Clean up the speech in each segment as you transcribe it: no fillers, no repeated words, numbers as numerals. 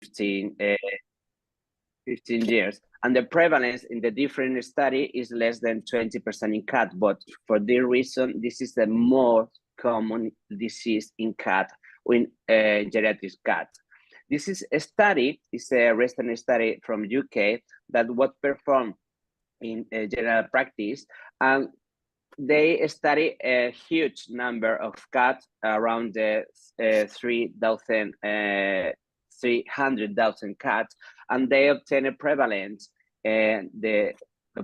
15 years. And the prevalence in the different study is less than 20% in cat, but for this reason, this is the more common disease in cat, in geriatric cat. This is a study, it's a recent study from UK that was performed in general practice, and they study a huge number of cats, around 300,000 cats, and they obtain a prevalence, the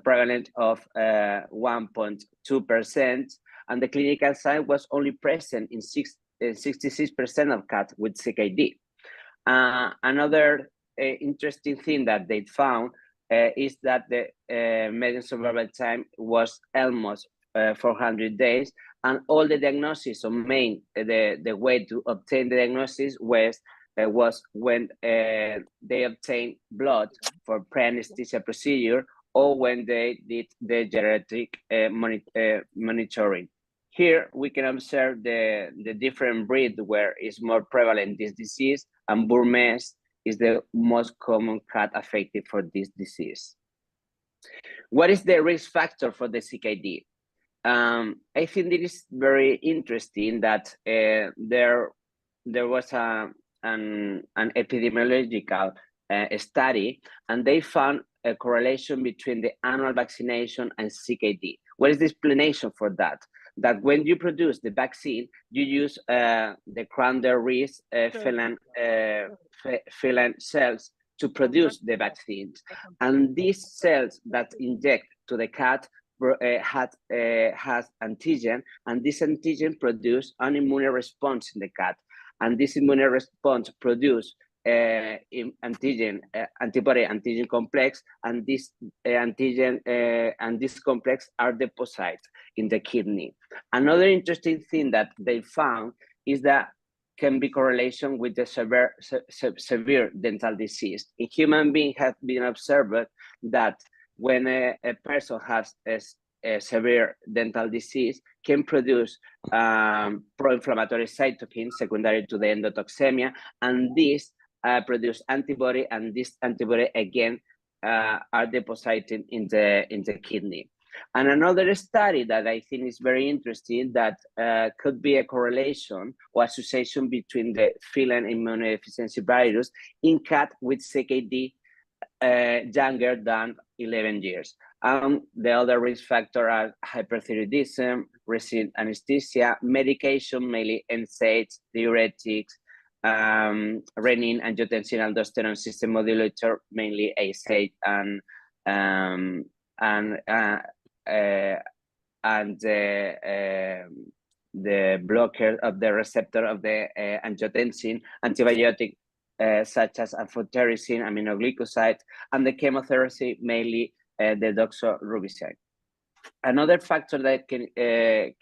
prevalence of 1.2%, and the clinical sign was only present in 66% of cats with CKD. Another interesting thing that they found is that the median survival time was almost 400 days, and all the diagnosis, or the way to obtain the diagnosis was when they obtained blood for pre-anesthesia procedure, or when they did the geriatric monitoring. Here we can observe the different breed where is more prevalent this disease, and Burmese is the most common cat affected for this disease. What is the risk factor for the CKD? I think it is very interesting that there was an epidemiological study, and they found a correlation between the annual vaccination and CKD. What is the explanation for that? That when you produce the vaccine, you use the cranberries feline cells to produce the vaccines, and these cells that inject to the cat has antigen, and this antigen produce an immune response in the cat, and this immune response produce antibody antigen complex, and this antigen and this complex are deposited in the kidney. Another interesting thing that they found is that can be correlation with the severe dental disease. In human beings have been observed that when a person has a severe dental disease, can produce pro-inflammatory cytokines secondary to the endotoxemia, and this produce antibody, and this antibody again are deposited in the kidney. And another study that I think is very interesting, that could be a correlation or association between the feline immunodeficiency virus in cat with CKD younger than 11 years. The other risk factors are hyperthyroidism, resistant anesthesia, medication, mainly NSAIDs, diuretics, renin, angiotensin, aldosterone system modulator, mainly ACE and the blocker of the receptor of the angiotensin, antibiotic such as amphotericin, aminoglycoside, and the chemotherapy, mainly the doxorubicin. Another factor that can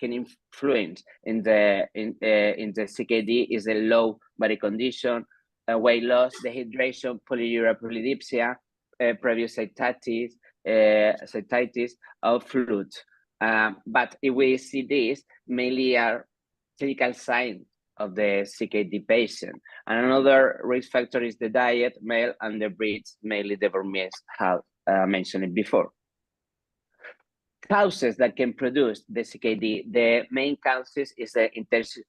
influence in the CKD is a low body condition, weight loss, dehydration, polyuria, polydipsia, previous cystitis, or fluid. But if we see this, mainly are clinical signs of the CKD patient. And another risk factor is the diet, male, and the breeds, mainly the Burmese, have mentioned it before. Causes that can produce the CKD, the main causes is the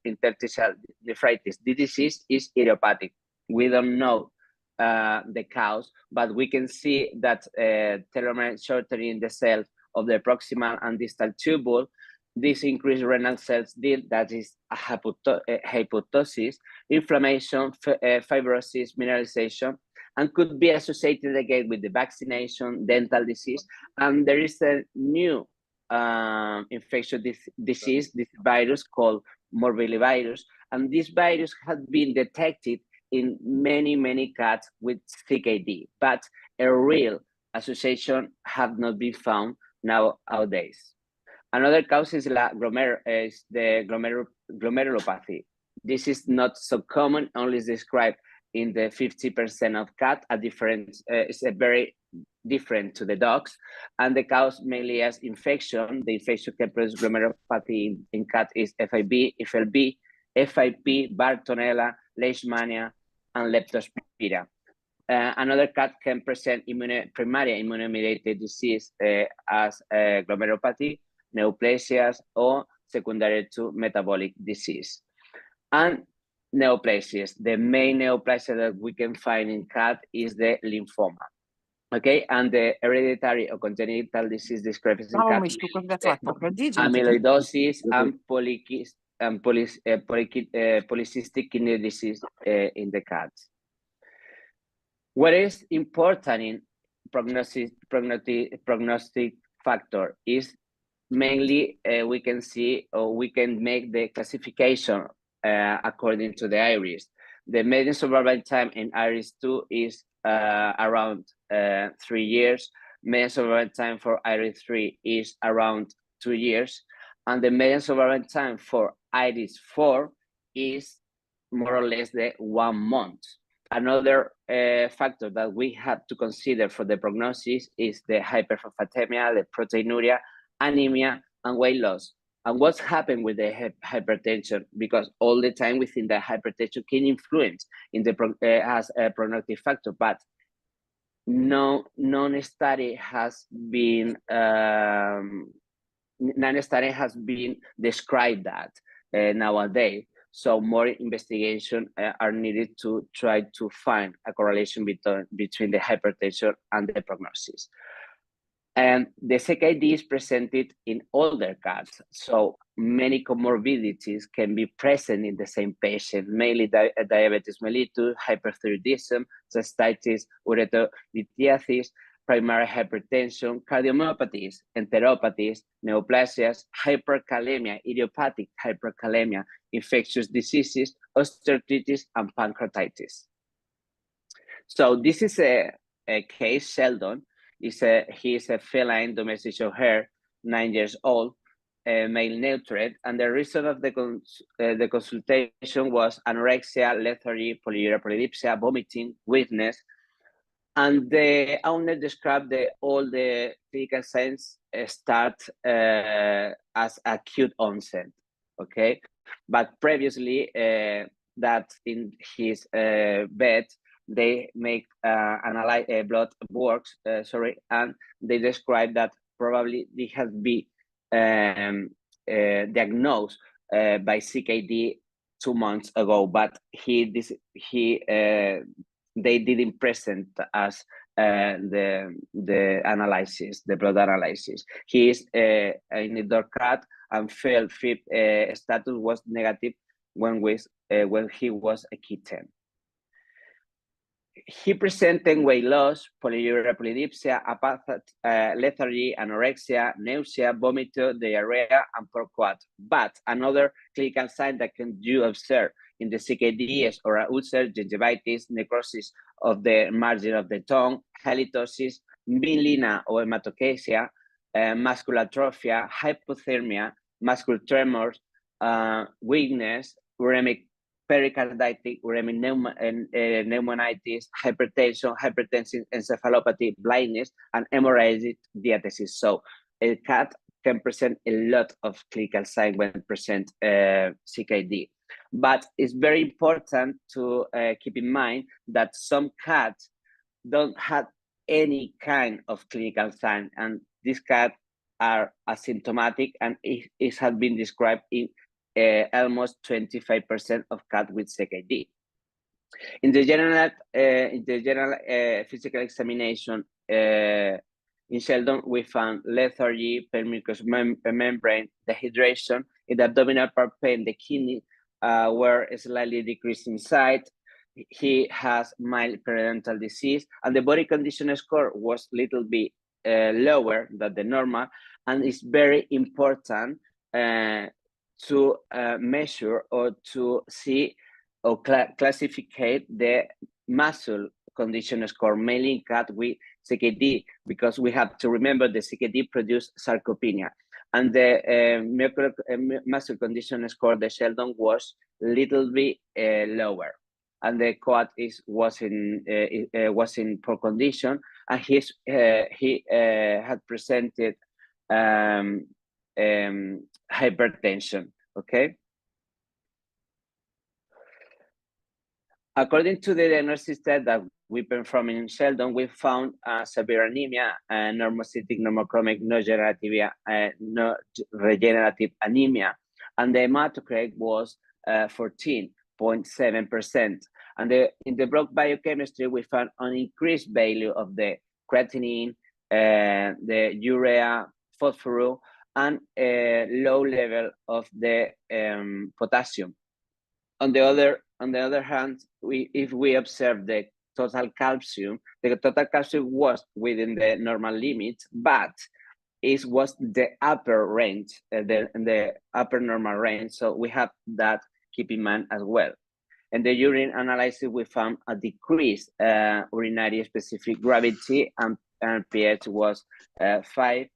interstitial nephritis. The disease is idiopathic. We don't know the cause, but we can see that telomere shortening in the cells of the proximal and distal tubule, this increased renal cells deal, that is hypoptosis, inflammation, fibrosis, mineralization, and could be associated again with the vaccination, dental disease. And there is a new infectious disease, this virus called morbillivirus, and this virus has been detected in many cats with CKD, but a real association have not been found nowadays. Another cause is the glomerulopathy. This is not so common, only described in the 50% of cat. It's a very different to the dogs, and the cause mainly as infection. The infection can produce glomerulopathy in cat is FIB, FLB, FIP, Bartonella, Leishmania, and Leptospira. Another cat can present primary immunomediated disease as glomerulopathy, neoplasias, or secondary to metabolic disease. And neoplasias. The main neoplasia that we can find in cat is the lymphoma. Okay, and the hereditary or congenital disease described in cat, amyloidosis and polycystic kidney disease in the cats. What is important in prognostic factor is mainly we can see or we can make the classification according to the iris. The median survival time in iris 2 is around 3 years. Median survival time for iris 3 is around 2 years. And the median survival time for iris 4 is more or less the 1 month. Another factor that we have to consider for the prognosis is the hyperphosphatemia, the proteinuria, anemia, and weight loss. And what's happened with the hypertension? Because all the time within the hypertension can influence in the as a prognostic factor, but none study has been described that nowadays. So more investigation are needed to try to find a correlation between the hypertension and the prognosis. And the CKD is presented in older cats, so many comorbidities can be present in the same patient, mainly diabetes mellitus, hyperthyroidism, cystitis, ureterodysthesis, primary hypertension, cardiomyopathies, enteropathies, neoplasias, hyperkalemia, idiopathic hyperkalemia, infectious diseases, osteoarthritis, and pancreatitis. So this is a case, Sheldon. He is a feline domestic short hair, 9 years old, male neutered, and the reason of the consultation was anorexia, lethargy, polyuria polydipsia, vomiting, weakness, and the owner described all the clinical signs start as acute onset, okay? But previously, that in his bed, they make blood works, and they describe that probably they have been diagnosed by CKD 2 months ago, but they didn't present as the analysis, the blood analysis. He is an indoor cat and felt status was negative when he was a kitten. He presented weight loss, polyuria polydipsia, apathy, lethargy, anorexia, nausea, vomiting, diarrhea, and poor quad. But another clinical sign that you observe in the CKD is oral ulcer, gingivitis, necrosis of the margin of the tongue, halitosis, melena or hematochezia, muscular atrophy, hypothermia, muscular tremors, weakness, uremic pericarditis, uremic pneumonitis, hypertension, hypertensive encephalopathy, blindness, and hemorrhagic diathesis. So a cat can present a lot of clinical signs when present CKD. But it's very important to keep in mind that some cats don't have any kind of clinical sign, and these cats are asymptomatic, and it has been described in almost 25% of cats with CKD. In the general physical examination in Sheldon, we found lethargy, permucous membrane, dehydration. In the abdominal part pain, the kidney were slightly decreased in size. He has mild periodontal disease, and the body condition score was a little bit lower than the normal, and it's very important to measure or to see or classify the muscle condition score, mainly in cat with CKD, because we have to remember the CKD produced sarcopenia. And the muscle condition score, the Sheldon was a little bit lower. And the coat was in poor condition, and he had presented hypertension. Okay. According to the diagnosis that we performed in Sheldon, we found severe anemia, normocytic, normochromic, no regenerative anemia, and the hematocrit was 14.7%. And in the blood biochemistry, we found an increased value of the creatinine, the urea, phosphorus, and a low level of the potassium. On the other hand, if we observe the total calcium was within the normal limits, but it was the upper range, the upper normal range. So we have that keep in mind as well. And the urine analysis, we found a decreased urinary specific gravity, and pH was 5,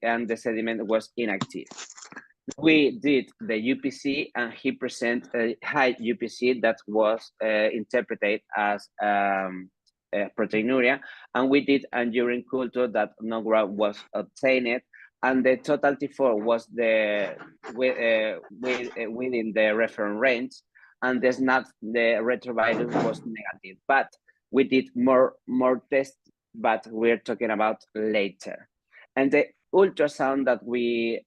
and the sediment was inactive. We did the UPC, and he presented a high UPC that was interpreted as proteinuria, and we did a urine culture that no graph was obtained, and the total T4 was within the reference range, and the retrovirus was negative. But we did more tests, but we're talking about later. And the ultrasound that we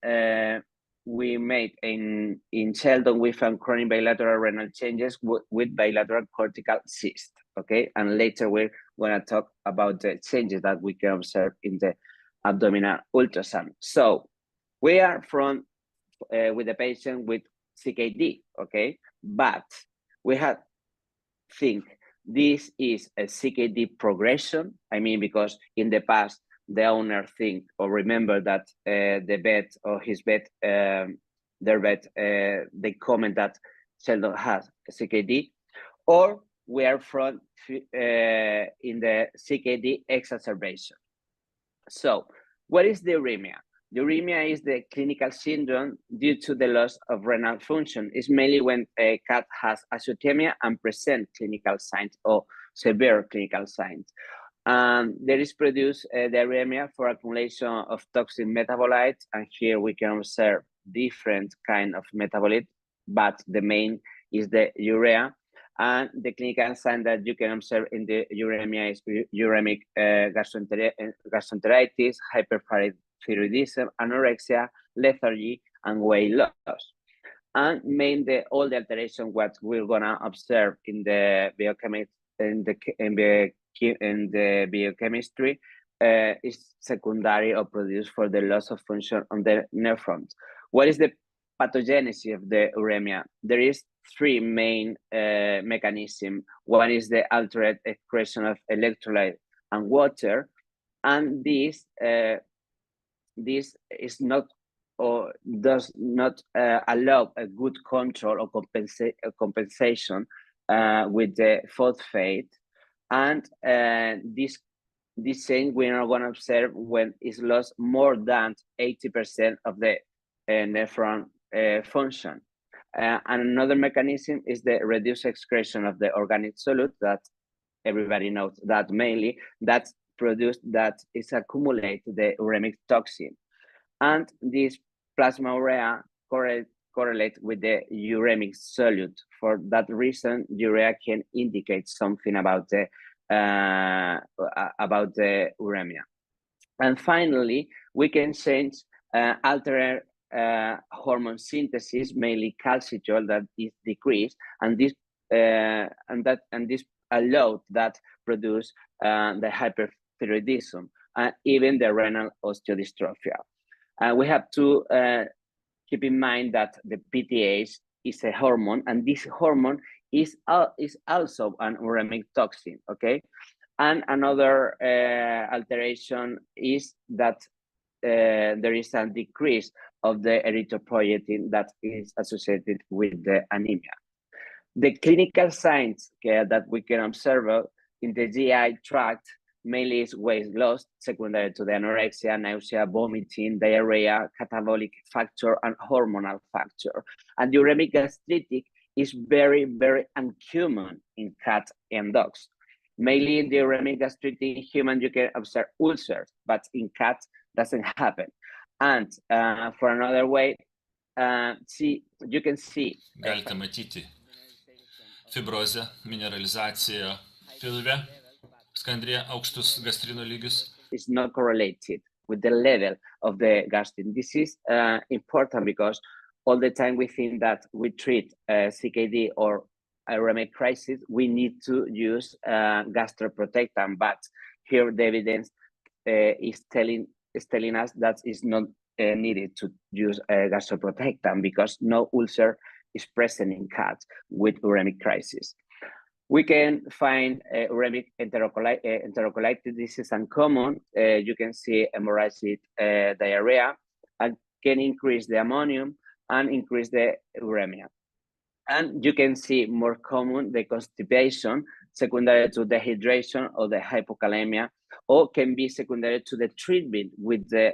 made in Sheldon, we found chronic bilateral renal changes with bilateral cortical cyst, okay? And later we're gonna talk about the changes that we can observe in the abdominal ultrasound. So we are with the patient with CKD, okay? But we have think this is a CKD progression. I mean, because in the past, the owner think or remember that the vet or his vet, their vet, they comment that Sheldon has a CKD, or we are in the CKD exacerbation. So what is the uremia? The uremia is the clinical syndrome due to the loss of renal function. It's mainly when a cat has azotemia and present clinical signs or severe clinical signs. There is produced the uremia for accumulation of toxic metabolites, and here we can observe different kind of metabolites, but the main is the urea. And the clinical sign that you can observe in the uremia is uremic gastroenteritis, hyperparathyroidism, anorexia, lethargy, and weight loss. And all the alteration what we're gonna observe in the biochemistry is secondary or produced for the loss of function on the nephrons. What is the pathogenesis of the uremia? There is 3 main mechanisms. One is the altered excretion of electrolyte and water, and this is not or does not allow a good control or compensation with the phosphate, and this change we are going to observe when it's lost more than 80% of the nephron function. And another mechanism is the reduced excretion of the organic solute that everybody knows that mainly that's produced, that is accumulate the uremic toxin. And this plasma urea correlate with the uremic solute. For that reason, urea can indicate something about the uremia. And finally, we can change alter hormone synthesis, mainly calcitriol, that is decreased, and this allowed that produce the hyperthyroidism and even the renal osteodystrophia. We have to keep in mind that the PTH is a hormone, and this hormone is also an uremic toxin, okay? And another alteration is that there is a decrease of the erythropoietin that is associated with the anemia. The clinical signs that we can observe in the GI tract mainly is weight loss, secondary to the anorexia, nausea, vomiting, diarrhea, catabolic factor, and hormonal factor. And the uremic gastritic is very, very uncommon in cats and dogs. Mainly in the uremic gastritic in human, you can observe ulcers, but in cats, doesn't happen. And for another way, you can see. Galite matyti fibrozę, mineralizaciją pilve, is not correlated with the level of the gastric. This is important because all the time we think that we treat CKD or uremic crisis, we need to use gastroprotectant, but here the evidence is telling us that it's not needed to use gastroprotectant because no ulcer is present in cats with uremic crisis. We can find uremic enterocolitis. This is uncommon. You can see hemorrhagic diarrhea and can increase the ammonium and increase the uremia. And you can see more common the constipation secondary to dehydration or the hypokalemia, or can be secondary to the treatment with the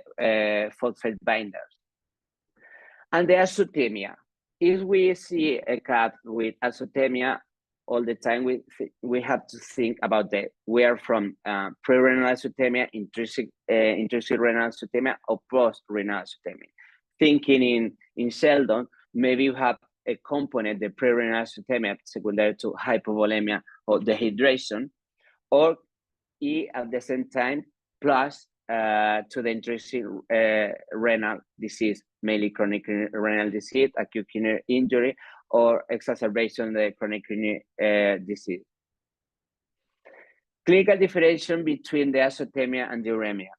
phosphate binders. And the azotemia. If we see a cat with azotemia, all the time we have to think about that. We are from pre-renal azotemia, intrinsic renal azotemia, or post-renal azotemia. Thinking in Sheldon, maybe you have a component, the pre-renal azotemia, secondary to hypovolemia or dehydration, or at the same time, plus to the intrinsic renal disease, mainly chronic renal disease, acute kidney injury, or exacerbation of the chronic kidney disease. Clinical differentiation between the azotemia and the uremia.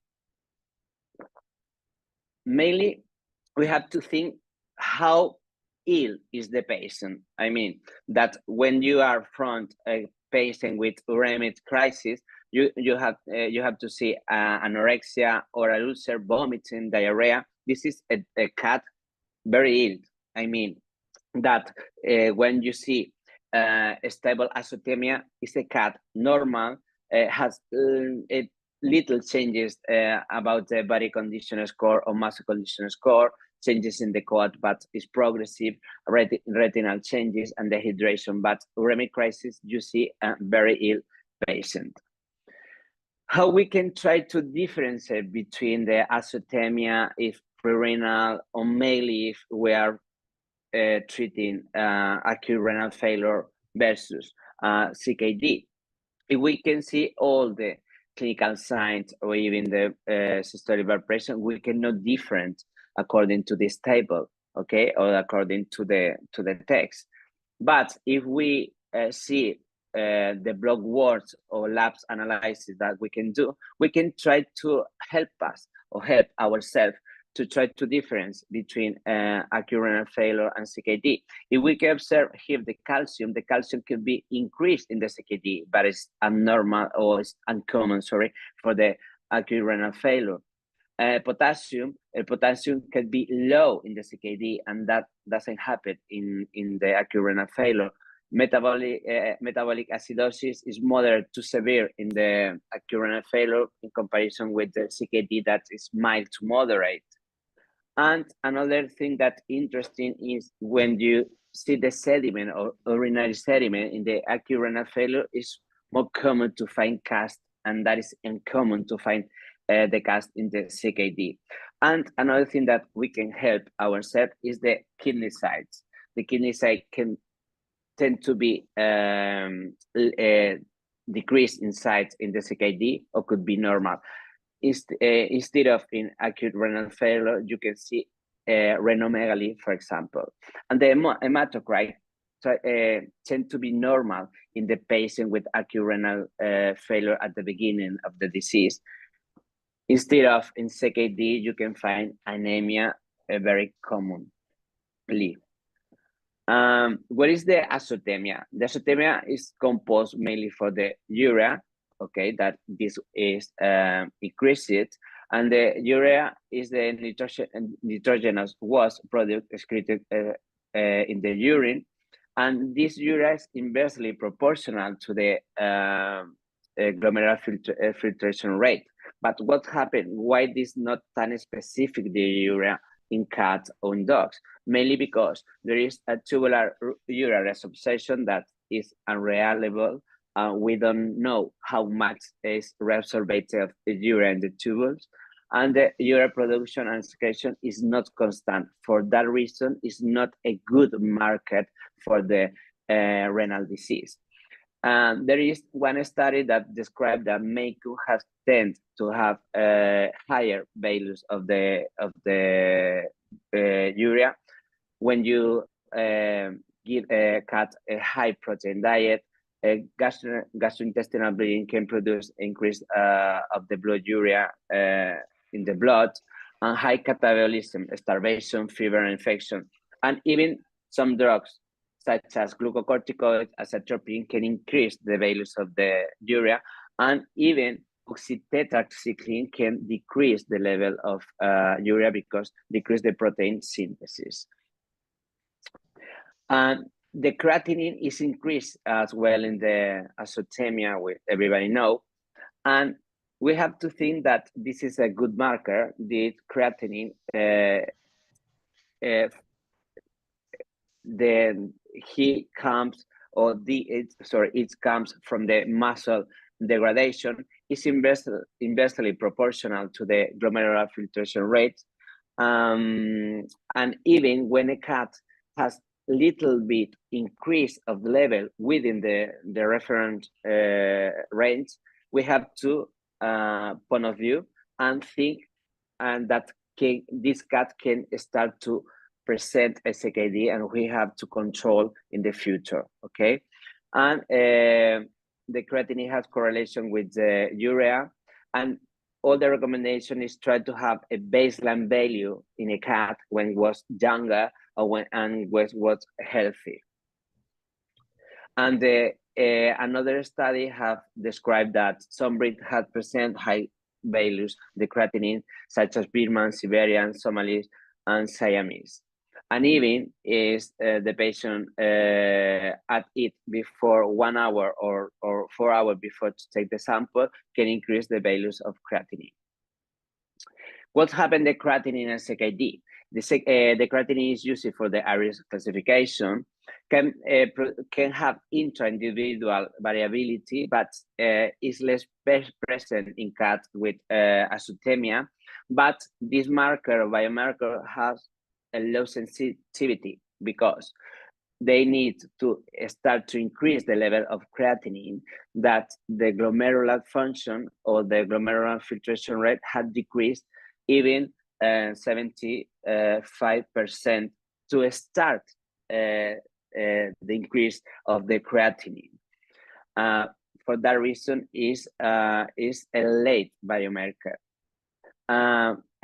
Mainly, we have to think how ill is the patient. I mean, that when you are front a patient with uremic crisis, you have to see anorexia, oral ulcer, vomiting, diarrhea. This is a cat very ill. I mean, that when you see a stable azotemia, is a cat normal, has little changes about the body condition score or muscle condition score, changes in the coat, but it's progressive, retinal changes and dehydration. But uremic crisis, you see a very ill patient. How we can try to differentiate between the azotemia if pre-renal, or mainly if we are treating acute renal failure versus CKD. If we can see all the clinical signs or even the systolic blood pressure, we can know different according to this table, okay, or according to the text. But if we see the blood works or labs analysis that we can do, we can try to help us or help ourselves to try to difference between acute renal failure and CKD. If we can observe here the calcium can be increased in the CKD, but it's abnormal or it's uncommon, sorry, for the acute renal failure. Potassium can be low in the CKD, and that doesn't happen in the acute renal failure. Metabolic acidosis is moderate to severe in the acute renal failure in comparison with the CKD that is mild to moderate. And another thing that's interesting is when you see the sediment or urinary sediment in the acute renal failure, is more common to find cast, and that is uncommon to find the cast in the CKD. And another thing that we can help ourselves is the kidney sites. The kidney site can tend to be decreased in size in the CKD, or could be normal. Instead of in acute renal failure, you can see renomegaly, for example. And the hematocrit tend to be normal in the patient with acute renal failure at the beginning of the disease. Instead of in CKD, you can find anemia very commonly. What is the azotemia? The azotemia is composed mainly for the urea, okay, that this is increased, and the urea is the nitrogenous waste product excreted in the urine, and this urea is inversely proportional to the glomerular filtration rate. But what happened? Why this not tan specific, the urea, in cats or in dogs? Mainly because there is a tubular urea reabsorption that is unreliable. We don't know how much is reabsorbed of the urea in the tubules, and the urea production and excretion is not constant. For that reason, it's not a good marker for the renal disease. There is one study that described that Meiku has tend to have higher values of the urea when you give a cat a high protein diet. Gastrointestinal bleeding can produce increase of the blood urea in the blood, and high catabolism, starvation, fever, infection, and even some drugs such as glucocorticoids, acetropine, can increase the values of the urea, and even oxytetracycline can decrease the level of urea because decrease the protein synthesis. And the creatinine is increased as well in the azotemia, which everybody know. And we have to think that this is a good marker. The creatinine, it comes from the muscle degradation, is inversely proportional to the glomerular filtration rate. And even when a cat has little bit increase of the level within the reference range, we have to point of view and think, and that this cat can start to present a CKD, and we have to control in the future, okay? And the creatinine has correlation with the urea, and all the recommendation is try to have a baseline value in a cat when it was younger or when was healthy. And another study have described that some breeds had present high values the creatinine, such as Birman, Siberian, Somalis, and Siamese. And even is the patient at it before 1 hour or 4 hours before to take the sample can increase the values of creatinine. What happened to creatinine and CKD? The creatinine is used for the IRIS classification, can have intra-individual variability, but is less present in cats with azotemia. But this biomarker has a low sensitivity because they need to start to increase the level of creatinine that the glomerular function or the glomerular filtration rate had decreased even 75% to start the increase of the creatinine. For that reason, is a late biomarker.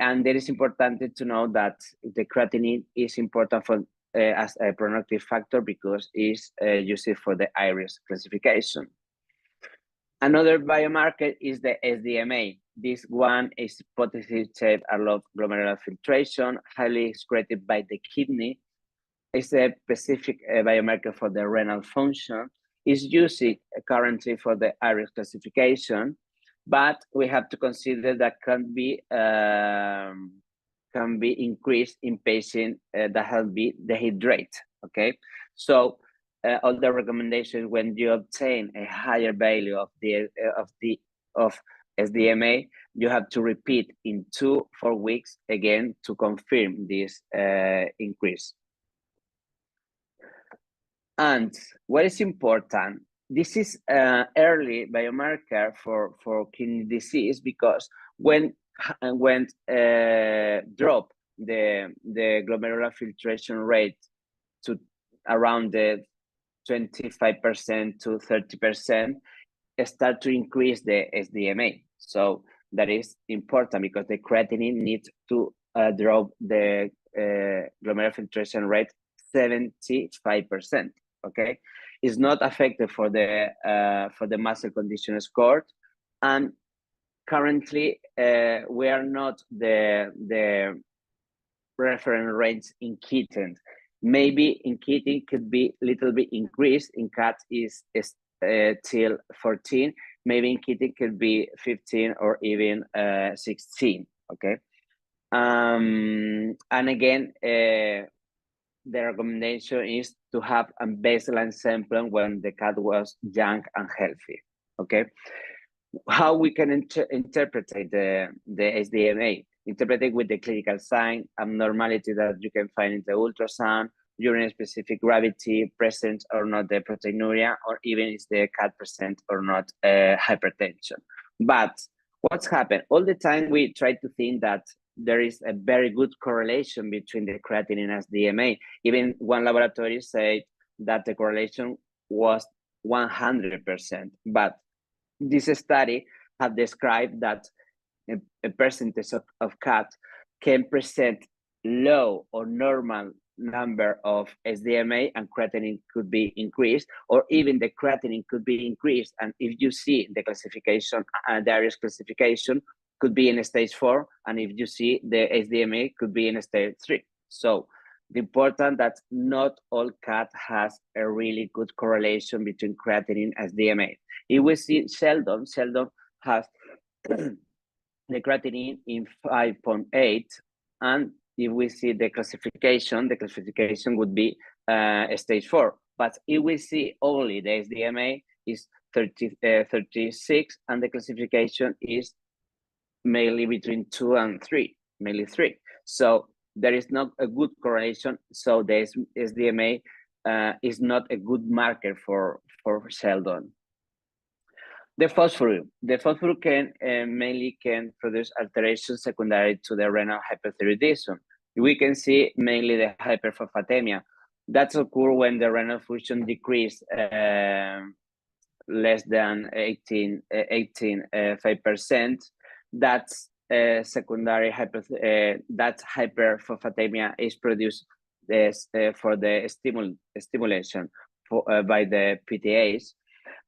And it is important to know that the creatinine is important for as a prognostic factor because it's used for the IRIS classification. Another biomarker is the SDMA. This one is positive allowed glomerular filtration, highly excreted by the kidney. It's a specific biomarker for the renal function. It's used currently for the IRIS classification, but we have to consider that can be increased in patients that have been dehydrated. Okay, so all the recommendations when you obtain a higher value of SDMA, you have to repeat in 2-4 weeks again to confirm this increase. And what is important, this is an early biomarker for kidney disease because when drop the glomerular filtration rate to around the 25% to 30%, start to increase the SDMA. So that is important because the creatinine needs to drop the glomerular filtration rate 75%. Okay, it's not affected for the muscle condition score, and currently we are not the reference range in kittens. Maybe in kitten could be a little bit increased. In cat is till 14. Maybe in kitten could be 15 or even 16. Okay, and again, the recommendation is to have a baseline sample when the cat was young and healthy. Okay, how we can interpret the SDMA? Interpret it with the clinical sign, abnormality that you can find in the ultrasound, urine-specific gravity, present or not the proteinuria, or even is the cat present or not hypertension. But what's happened? All the time we try to think that there is a very good correlation between the creatinine and SDMA. Even one laboratory said that the correlation was 100%. But this study had described that a percentage of cats can present low or normal number of SDMA and creatinine could be increased, or even the creatinine could be increased. And if you see the classification, the Irish classification could be in stage 4, and if you see the SDMA could be in stage 3. So the important that not all cat has a really good correlation between creatinine and SDMA. If we see Sheldon has the creatinine in 5.8, and if we see the classification would be stage 4. But if we see only the SDMA is 36, and the classification is mainly between 2 and 3, mainly 3. So there is not a good correlation. So the SDMA is not a good marker for Sheldon. The phosphorus can mainly produce alterations secondary to the renal hyperthyroidism. We can see mainly the hyperphosphatemia. That's occur when the renal function decrease less than 5%. That's secondary that hyperphosphatemia is produced for the stimulation by the PTAs,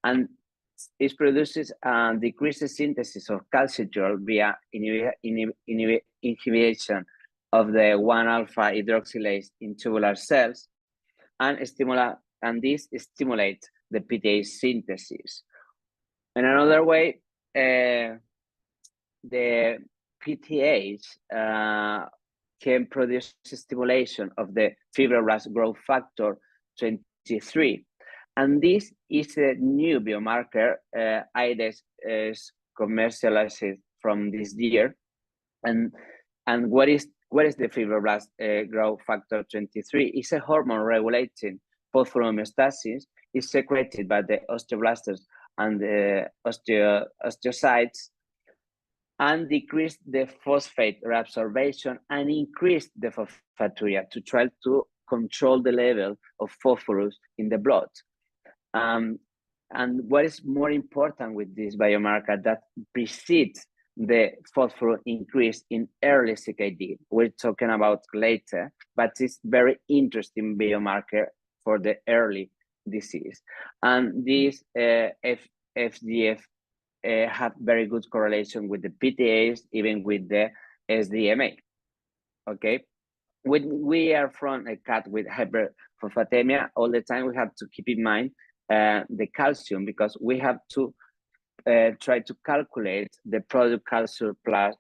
and it produces and decreases synthesis of calcitriol via inhibition of the 1-alpha hydroxylase in tubular cells, and this stimulates the PTA synthesis. In another way, the PTAs can produce stimulation of the fibroblast growth factor 23. And this is a new biomarker. IDES is commercialized from this year. And what is the fibroblast growth factor 23? It's a hormone regulating phosphorus homeostasis. It's secreted by the osteoblasts and the osteocytes, and decrease the phosphate reabsorption and increase the phosphaturia to try to control the level of phosphorus in the blood. And what is more important with this biomarker that precedes the phosphorus increase in early CKD, we're talking about later, but it's very interesting biomarker for the early disease. And this FGF have very good correlation with the PTAs, even with the SDMA. Okay, when we are from a cat with hyperphosphatemia, all the time we have to keep in mind the calcium, because we have to try to calculate the product calcium plus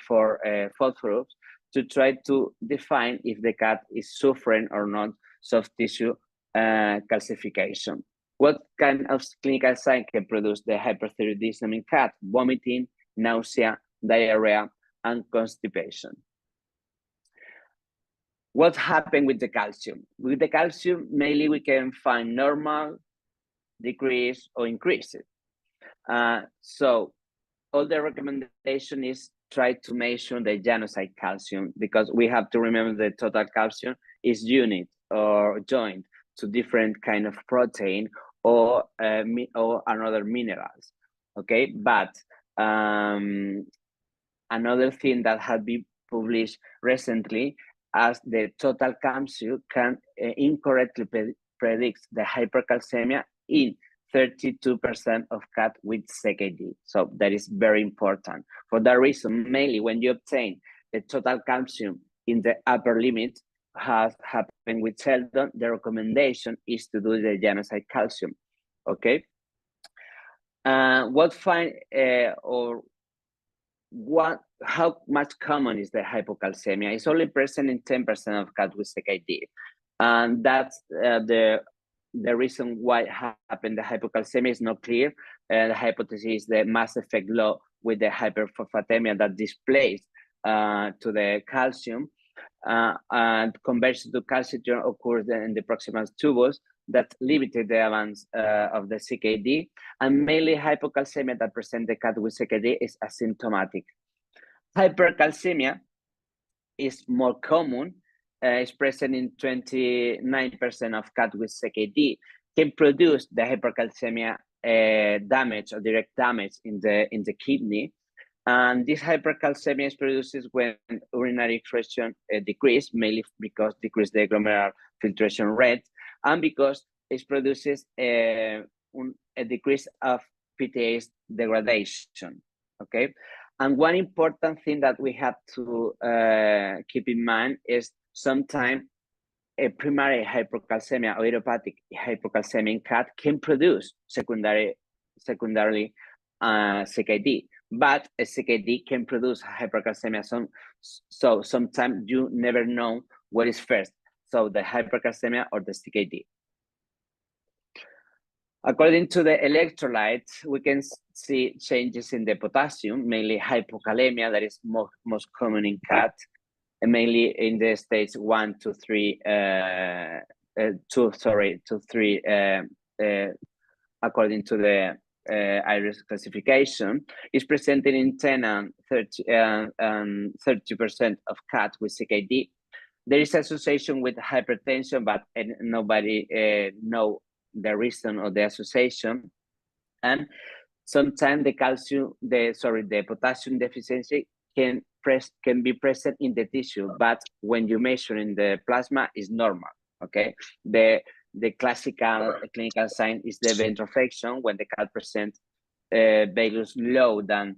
for phosphorus to try to define if the cat is suffering or not soft tissue calcification. What kind of clinical sign can produce the hyperthyroidism in cat? Vomiting, nausea, diarrhea, and constipation. What happened with the calcium? With the calcium, mainly we can find normal, decrease, or increase it. So all the recommendation is try to measure the genocyte calcium, because we have to remember the total calcium is unit or joint to different kind of protein or another minerals. Okay, but another thing that has been published recently, as the total calcium can incorrectly predict the hypercalcemia in 32% of cats with CKD. So that is very important. For that reason, mainly when you obtain the total calcium in the upper limit, has happened with Sheldon, the recommendation is to do the genocyte calcium. Okay. How much common is the hypocalcemia? It's only present in 10% of cats with CKD, and that's the reason why happened. The hypocalcemia is not clear. The hypothesis is the mass effect law with the hyperphosphatemia that displays to the calcium. and conversion to calcium occurs in the proximal tubus that limited the advance of the CKD, and mainly hypocalcemia that present the cat with CKD is asymptomatic. Hypercalcemia is more common, is present in 29% of cats with CKD, can produce the hypercalcemia damage or direct damage in the kidney. And this hypercalcemia is produced when urinary excretion decrease, mainly because decrease the glomerular filtration rate, and because it produces a decrease of PTH degradation, okay? And one important thing that we have to keep in mind is sometimes a primary hypercalcemia or idiopathic hypocalcemia in cat can produce secondarily CKD, but a CKD can produce hypercalcemia. So sometimes you never know what is first, so the hypercalcemia or the CKD. According to the electrolytes, we can see changes in the potassium, mainly hypokalemia, that is most common in cat, and mainly in the stage 1 to 3, according to the IRIS classification, is presented in 10 and 30% of cats with CKD. There is association with hypertension, but nobody know the reason of the association. And sometimes the potassium deficiency can be present in the tissue, but when you measure in the plasma is normal. Okay, the classical clinical sign is the ventroflexion when the cat presents values low than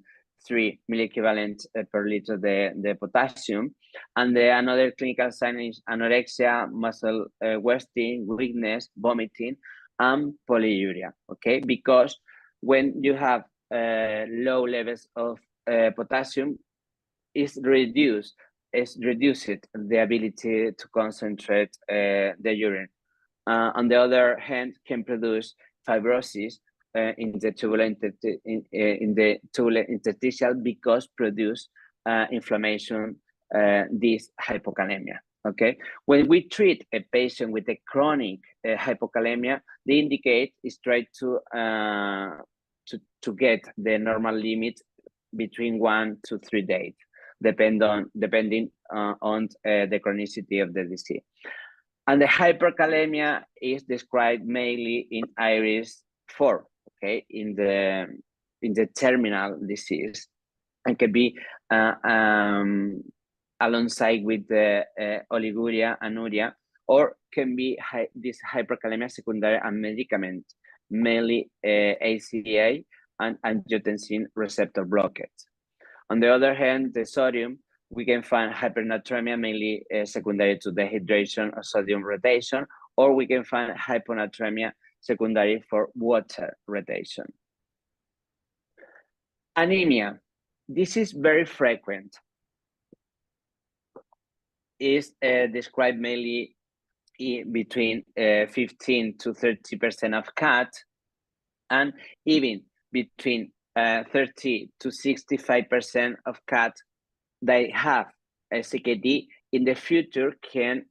3 milliequivalent per liter the potassium, and another clinical sign is anorexia, muscle wasting, weakness, vomiting, and polyuria. Okay, because when you have low levels of potassium, it reduces the ability to concentrate the urine. On the other hand, can produce fibrosis in the tubular interstitial because produce inflammation, this hypokalemia. Okay, when we treat a patient with a chronic hypokalemia, the indicate is try to get the normal limit between 1 to 3 days, depending on the chronicity of the disease. And the hyperkalemia is described mainly in IRIS 4, okay, in the terminal disease, and can be alongside with the oliguria, anuria, or can be this hyperkalemia secondary and medicament, mainly ACA and angiotensin receptor blockade. On the other hand, the sodium, we can find hypernatremia, mainly secondary to dehydration or sodium retention, or we can find hyponatremia secondary for water retention. Anemia, this is very frequent. Is described mainly between 15 to 30% of cats, and even between 30 to 65% of cats that have a CKD in the future can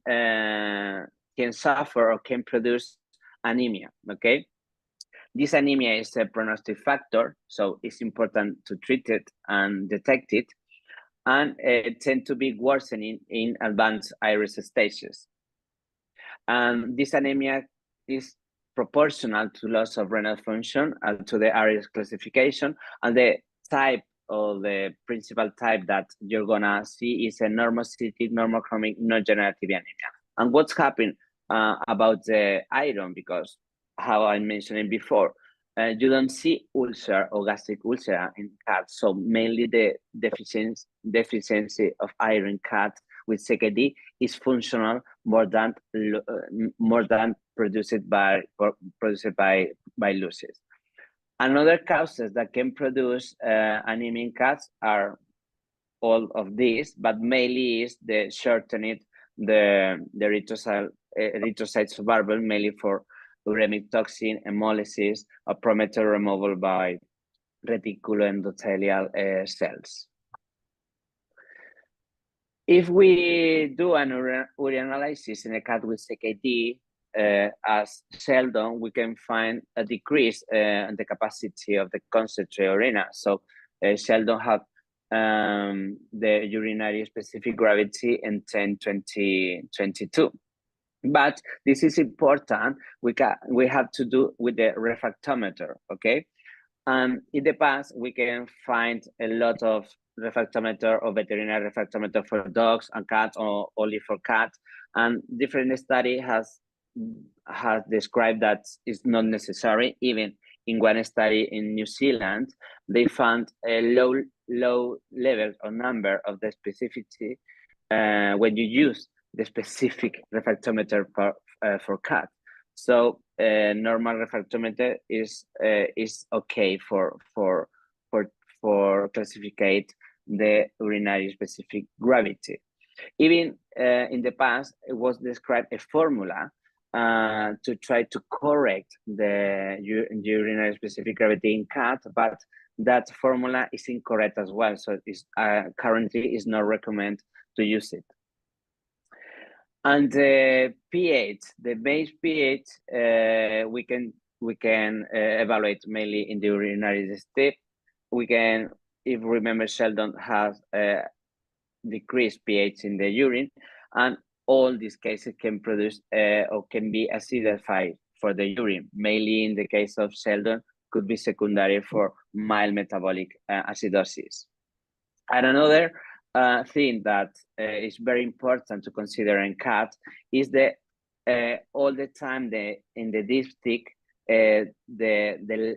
suffer or can produce anemia. Okay, this anemia is a prognostic factor, so it's important to treat it and detect it, and tend to be worsening in advanced IRIS stages. And this anemia is proportional to loss of renal function and to the IRIS classification, and the type or the principal type that you're gonna see is a normocytic, normochromic, non-generative anemia. And what's happened about the iron, because how I mentioned before, you don't see ulcer or gastric ulcer in cats, so mainly the deficiency of iron in cats with CKD is functional more than produced by losses. Another causes that can produce anemia in cats are all of these, but mainly is the shortened the erythrocyte survival, mainly for uremic toxin, hemolysis, or promoter removal by reticuloendothelial cells. If we do an urinalysis in a cat with CKD, as Sheldon, we can find a decrease in the capacity of the concentrate urina. So Sheldon had the urinary specific gravity in 2022. But this is important. We have to do with the refractometer, okay? And in the past, we can find a lot of refractometer or veterinary refractometer for dogs and cats, or only for cats. And different study has described that it's not necessary. Even in one study in New Zealand, they found a low level or number of the specificity when you use the specific refractometer for cat. So normal refractometer is okay for classificate the urinary specific gravity. Even in the past, it was described a formula to try to correct the urinary specific gravity in cat, but that formula is incorrect as well. So it's currently is not recommended to use it. And the pH, the base pH, we can evaluate mainly in the urinary step. We can, if you remember, Sheldon has decreased pH in the urine, and all these cases can produce or can be acidified for the urine. Mainly in the case of Sheldon, could be secondary for mild metabolic acidosis. And another thing that is very important to consider in cats is that all the time in the dipstick, the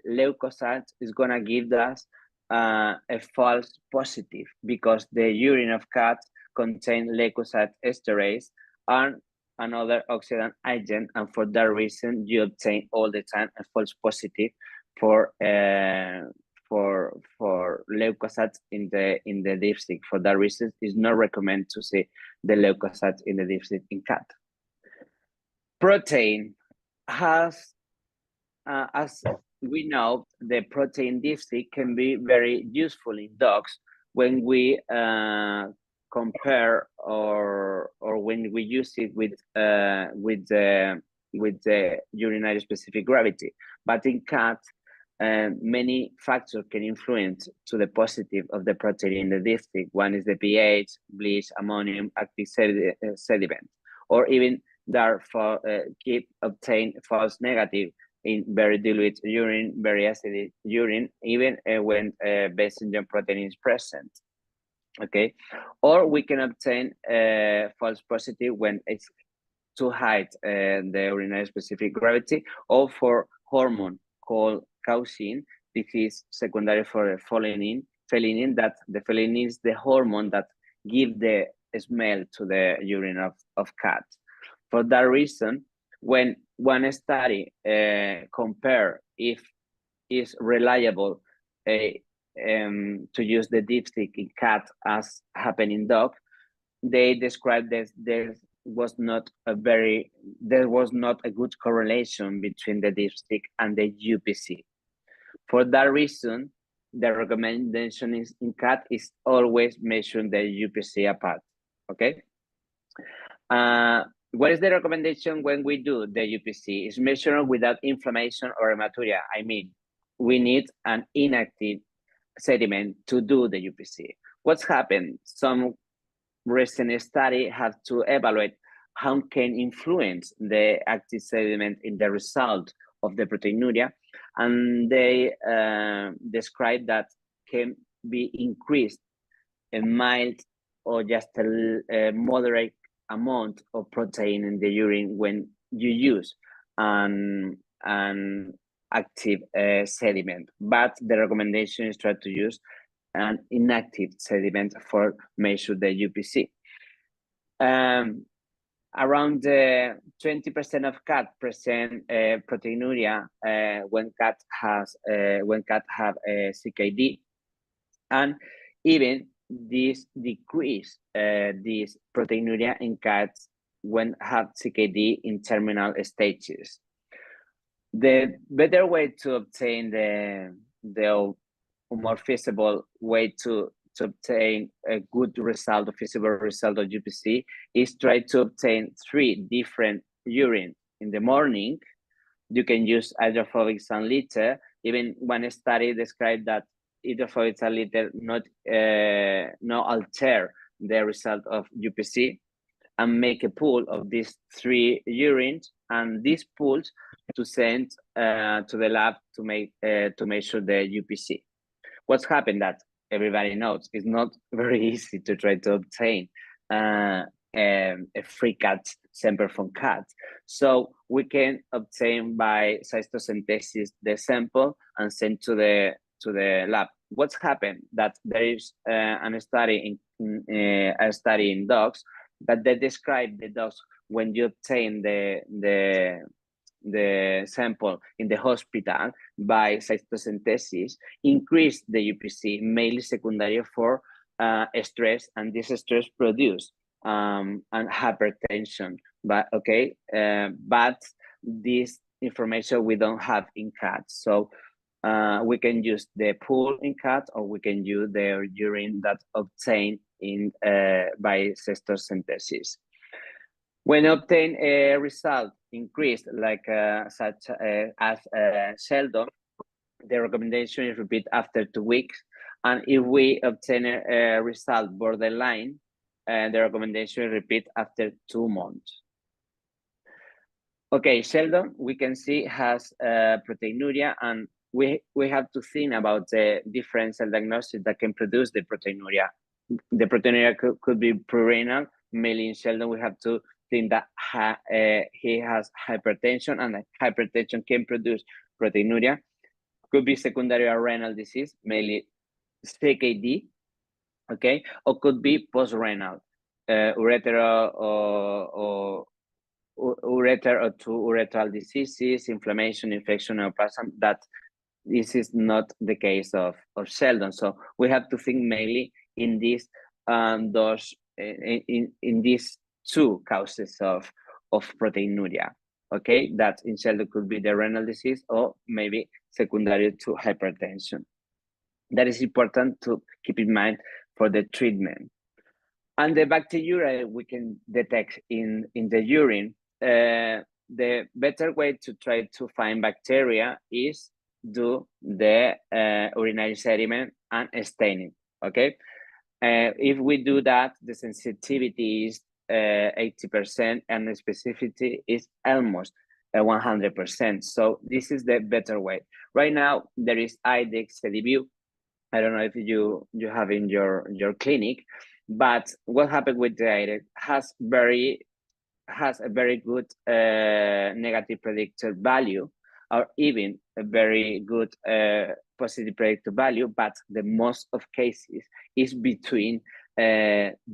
leukocyte is gonna give us a false positive, because the urine of cats contain leukocyte esterase and another oxidant agent, and for that reason you obtain all the time a false positive for leukocytes in the dipstick. For that reason, it's not recommended to see the leukocytes in the dipstick in cat. Protein has, as we know, the protein dipstick can be very useful in dogs when we compare or when we use it with the urinary specific gravity. But in cats, many factors can influence to the positive of the protein in the dipstick. One is the pH, bleach, ammonium, active sediment, or even there keep obtain false negative in very dilute urine, very acidic urine, even when messenger protein is present. Okay, or we can obtain false positive when it's too high the urinary specific gravity, or for hormone called causine. This is secondary for feline. That the feline is the hormone that give the smell to the urine of cats. For that reason, when one study compare if it's reliable to use the dipstick in cat as happened in dog, they described that there was not a good correlation between the dipstick and the UPC. For that reason, the recommendation is in cat is always measuring the UPC apart. Okay. What is the recommendation when we do the UPC? Is measured without inflammation or hematuria. I mean, we need an inactive sediment to do the UPC. What's happened? Some recent study have to evaluate how can influence the active sediment in the result of the proteinuria, and they describe that can be increased a mild or just a moderate amount of protein in the urine when you use an active sediment, but the recommendation is try to use an inactive sediment for measure the UPC. Around 20% of cat present proteinuria when cat have CKD, and even this decrease this proteinuria in cats when have CKD in terminal stages. The better way to obtain the more feasible way to to obtain a good result, a feasible result of UPC, is try to obtain 3 different urine in the morning. You can use hydrophobic sun liter. Even one study described that hydrophobic sun liter not alter the result of UPC, and make a pool of these 3 urines, and these pools to send to the lab to measure the UPC. What's happened that everybody knows it's not very easy to try to obtain a free cat sample from cats. So we can obtain by cystocentesis the sample and send to the lab. What's happened that there is a study in dogs that they describe the dogs when you obtain the sample in the hospital by cystocentesis, increase the UPC, mainly secondary for stress, and this stress produce and hypertension. But this information we don't have in cats, so we can use the pool in cats, or we can use their urine that obtained in by cystocentesis. When obtain a result increased, like such as Sheldon, the recommendation is repeat after 2 weeks. And if we obtain a result borderline, the recommendation is repeat after 2 months. Okay, Sheldon, we can see has proteinuria, and we have to think about the differential diagnosis that can produce the proteinuria. The proteinuria could be pre-renal. Mainly in Sheldon, we have to think that he has hypertension, and hypertension can produce proteinuria. Could be secondary renal disease, mainly CKD, okay, or could be post-renal, ureteral or two ureteral diseases, inflammation, infection, neoplasm. That this is not the case of Sheldon. So we have to think mainly in these in these 2 causes of proteinuria. Okay, that in Sheldon could be the renal disease or maybe secondary to hypertension. That is important to keep in mind for the treatment. And the bacteria we can detect in the urine. The better way to try to find bacteria is do the urinary sediment and staining. Okay, if we do that, the sensitivity is 80% and the specificity is almost 100%. So this is the better way. Right now there is IDEX CDView. I don't know if you have in your clinic, but what happened with the IDEX has a very good negative predictor value, or even a very good positive predictor value, but the most of cases is between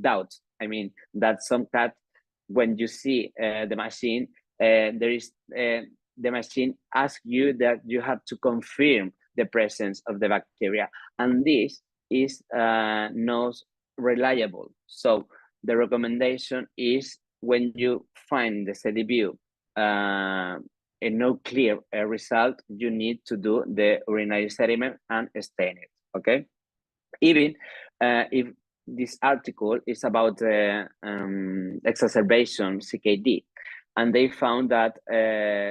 doubts. I mean, that some cat, when you see the machine, there is the machine asks you that you have to confirm the presence of the bacteria, and this is not reliable. So the recommendation is, when you find the CDView a no clear result, you need to do the urinary sediment and stain it. Okay, even if this article is about exacerbation CKD, and they found that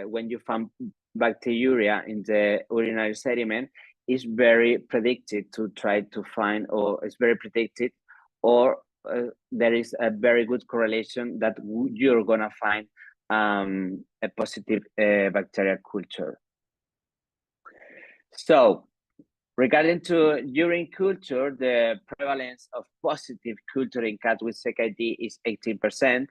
when you found bacteria in the urinary sediment, is very predicted to try to find, or it's very predicted, or there is a very good correlation that you're gonna find a positive bacterial culture. So regarding to urine culture, the prevalence of positive culture in cats with CKD is 18%.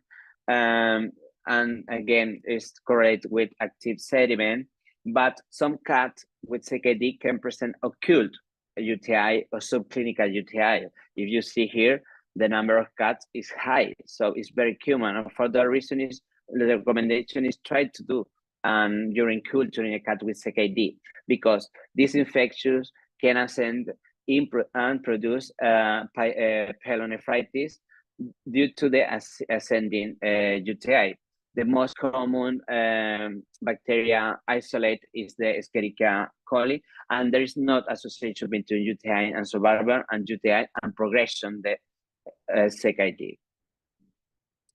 And again, it's correlated with active sediment, but some cats with CKD can present occult UTI or subclinical UTI. If you see here, the number of cats is high, so it's very common. And for that reason, is the recommendation is try to do urine culture in a cat with CKD, because these infections can ascend and produce pyelonephritis due to the ascending UTI. The most common bacteria isolate is the Escherichia coli, and there is not association between UTI and survival and UTI and progression, the CKD.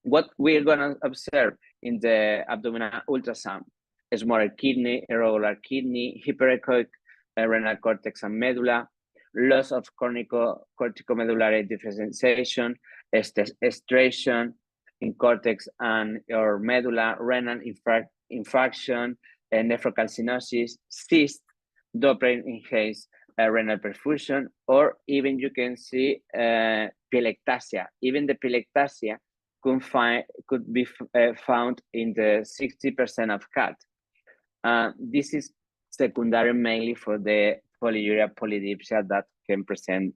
What we're gonna observe in the abdominal ultrasound is smaller kidney, irregular kidney, hyperechoic renal cortex and medulla, loss of corticomedullary differentiation, extraction in cortex and or medulla, renal infarction, nephrocalcinosis, cyst, Doppler enhanced renal perfusion, or even you can see pilectasia. Even the pilectasia could be found in the 60% of cats. This is secondary mainly for the polyuria polydipsia that can present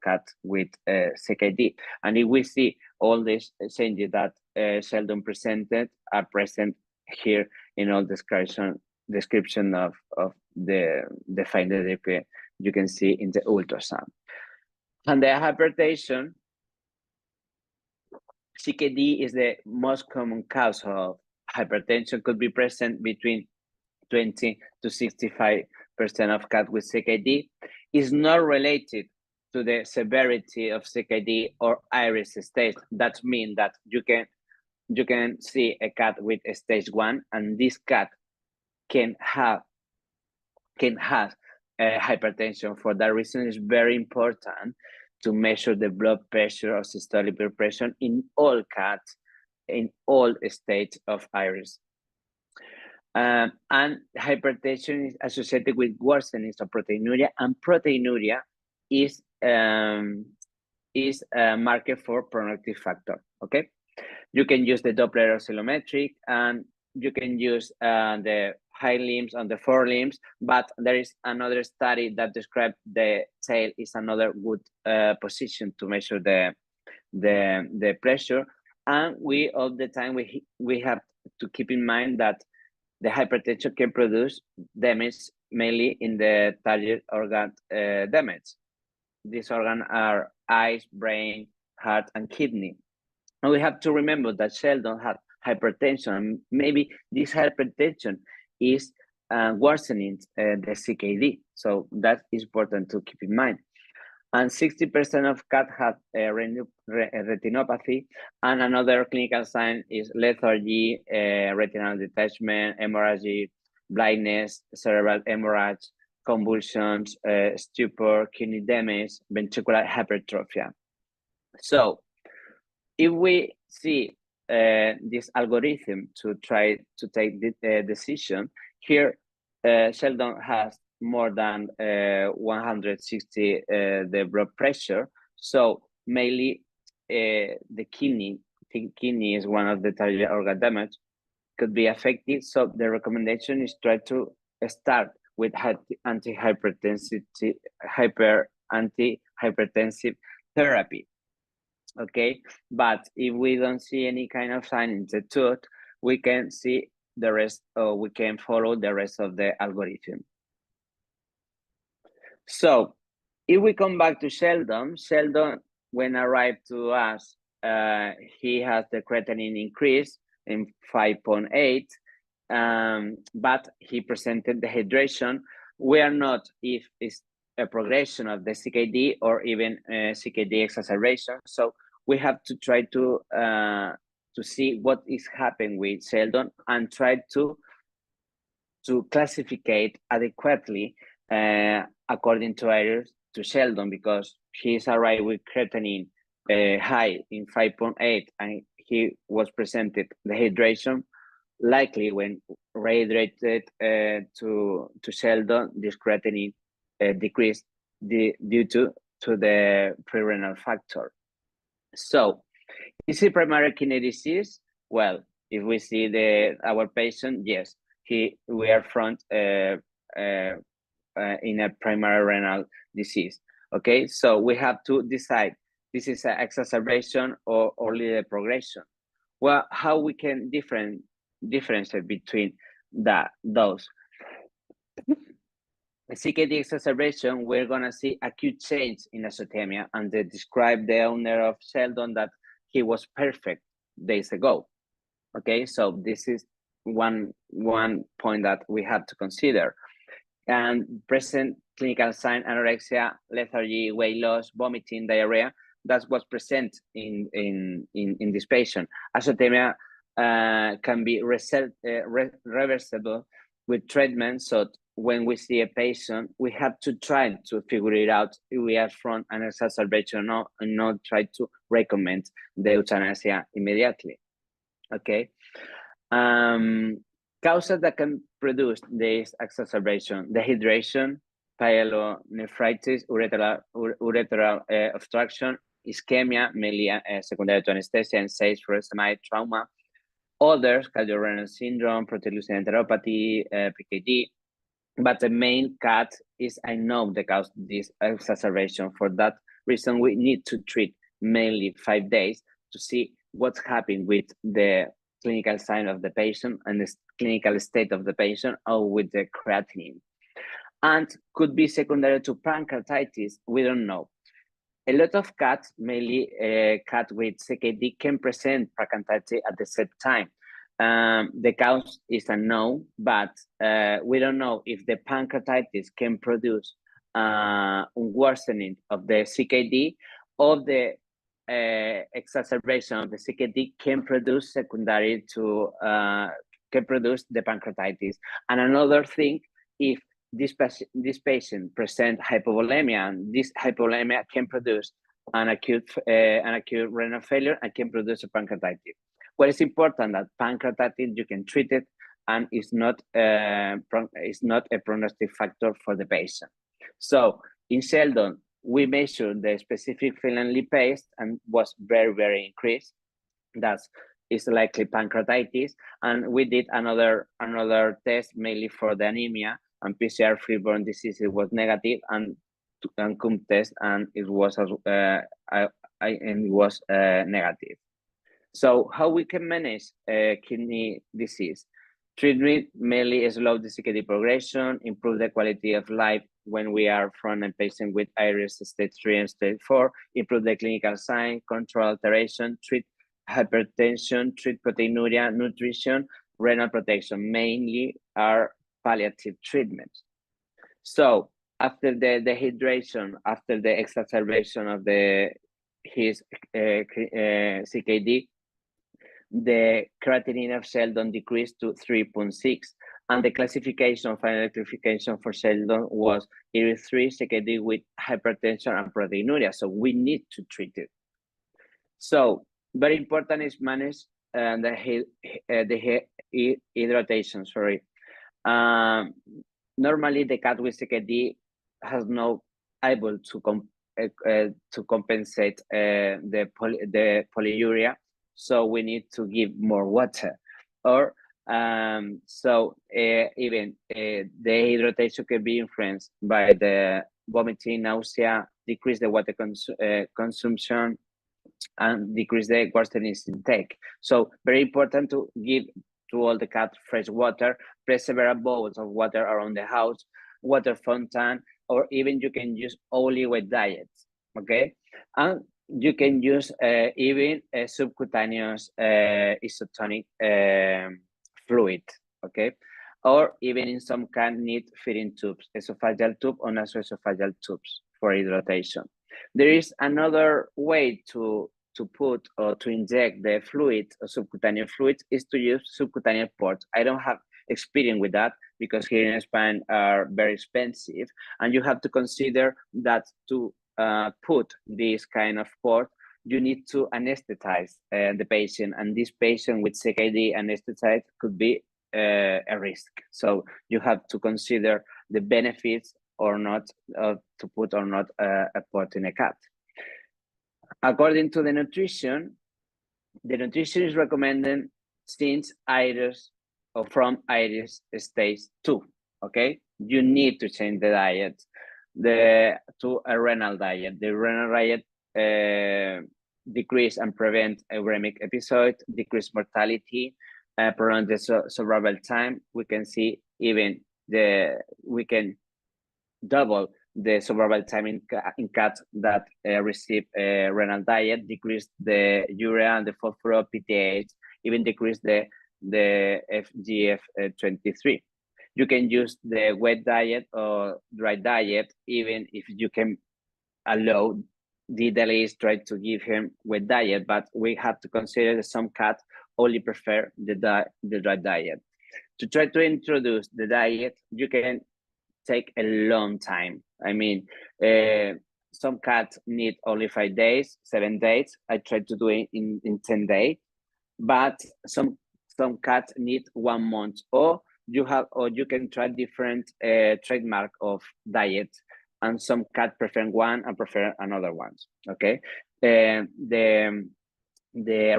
cats with CKD. And if we see all these changes that Sheldon presented are present here in all description of the finding you can see in the ultrasound. And the hypertension, CKD is the most common cause of hypertension, could be present between 20 to 65% of cats with CKD. Is not related to the severity of CKD or iris stage. That means that you can see a cat with a stage 1, and this cat can have hypertension. For that reason, it's very important to measure the blood pressure or systolic blood pressure in all cats in all stages of iris. And hypertension is associated with worsening of proteinuria, and proteinuria is a marker for prognostic factor. Okay, you can use the Doppler oscillometric, and you can use the high limbs and the forelimbs, but there is another study that describes the tail is another good position to measure the pressure. And we all the time we have to keep in mind that the hypertension can produce damage mainly in the target organ damage. These organs are eyes, brain, heart, and kidney. And we have to remember that Sheldon had hypertension, and maybe this hypertension is worsening the CKD. So that is important to keep in mind. And 60% of cats have retinopathy, and another clinical sign is lethargy, retinal detachment, hemorrhage, blindness, cerebral hemorrhage, convulsions, stupor, kidney damage, ventricular hypertrophy. So if we see this algorithm to try to take the decision, here Sheldon has more than 160 the blood pressure. So mainly the kidney is one of the target organ damage, could be affected. So the recommendation is try to start with antihypertensive therapy. Okay, but if we don't see any kind of sign in the tooth, we can see the rest, or we can follow the rest of the algorithm. So if we come back to Sheldon, when arrived to us, he has the creatinine increase in 5.8, but he presented dehydration. We are not if it's a progression of the CKD or even CKD exacerbation. So we have to try to see what is happening with Sheldon and try to classify adequately according to areas to Sheldon, because he's arrived with creatinine high in 5.8 and he was presented dehydration. Likely when rehydrated to Sheldon, this creatinine decreased due to the pre-renal factor. So is it primary kidney disease? Well, if we see our patient, yes, we are front in a primary renal disease. Okay, so we have to decide this is an exacerbation or only a progression. Well, how we can differentiate between those? The CKD exacerbation, we're gonna see acute change in azotemia, and they describe the owner of Sheldon that he was perfect days ago. Okay, so this is one point that we have to consider. And present clinical sign: anorexia, lethargy, weight loss, vomiting, diarrhea. That's what's present in this patient. Azotemia can be reversible with treatment. So when we see a patient, we have to try to figure it out if we are from an exacerbation or not, and not try to recommend the euthanasia immediately. Okay. Causes that can produce this exacerbation: dehydration, pyelonephritis, ureteral obstruction, ischemia, mainly secondary to anesthesia, and SACE, furosemide, trauma. Others: cardiorenal syndrome, protein enteropathy, PKD. But the main cut is I know the cause of this exacerbation. For that reason, we need to treat mainly 5 days to see what's happening with the clinical sign of the patient and the clinical state of the patient, or with the creatinine. And could be secondary to pancreatitis, we don't know. A lot of cats, mainly cats with CKD, can present pancreatitis at the same time. The cause is unknown, but we don't know if the pancreatitis can produce worsening of the CKD, or the exacerbation of the CKD can produce secondary to can produce the pancreatitis. And another thing, if this patient present hypovolemia, and this hypovolemia can produce an acute renal failure and can produce a pancreatitis. What is important that pancreatitis you can treat it, and it's not a prognostic factor for the patient. So in Sheldon, we measured the specific feline lipase and was very increased. That is likely pancreatitis, and we did another test mainly for the anemia, and PCR free-borne disease was negative, and cum test, and it was negative. So how we can manage kidney disease? Treatment mainly slow the CKD progression, improve the quality of life when we are from a patient with IRIS stage 3 and stage 4, improve the clinical sign, control alteration, treat hypertension, treat proteinuria, nutrition, renal protection, mainly are palliative treatments. So after the dehydration, after the exacerbation of his CKD, the creatinine of Sheldon decreased to 3.6, and the final classification for Sheldon was ERI3 CKD with hypertension and proteinuria. So we need to treat it. So very important is manage the hydration. Sorry. Normally the cat with CKD has no able to compensate the polyuria. So we need to give more water, or even the hydration can be influenced by the vomiting, nausea, decrease the water consumption, and decrease the water intake. So very important to give to all the cat fresh water, preserve bowls of water around the house, water fountain, or even you can use only with diets. Okay, and you can use even a subcutaneous isotonic fluid, okay? Or even in some can need feeding tubes, esophageal tube or nasoesophageal tubes for hydration. There is another way to put or to inject the fluid or subcutaneous fluids is to use subcutaneous ports. I don't have experience with that because here in Spain are very expensive, and you have to consider that to put this kind of port, you need to anesthetize the patient, and this patient with CKD anesthetized could be a risk. So you have to consider the benefits or not to put or not a port in a cat. According to the nutrition is recommended since IRIS or from IRIS stage 2. Okay, you need to change the diet to a renal diet. The renal diet decrease and prevent a uremic episode, decrease mortality, prolong the survival time. We can see even we can double the survival time in cats that receive a renal diet, decrease the urea and the phosphorus, PTH, even decrease the FGF23. You can use the wet diet or dry diet, even if you can allow the delays try to give him wet diet, but we have to consider that some cats only prefer the dry diet. To try to introduce the diet, you can take a long time. I mean, some cats need only 5 days, 7 days. I try to do it in 10 days, but some cats need 1 month, or you can try different trademark of diet, and some cats prefer one and prefer another ones. Okay, the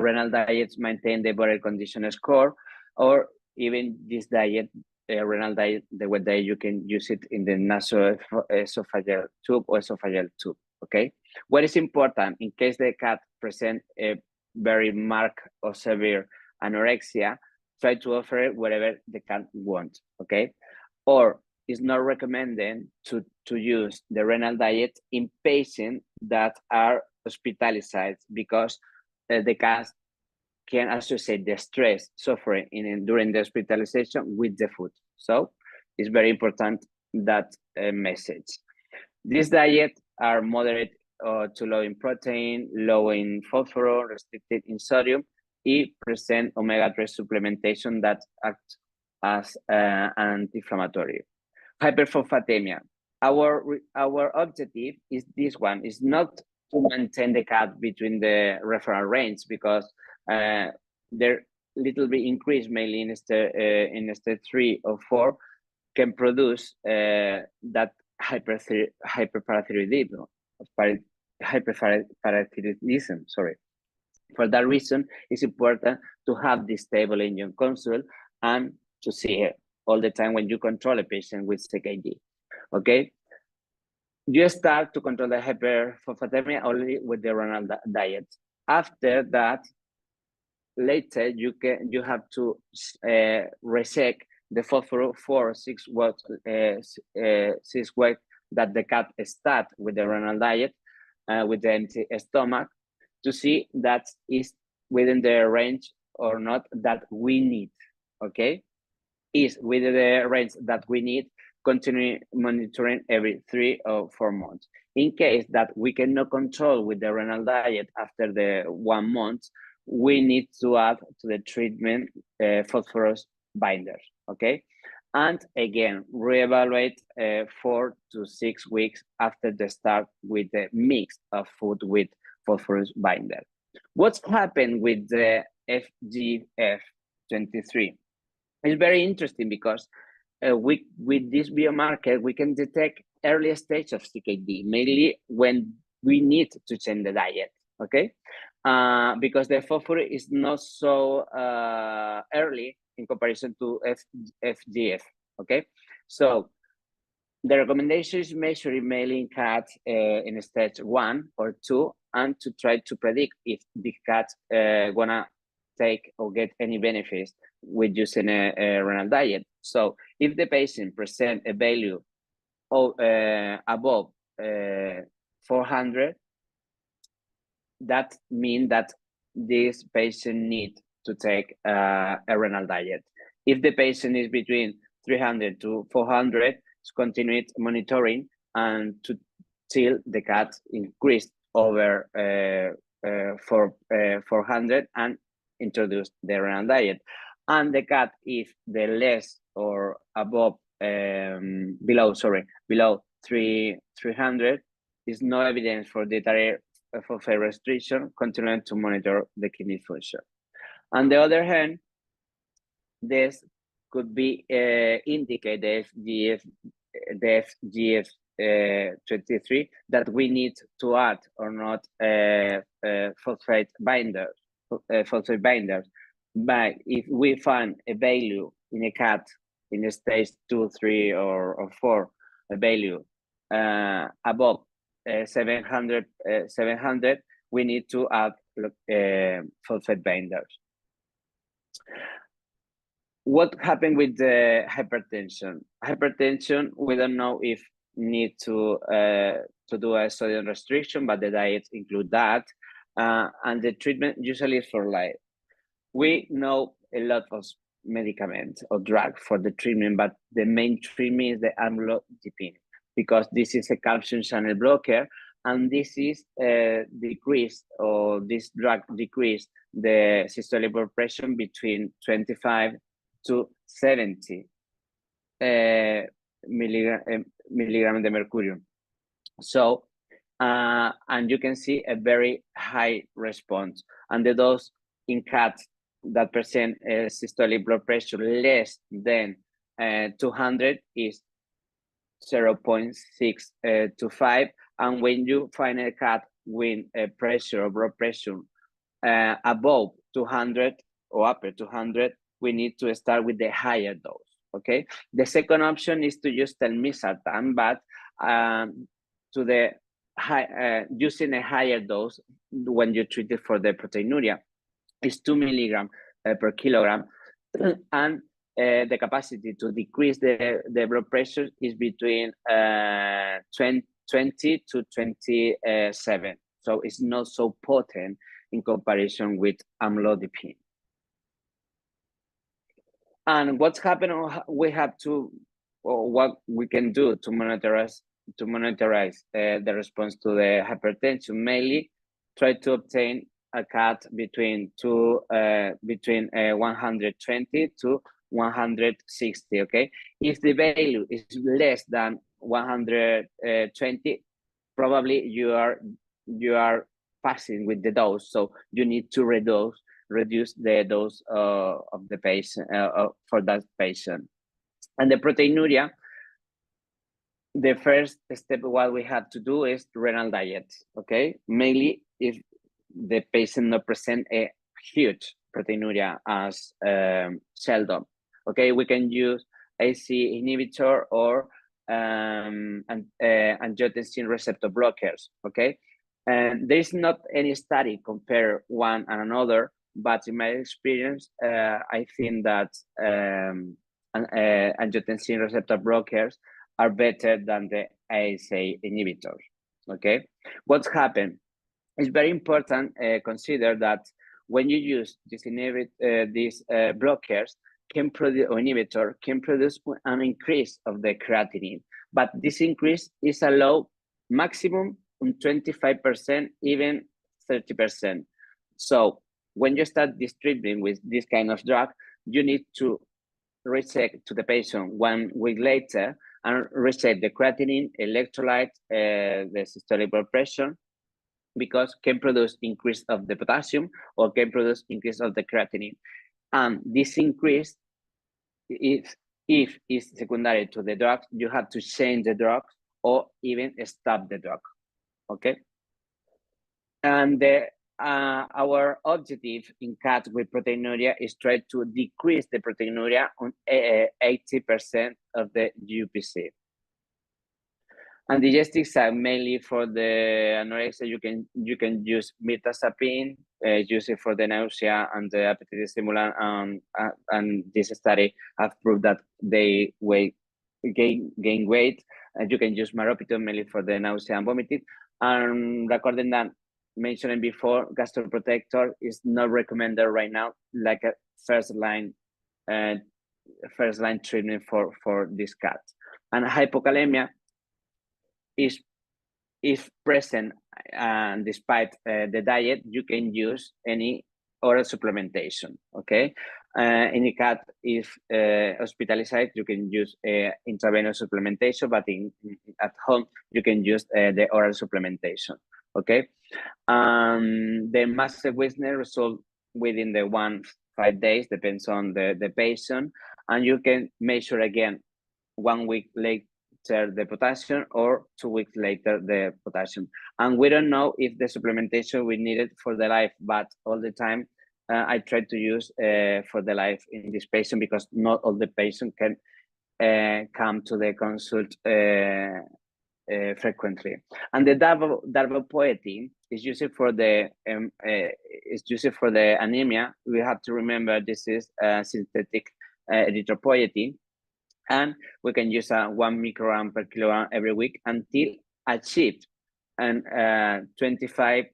renal diets maintain the body condition score, or even this diet, renal diet, the wet diet, you can use it in the nasopharyngeal tube or esophageal tube. Okay, what is important in case the cat present a very marked or severe anorexia, try to offer it whatever the cat wants. Okay, or it's not recommended to use the renal diet in patients that are hospitalized, because the cat can associate the stress suffering during the hospitalization with the food. So it's very important, that message. These diets are moderate to low in protein, low in phosphorus, restricted in sodium, and present omega-3 supplementation that acts as anti-inflammatory. Hyperphosphatemia. Our objective is this one, is not to maintain the cat between the referral range, because their little bit increase, mainly in stage 3 or 4, can produce that hyperparathyroidism. Sorry. For that reason, it's important to have this stable engine consult and to see it all the time when you control a patient with CKD. Okay, you start to control the hyperphosphatemia only with the renal diet. After that, later you have to recheck the phosphorus 4 or 6 weeks that the cat start with the renal diet with the empty stomach, to see that is within the range or not that we need. Okay, is within the range that we need, continue monitoring every 3 or 4 months. In case that we cannot control with the renal diet after the 1 month, we need to add to the treatment phosphorus binders. Okay, and again reevaluate 4 to 6 weeks after the start with the mix of food with phosphorus binder. What's happened with the FGF23? It's very interesting, because with this biomarker we can detect early stage of CKD, mainly when we need to change the diet. Okay, because the phosphorus is not so early in comparison to FGF. Okay, so the recommendation is measuring mainly in cats in stage 1 or 2, and to try to predict if the cat gonna take or get any benefits with using a renal diet. So if the patient present a value of above 400, that means that this patient needs to take a renal diet. If the patient is between 300 to 400, continue monitoring and till the cat increased over 400 and introduce the renal diet. And the cat, if the less or above below 300, is no evidence for dietary phosphate restriction, continue to monitor the kidney function. On the other hand, this could be indicate the FGF23 that we need to add or not phosphate binders. But if we find a value in a cat in a stage 2, 3, or 4, a value above 700, we need to add phosphate binders. What happened with the hypertension? Hypertension, we don't know if need to do a sodium restriction, but the diets include that, and the treatment usually is for life. we know a lot of medicaments or drug for the treatment, but the main treatment is the amlodipine, because this is a calcium channel blocker, and this is decreased, or this drug decreased the systolic blood pressure between 25 to 70 milligram de mercurium. So, and you can see a very high response, and the dose in cats that present systolic blood pressure less than 200 is 0.625, and when you find a cat with a pressure or blood pressure above 200 or upper 200, we need to start with the higher dose. Okay, the second option is to use telmisartan, but to the using a higher dose when you treat it for the proteinuria is 2 milligrams per kilogram, and the capacity to decrease the blood pressure is between 20 to 27. So it's not so potent in comparison with amlodipine. And what's happening, we have to, or what we can do to monitorize the response to the hypertension. Mainly try to obtain a cut between 120 to 160. Okay, if the value is less than 120, probably you are passing with the dose, so you need to reduce the dose of the patient for that patient. And the proteinuria, the first step what we have to do is renal diet. Okay, mainly if the patient not present a huge proteinuria as seldom. Okay, we can use AC inhibitor or angiotensin receptor blockers. Okay, and there is not any study compare one and another, but in my experience, I think that angiotensin receptor blockers are better than the ASA inhibitors. Okay, what's happened? It's very important consider that when you use these blockers can produce, or inhibitor can produce an increase of the creatinine, but this increase is allowed maximum 25%, even 30%. So when you start this treatment with this kind of drug, you need to recheck to the patient 1 week later and recheck the creatinine, electrolyte, the systolic blood pressure, because can produce increase of the potassium or can produce increase of the creatinine. And this increase, if it's secondary to the drug, you have to change the drug or even stop the drug. Okay. And our objective in cats with proteinuria is try to decrease the proteinuria on 80% of the UPC. And digestives are mainly for the anorexia. You can use mirtazapine, use it for the nausea and the appetite stimulant, and this study have proved that they gain weight. And you can use maropitone mainly for the nausea and vomiting. And recording that, mentioning before, gastroprotector is not recommended right now, like a first line treatment for this cat. And hypokalemia is present, and despite the diet, you can use any oral supplementation. Okay, any cat if hospitalized, you can use intravenous supplementation, but at home you can use the oral supplementation. Okay, the muscle weakness result within the 5 days, depends on the patient, and you can measure again 1 week later the potassium or 2 weeks later the potassium. And we don't know if the supplementation we needed for the life, but all the time I try to use for the life in this patient, because not all the patient can come to the consult frequently. And the darbepoetin is used for the anemia. We have to remember this is synthetic erythropoietin, and we can use 1 microgram per kilogram every week until achieved and 25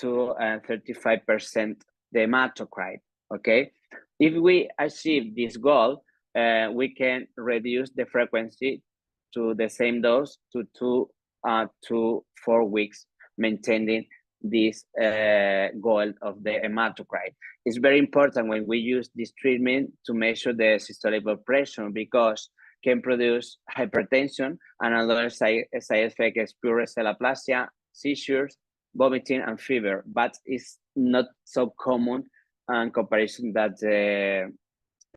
to 35% the hematocrit, okay? If we achieve this goal, we can reduce the frequency to the same dose to 2 to 4 weeks, maintaining this goal of the hematocrit. It's very important when we use this treatment to measure the systolic blood pressure, because can produce hypertension, and another side effect is pure cell aplasia, seizures, vomiting, and fever, but it's not so common in comparison that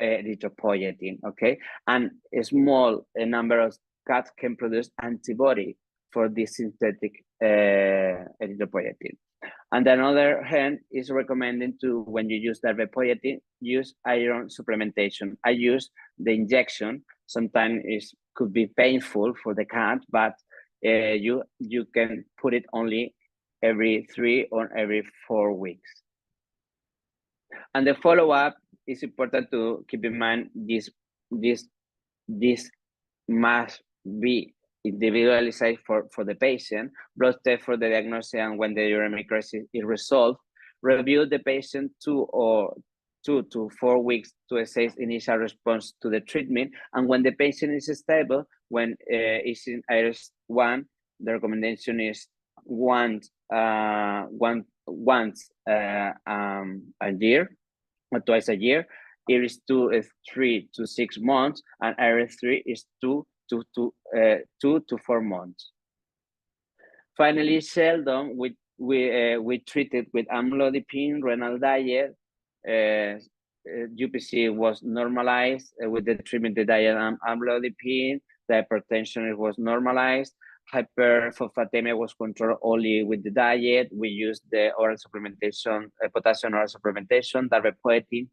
erythropoietin, okay? And a small number of cats can produce antibody for this synthetic erythropoietin. On the other hand, is recommended to, when you use darbepoietin, use iron supplementation. I use the injection. Sometimes it could be painful for the cat, but you can put it only every 3 or every 4 weeks. And the follow-up is important to keep in mind. This must be individualized for the patient. Blood test for the diagnosis, and when the uremic crisis is resolved, review the patient 2 to 4 weeks to assess initial response to the treatment. And when the patient is stable, when it's in IRS-1, the recommendation is once a year or twice a year. IRS-2 is 3 to 6 months, and IRS-3 is 2 to 4 months. Finally, seldom we treated with amlodipine, renal diet. UPC was normalized with the treatment, the diet amlodipine. The hypertension was normalized. Hyperphosphatemia was controlled only with the diet. We used the oral supplementation, potassium oral supplementation, darbepoietin,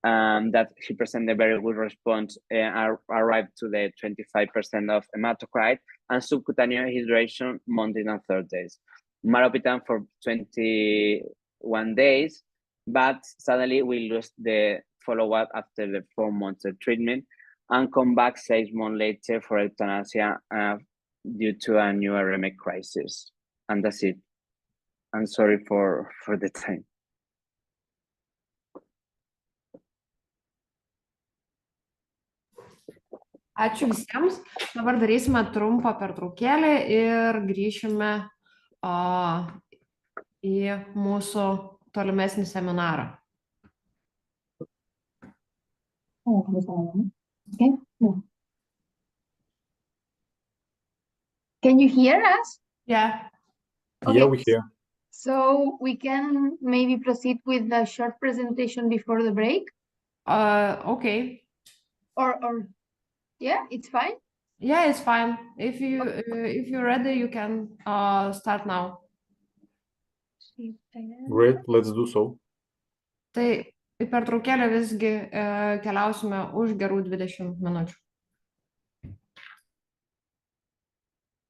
that he presented a very good response, arrived to the 25% of hematocrit, and subcutaneous hydration Mondays and Thursdays. Maropitam for 21 days, but suddenly we lost the follow-up after the 4 months of treatment, and come back 6 months later for euthanasia due to a new uremic crisis. And that's it. I'm sorry for the time. Ačiū visiems. Dabar darysime trumpą pertraukėlę ir grįšime į mūsų tolimesnį seminarą. Okay. Can you hear us? Yeah. Okay. Yeah, we hear. So we can maybe proceed with the short presentation before the break. Okay. Or yeah, it's fine. Yeah, it's fine. If you're ready, you can start now. Great, let's do so. Tai į pertraukėlę visgi keliausime už gerų 20 minučių.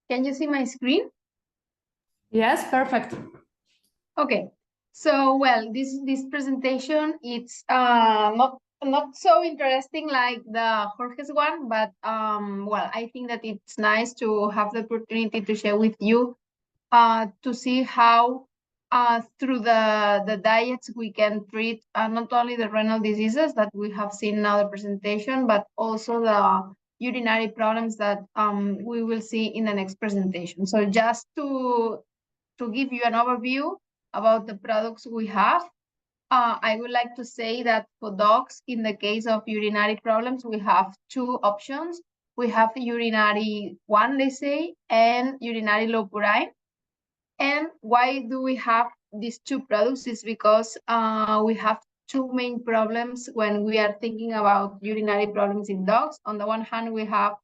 Can you see my screen? Yes, perfect. Okay. So well, this presentation, it's not so interesting like the Jorge's one, but well, I think that it's nice to have the opportunity to share with you to see how through the diets we can treat not only the renal diseases that we have seen in our presentation, but also the urinary problems that we will see in the next presentation. So just to give you an overview about the products we have, I would like to say that for dogs, in the case of urinary problems, we have 2 options. We have urinary 1, let's say, and urinary low purine. And why do we have these 2 products? Is because we have 2 main problems when we are thinking about urinary problems in dogs. On the one hand, we have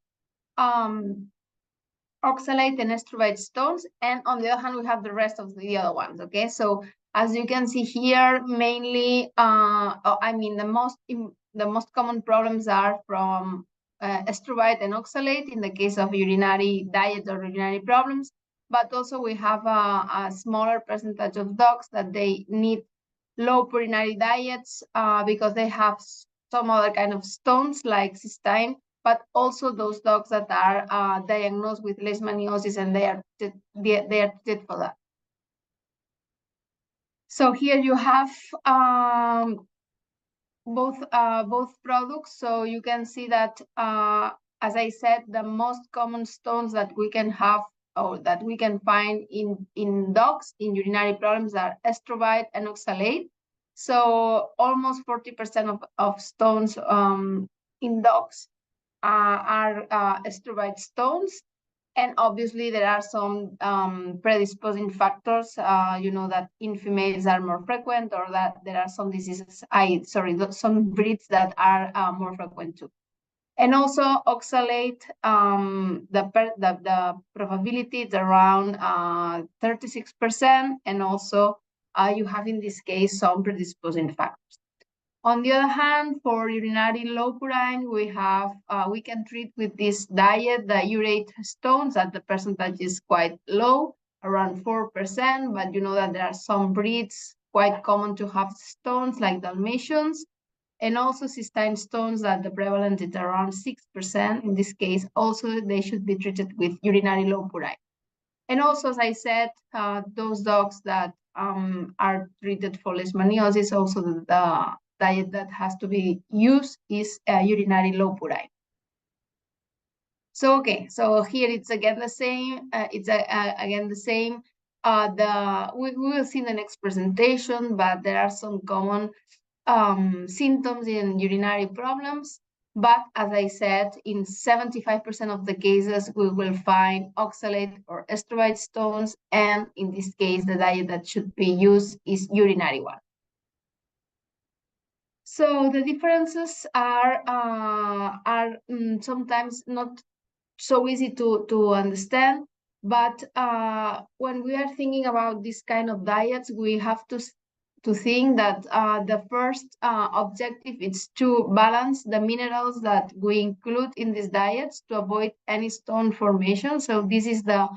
oxalate and estrobite stones, and on the other hand, we have the rest of the other ones. Okay, so as you can see here, mainly, I mean, the most common problems are from estrobite and oxalate in the case of urinary diet or urinary problems. But also we have a smaller percentage of dogs that they need low urinary diets because they have some other kind of stones like cystine, but also those dogs that are diagnosed with leishmaniosis, and they are treated for that. So here you have both products. So you can see that, as I said, the most common stones that we can have or that we can find in dogs in urinary problems are estrobite and oxalate. So almost 40% of stones in dogs are estrobite stones. And obviously there are some predisposing factors, that in females are more frequent, or that there are some diseases, some breeds that are more frequent too. And also oxalate, the probability is around 36%, and also you have in this case some predisposing factors. On the other hand, for urinary low purine, we can treat with this diet the urate stones, that the percentage is quite low, around 4%, but you know that there are some breeds quite common to have stones like Dalmatians, and also cystine stones that the prevalence is around 6%. In this case, also they should be treated with urinary low purine. And also, as I said, those dogs that are treated for leishmaniasis, also the diet that has to be used is urinary low purine. So, okay, so here it's again the same. Again the same. We will see in the next presentation, but there are some common symptoms in urinary problems. But as I said, in 75% of the cases, we will find oxalate or estrobite stones, and in this case, the diet that should be used is urinary one. So the differences are sometimes not so easy to understand, but when we are thinking about this kind of diets, we have to think that the first objective is to balance the minerals that we include in these diets to avoid any stone formation. So this is the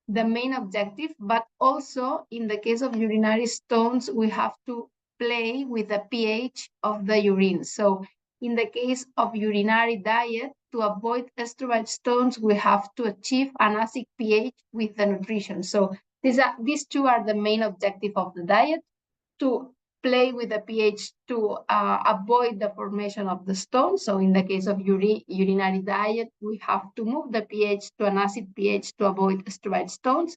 main objective, but also in the case of urinary stones, we have to play with the pH of the urine. So in the case of urinary diet, to avoid estrobite stones, we have to achieve an acid pH with the nutrition. So these two are the main objective of the diet, to play with the pH to avoid the formation of the stone. So in the case of urinary diet, we have to move the pH to an acid pH to avoid estrobite stones,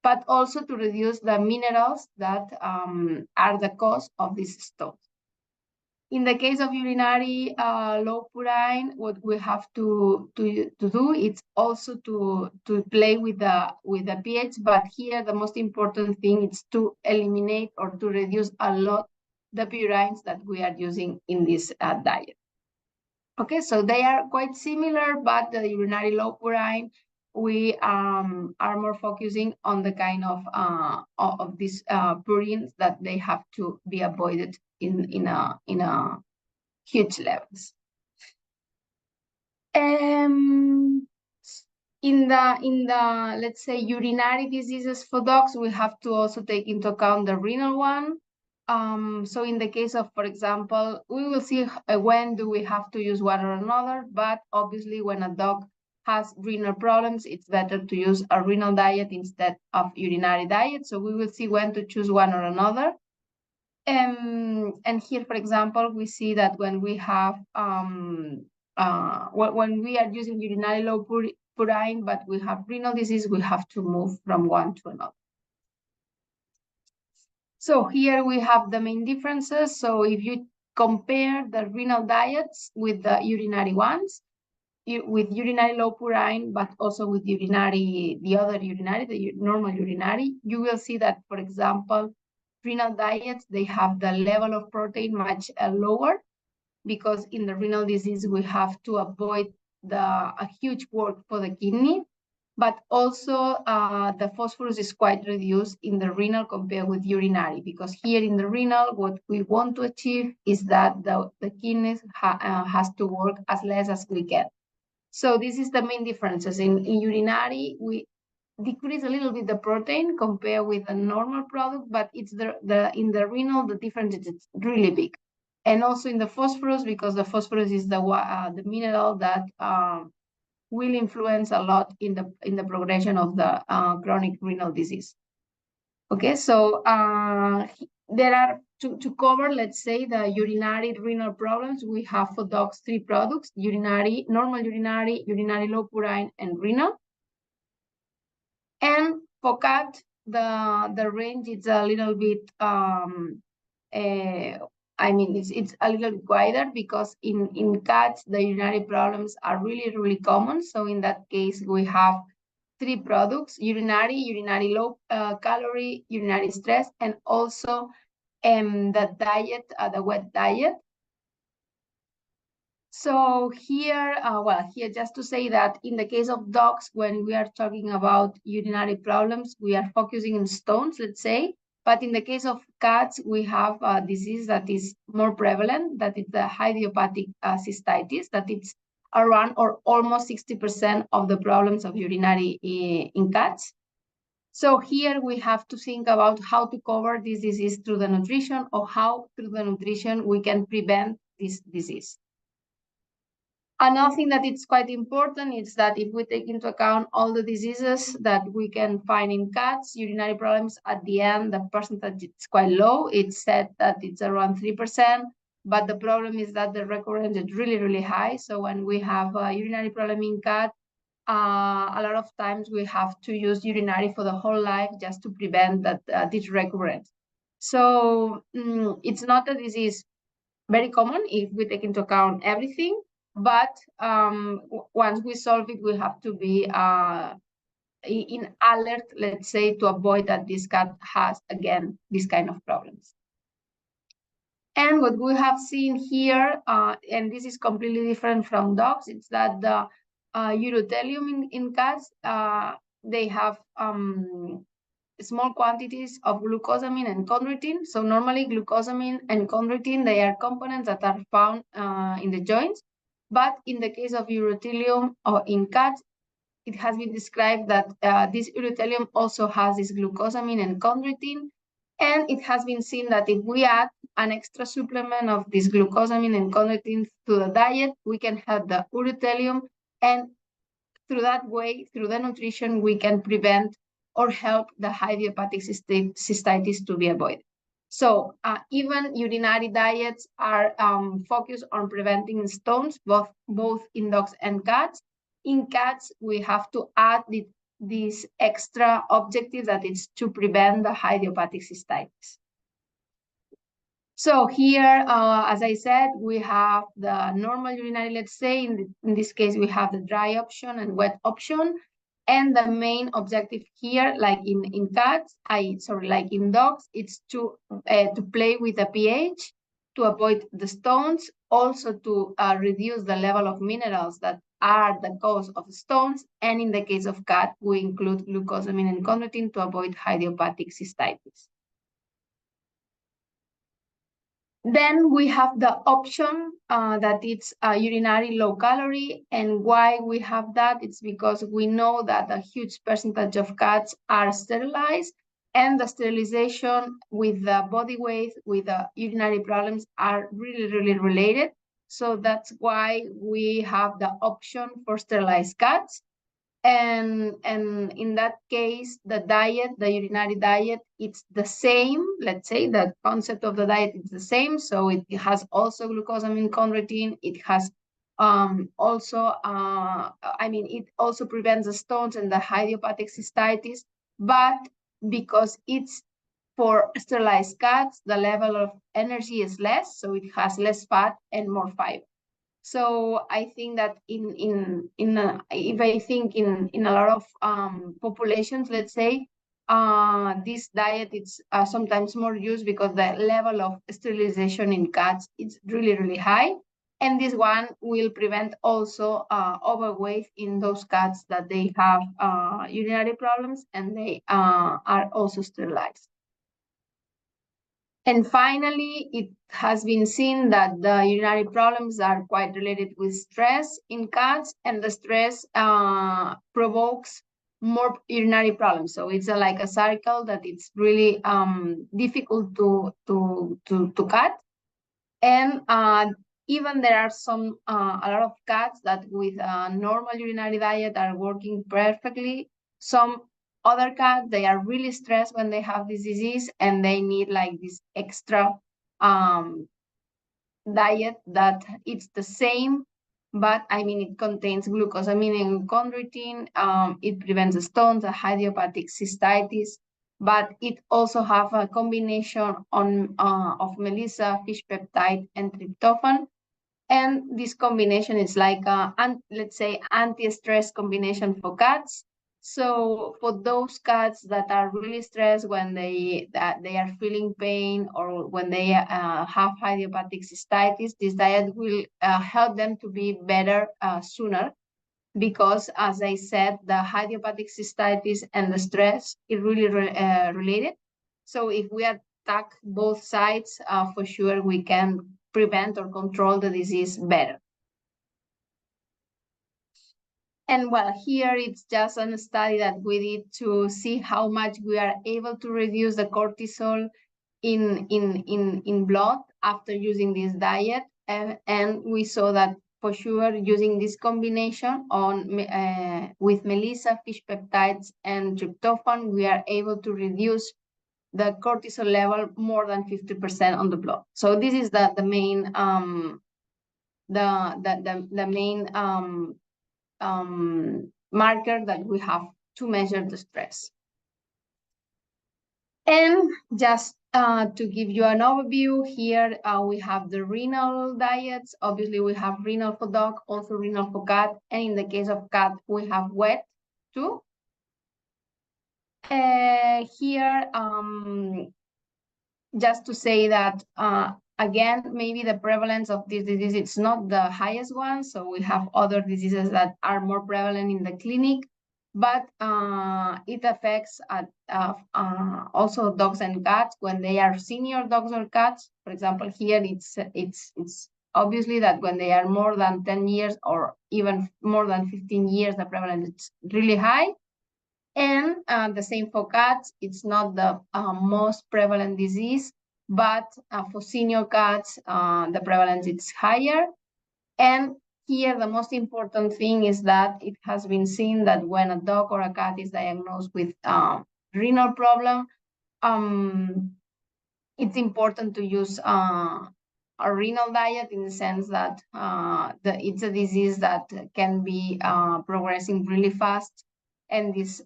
but also to reduce the minerals that are the cause of these stones. In the case of urinary low purine, what we have to do is also to play with the pH, but here the most important thing is to eliminate or to reduce a lot the purines that we are using in this diet. Okay, so they are quite similar, but the urinary low purine, we are more focusing on the kind of these purines that they have to be avoided in a huge levels. In the let's say urinary diseases for dogs, we have to also take into account the renal one. So in the case of, for example, we will see when do we have to use one or another, but obviously when a dog has renal problems, it's better to use a renal diet instead of urinary diet. So we will see when to choose one or another. And here, for example, we see that when we have when we are using urinary low purine, but we have renal disease, we have to move from one to another. So here we have the main differences. So if you compare the renal diets with the urinary ones, with urinary low purine, but also with the other urinary, the normal urinary, you will see that, for example, renal diets, they have the level of protein much lower, because in the renal disease, we have to avoid a huge work for the kidney, but also the phosphorus is quite reduced in the renal compared with urinary, because here in the renal, what we want to achieve is that the kidneys has to work as less as we can. So this is the main differences. In urinary, we decrease a little bit the protein compared with a normal product, but it's in the renal, the difference is really big. And also in the phosphorus, because the phosphorus is the mineral that will influence a lot in the progression of the chronic renal disease. Okay, so there are, to cover, let's say, the urinary renal problems, we have for dogs 3 products: urinary, normal urinary, urinary low purine, and renal. And for cat, the range is a little bit, I mean, it's a little bit wider, because in cats, the urinary problems are really, really common. So in that case, we have 3 products: urinary low calorie, urinary stress, and also the diet, the wet diet. So here, here just to say that in the case of dogs, when we are talking about urinary problems, we are focusing on stones, let's say. But in the case of cats, we have a disease that is more prevalent, that is the idiopathic cystitis, that it's around or almost 60% of the problems of urinary in cats. So here we have to think about how to cover this disease through the nutrition, or how through the nutrition we can prevent this disease. Another thing that is quite important is that if we take into account all the diseases that we can find in cats, urinary problems, at the end, the percentage is quite low. It's said that it's around 3%, but the problem is that the recurrence is really, really high. So when we have a urinary problem in cat, a lot of times we have to use urinary for the whole life just to prevent that this recurrence. So it's not a disease very common if we take into account everything, but once we solve it, we have to be in alert, let's say, to avoid that this cat has, again, this kind of problems. And what we have seen here, and this is completely different from dogs, it's that the urothelium in cats, they have small quantities of glucosamine and chondroitin. So normally glucosamine and chondroitin, they are components that are found in the joints. But in the case of urothelium or in cats, it has been described that this urothelium also has this glucosamine and chondroitin. And it has been seen that if we add an extra supplement of this glucosamine and chondroitin to the diet, we can help the urothelium. And through that way, through the nutrition, we can prevent or help the idiopathic cystitis to be avoided. So even urinary diets are focused on preventing stones, both in dogs and cats. In cats, we have to add this extra objective that is to prevent the idiopathic cystitis. So here, as I said, we have the normal urinary, let's say. In this case, we have the dry option and wet option. And the main objective here, like in cats, like in dogs, it's to play with the pH, to avoid the stones, also to reduce the level of minerals that are the cause of stones. And in the case of cat, we include glucosamine and chondroitin to avoid idiopathic cystitis. Then we have the option that it's urinary low calorie. And why we have that? It's because we know that a huge percentage of cats are sterilized, and the sterilization with the body weight, with the urinary problems, are really, really related. So that's why we have the option for sterilized cats. And in that case, the diet, the urinary diet, it's the same. Let's say the concept of the diet is the same. So it has also glucosamine, chondroitin. It has also, it also prevents the stones and the idiopathic cystitis. But because it's for sterilized cats, the level of energy is less, so it has less fat and more fiber. So I think that if I think in a lot of populations, let's say, this diet is sometimes more used because the level of sterilization in cats is really, really high. And this one will prevent also overweight in those cats that they have urinary problems and they are also sterilized. And finally, it has been seen that the urinary problems are quite related with stress in cats, and the stress provokes more urinary problems. So it's like a cycle that it's really difficult to cut. And even there are a lot of cats that with a normal urinary diet are working perfectly. Some other cats, they are really stressed when they have this disease, and they need like this extra diet that it's the same, but I mean, it contains glucosamine and chondroitin. It prevents stones, a idiopathic cystitis, but it also have a combination of melissa, fish peptide, and tryptophan. And this combination is like let's say, anti-stress combination for cats. So for those cats that are really stressed when they are feeling pain, or when they have idiopathic cystitis, this diet will help them to be better sooner, because, as I said, the idiopathic cystitis and the stress is really related. So if we attack both sides, for sure we can prevent or control the disease better. And well, here it's just a study that we did to see how much we are able to reduce the cortisol in blood after using this diet. And we saw that for sure, using this combination with melissa, fish peptides, and tryptophan, we are able to reduce the cortisol level more than 50% on the blood. So this is the main marker that we have to measure the stress. And just to give you an overview, here we have the renal diets. Obviously, we have renal for dog, also renal for cat, and in the case of cat, we have wet too. Here, just to say that, again, maybe the prevalence of this disease, it's not the highest one. So we have other diseases that are more prevalent in the clinic, but it affects also dogs and cats when they are senior dogs or cats. For example, here it's obviously that when they are more than 10 years or even more than 15 years, the prevalence is really high. And the same for cats. It's not the most prevalent disease, but for senior cats, the prevalence is higher. And here, the most important thing is that it has been seen that when a dog or a cat is diagnosed with renal problem, it's important to use a renal diet, in the sense that it's a disease that can be progressing really fast. And these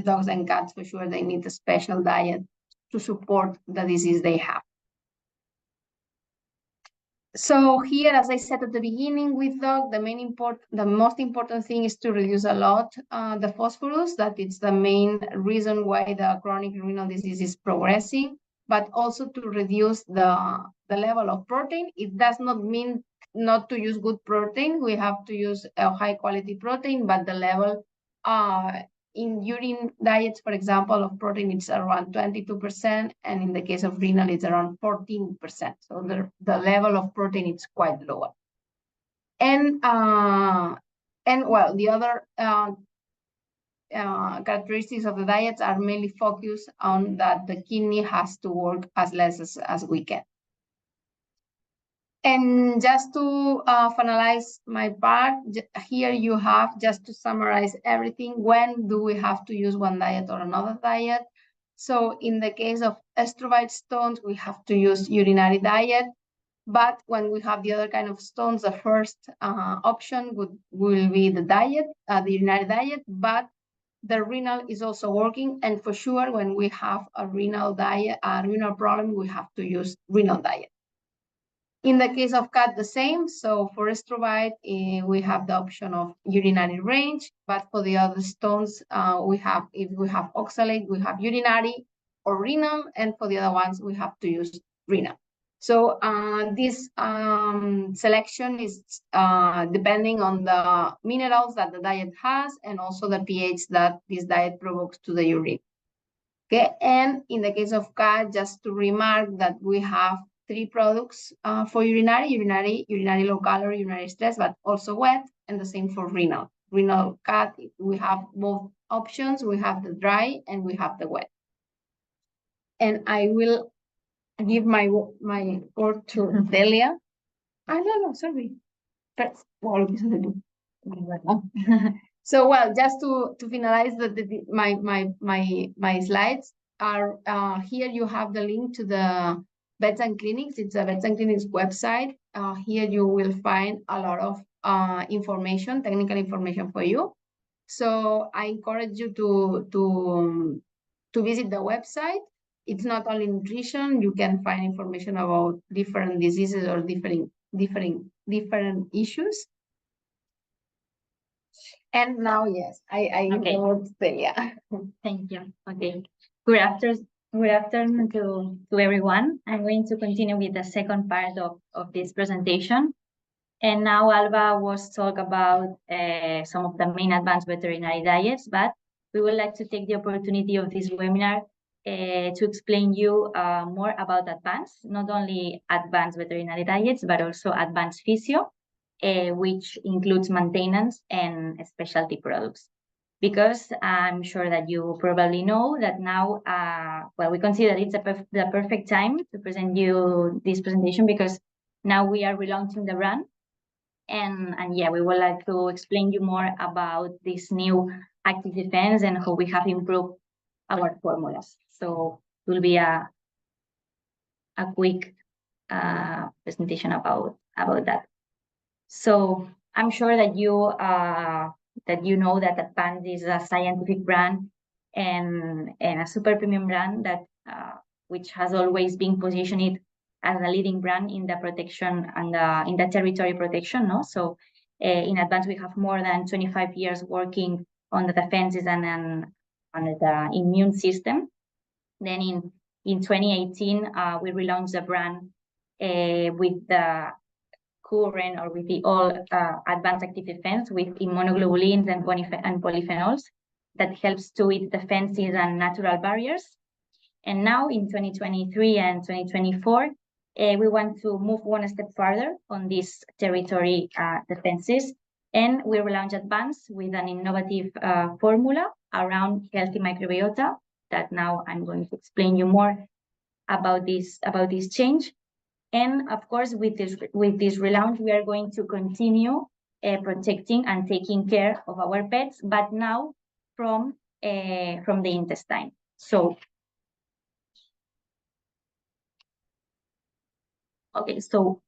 dogs and cats, for sure, they need a special diet to support the disease they have. So here, as I said at the beginning, with dog, the most important thing is to reduce a lot the phosphorus. That it's the main reason why the chronic renal disease is progressing, but also to reduce the level of protein. It does not mean not to use good protein. We have to use a high quality protein, but the level in urine diets, for example, of protein, it's around 22%, and in the case of renal, it's around 14%. So the level of protein is quite lower. And well, the other characteristics of the diets are mainly focused on that the kidney has to work as less as we can. And just to finalize my part, here you have, just to summarize everything, when do we have to use one diet or another diet? So in the case of estrovite stones, we have to use urinary diet. But when we have the other kind of stones, the first option will be the diet, the urinary diet, but the renal is also working. And for sure, when we have a renal diet, a renal problem, we have to use renal diet. In the case of cat, the same. So for estrovite, we have the option of urinary range, but for the other stones, if we have oxalate, we have urinary or renal, and for the other ones, we have to use renal. So this selection is depending on the minerals that the diet has, and also the pH that this diet provokes to the urine. Okay, and in the case of cat, just to remark that we have 3 products for urinary low calorie, urinary stress, but also wet, and the same for renal. Renal cat, we have both options. We have the dry and we have the wet. And I will give my word to Delia. No, sorry. So well, just to finalize my slides are here. You have the link to the Vets and Clinics. It's a Vets and Clinics website. Here you will find a lot of information, technical information for you. So I encourage you to visit the website. It's not only nutrition. You can find information about different diseases or different issues. And now, yes, I Okay. know Celia. Thank you. Okay. Good afternoon to everyone. I'm going to continue with the second part of this presentation. And now Alba was talk about some of the main advanced veterinary diets, but we would like to take the opportunity of this webinar to explain you more about advanced, not only advanced veterinary diets, but also advanced physio, which includes maintenance and specialty products. Because I'm sure that you probably know that now, well, we consider it's the perfect time to present you this presentation because now we are relaunching the brand. And yeah, we would like to explain you more about this new active defense and how we have improved our formulas. So it will be a quick presentation about that. So I'm sure that you know that Advanced is a scientific brand and a super premium brand that which has always been positioned as a leading brand in the protection and in the territory protection. No, so in Advanced we have more than 25 years working on the defenses and on the immune system. Then in 2018 we relaunched the brand with the current or with the all advanced active defense with immunoglobulins and polyphenols that helps to eat defenses and natural barriers. And now in 2023 and 2024, we want to move one step further on these territory defenses. And we relaunch Advanced with an innovative formula around healthy microbiota that now I'm going to explain you more about this change. And of course, with this relaunch, we are going to continue protecting and taking care of our pets, but now from the intestine. So, okay, so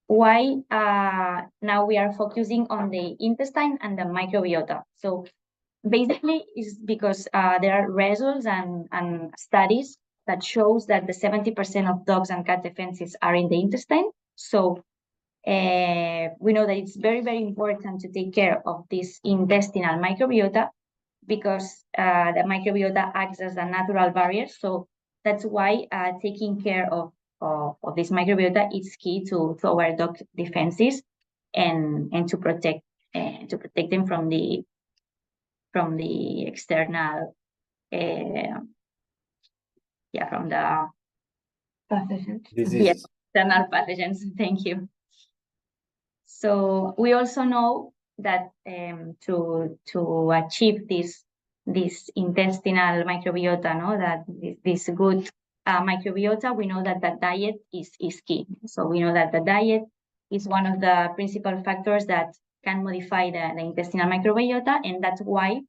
why now we are focusing on the intestine and the microbiota? So basically, is because there are results and studies that shows that the 70% of dogs and cat defenses are in the intestine. So we know that it's very, very important to take care of this intestinal microbiota because the microbiota acts as a natural barrier. So that's why taking care of this microbiota is key to our dog defenses and to protect them from the external from the Pathogens. Yes, external pathogens. Thank you. So we also know that to achieve this intestinal microbiota, no, that this good microbiota, we know that the diet is key. So we know that the diet is one of the principal factors that can modify the intestinal microbiota, and that's why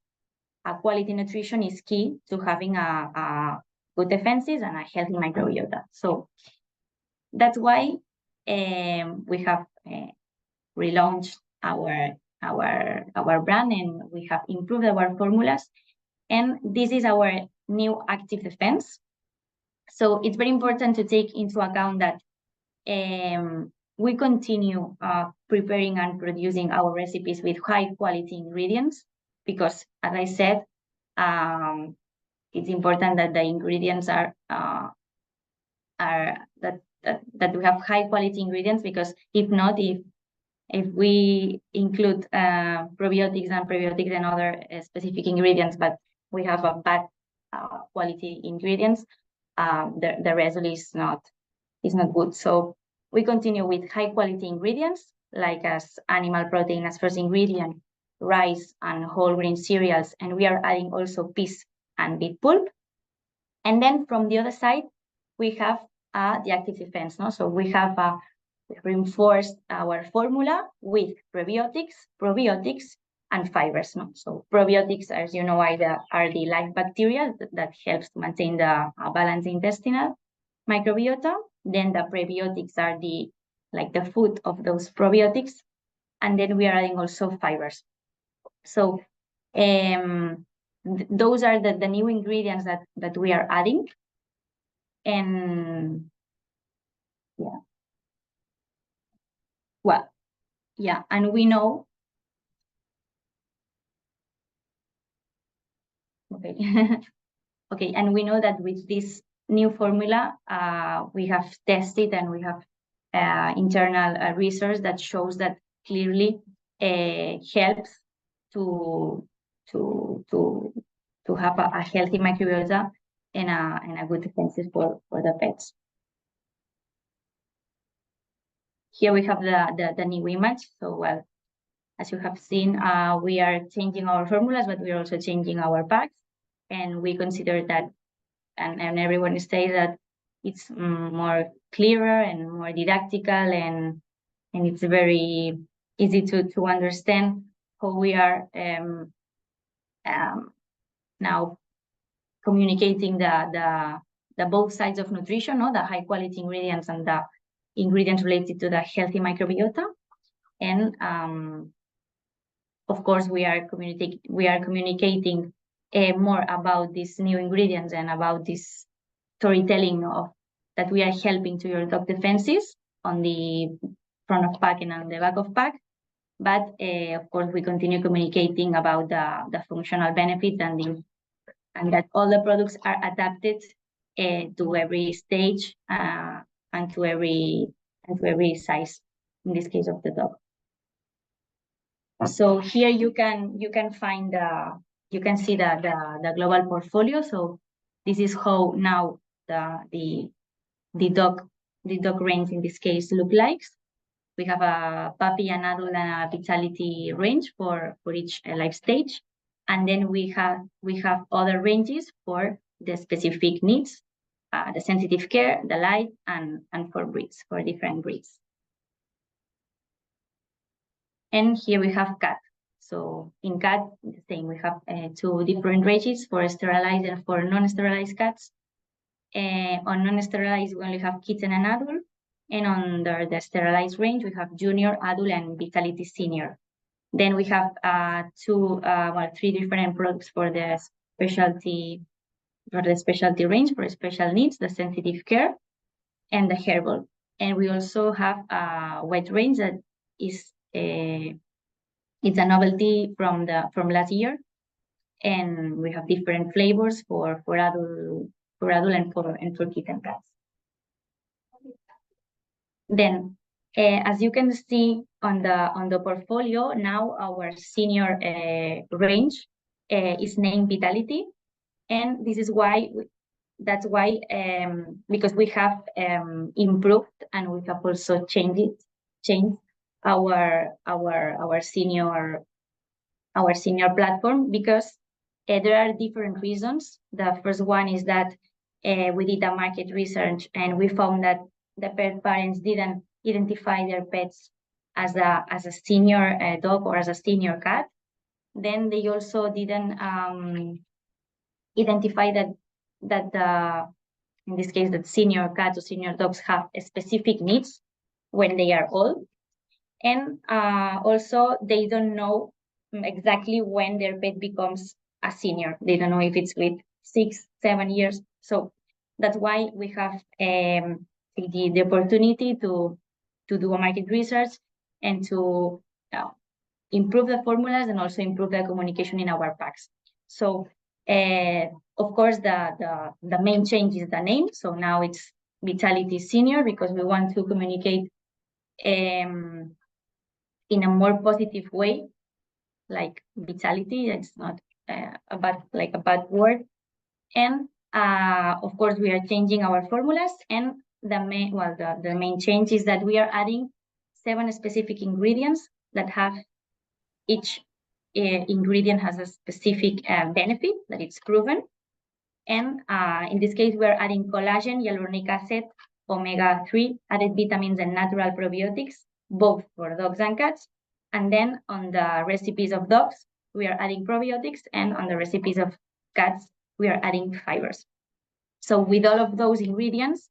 a quality nutrition is key to having a good defenses and a healthy microbiota. So that's why we have relaunched our brand and we have improved our formulas. And this is our new active defense. So it's very important to take into account that we continue preparing and producing our recipes with high quality ingredients because, as I said, it's important that the ingredients are that we have high quality ingredients, because if not, if we include probiotics and prebiotics and other specific ingredients, but we have a bad quality ingredients, the result is not good. So we continue with high quality ingredients like as animal protein as first ingredient, rice and whole grain cereals, and we are adding also peas and beet pulp. And then from the other side, we have the active defense. No? So we have reinforced our formula with prebiotics, probiotics, and fibers. No? So probiotics, as you know, are the live bacteria that helps to maintain the balanced intestinal microbiota. Then the prebiotics are the food of those probiotics, and then we are adding also fibers. So those are the new ingredients that we are adding. And yeah, well, yeah, and we know, okay, okay, and we know that with this new formula, we have tested and we have internal research that shows that clearly helps to have a healthy microbiota and a good defenses for the pets. Here we have the new image. So, well, as you have seen, we are changing our formulas, but we are also changing our packs. And we consider that, and everyone says that it's more clearer and more didactical, and it's very easy to understand how we are now communicating the both sides of nutrition, no? The high quality ingredients and the ingredients related to the healthy microbiota. And of course, we are communicating more about these new ingredients and about this storytelling of that we are helping to your dog defenses on the front of pack and on the back of pack. But of course, we continue communicating about the functional benefits and that all the products are adapted to every stage and to every size, in this case of the dog. So here you can find you can see the global portfolio. So this is how now the dog range in this case look like. We have a puppy, an adult, and a vitality range for each life stage, and then we have other ranges for the specific needs, the sensitive care, the light, and for breeds, for different breeds. And here we have cat. So in cat, the same. We have two different ranges for sterilized and for non-sterilized cats. On non-sterilized, we only have kitten and adult. And under the sterilized range, we have junior, adult, and vitality senior. Then we have three different products for the specialty range, for special needs, the sensitive care, and the herbal. And we also have a wet range that is it's a novelty from last year, and we have different flavors for adult and for kitten cats. Then, as you can see on the portfolio, now our senior range is named Vitality, and this is why because we have improved and we have also changed our senior platform, because there are different reasons. The first one is that we did a market research and we found that the pet parents didn't identify their pets as a senior dog or as a senior cat. Then they also didn't identify that in this case, that senior cats or senior dogs have specific needs when they are old. And also they don't know exactly when their pet becomes a senior. They don't know if it's with 6, 7 years. So that's why we have the opportunity to do a market research and to improve the formulas and also improve the communication in our packs. So of course, the main change is the name. So now it's Vitality Senior, because we want to communicate in a more positive way, like vitality. It's not a bad word. And of course, we are changing our formulas, and the main change is that we are adding 7 specific ingredients that have each ingredient has a specific benefit that it's proven. And in this case, we're adding collagen, hyaluronic acid, omega-3, added vitamins, and natural probiotics, both for dogs and cats. And then on the recipes of dogs, we are adding probiotics, and on the recipes of cats, we are adding fibers. So with all of those ingredients,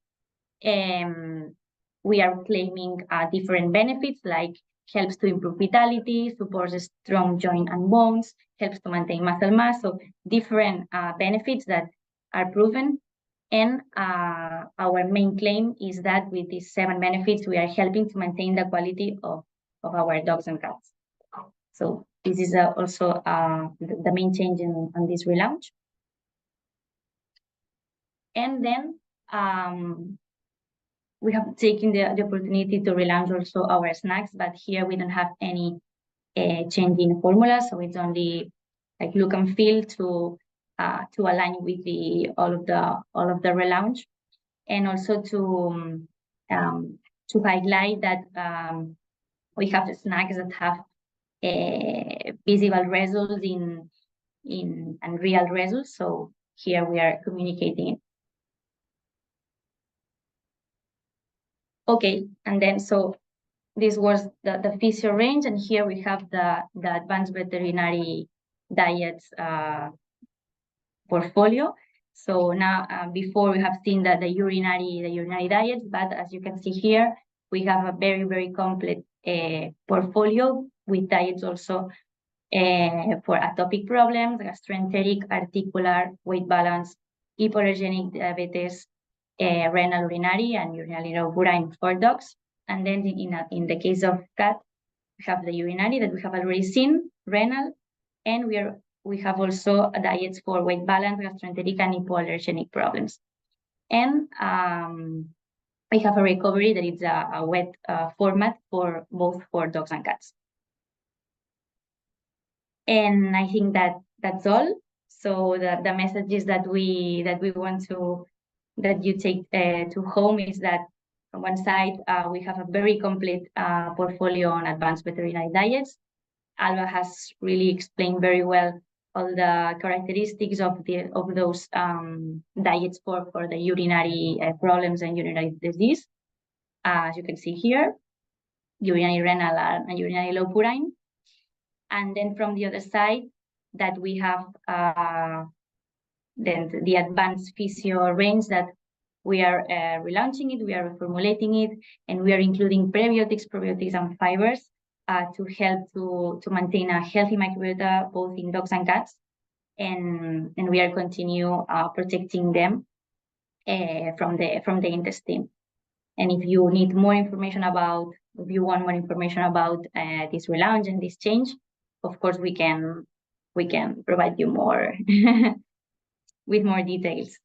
we are claiming different benefits, like helps to improve vitality, supports strong joint and bones, helps to maintain muscle mass. So different benefits that are proven. And our main claim is that with these 7 benefits, we are helping to maintain the quality of our dogs and cats. So this is also the main change on this relaunch. And then we have taken the opportunity to relaunch also our snacks, but here we don't have any change in formula, so it's only like look and feel to align with all of the relaunch, and also to highlight that we have snacks that have visible results and real results. So here we are communicating it. Okay, and then so this was the physio range, and here we have the advanced veterinary diets portfolio. So now before we have seen the urinary diets, but as you can see here, we have a very complete portfolio with diets also for atopic problems, gastroenteric, articular, weight balance, hypoallergenic diabetes, renal urinary, and urinary urine for dogs. And then in the case of cat, we have the urinary that we have already seen, renal, and we have also diets for weight balance, gastroenteric, and hypoallergenic problems. And we have a recovery that is a wet format for both for dogs and cats. And I think that's all. So the messages that we want that you take to home is that on one side we have a very complete portfolio on advanced veterinary diets. Alba has really explained very well all the characteristics of those diets for the urinary problems and urinary disease. As you can see here, urinary renal and urinary low purine. And then from the other side, that we have then the advanced physio range that we are relaunching it, we are reformulating it, and we are including prebiotics, probiotics, and fibers to help to maintain a healthy microbiota both in dogs and cats, and we are continue protecting them from the intestine. And if you need more information about, if you want more information about this relaunch and this change, of course we can provide you more with more details.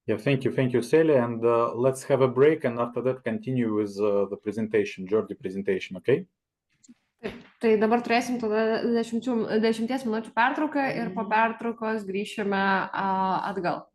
Yeah, thank you, Celia. And let's have a break, and after that continue with the presentation, Jordi presentation, okay? Tai dabar turėsim tada 10 minučių pertrauką ir po pertraukos grįšime atgal.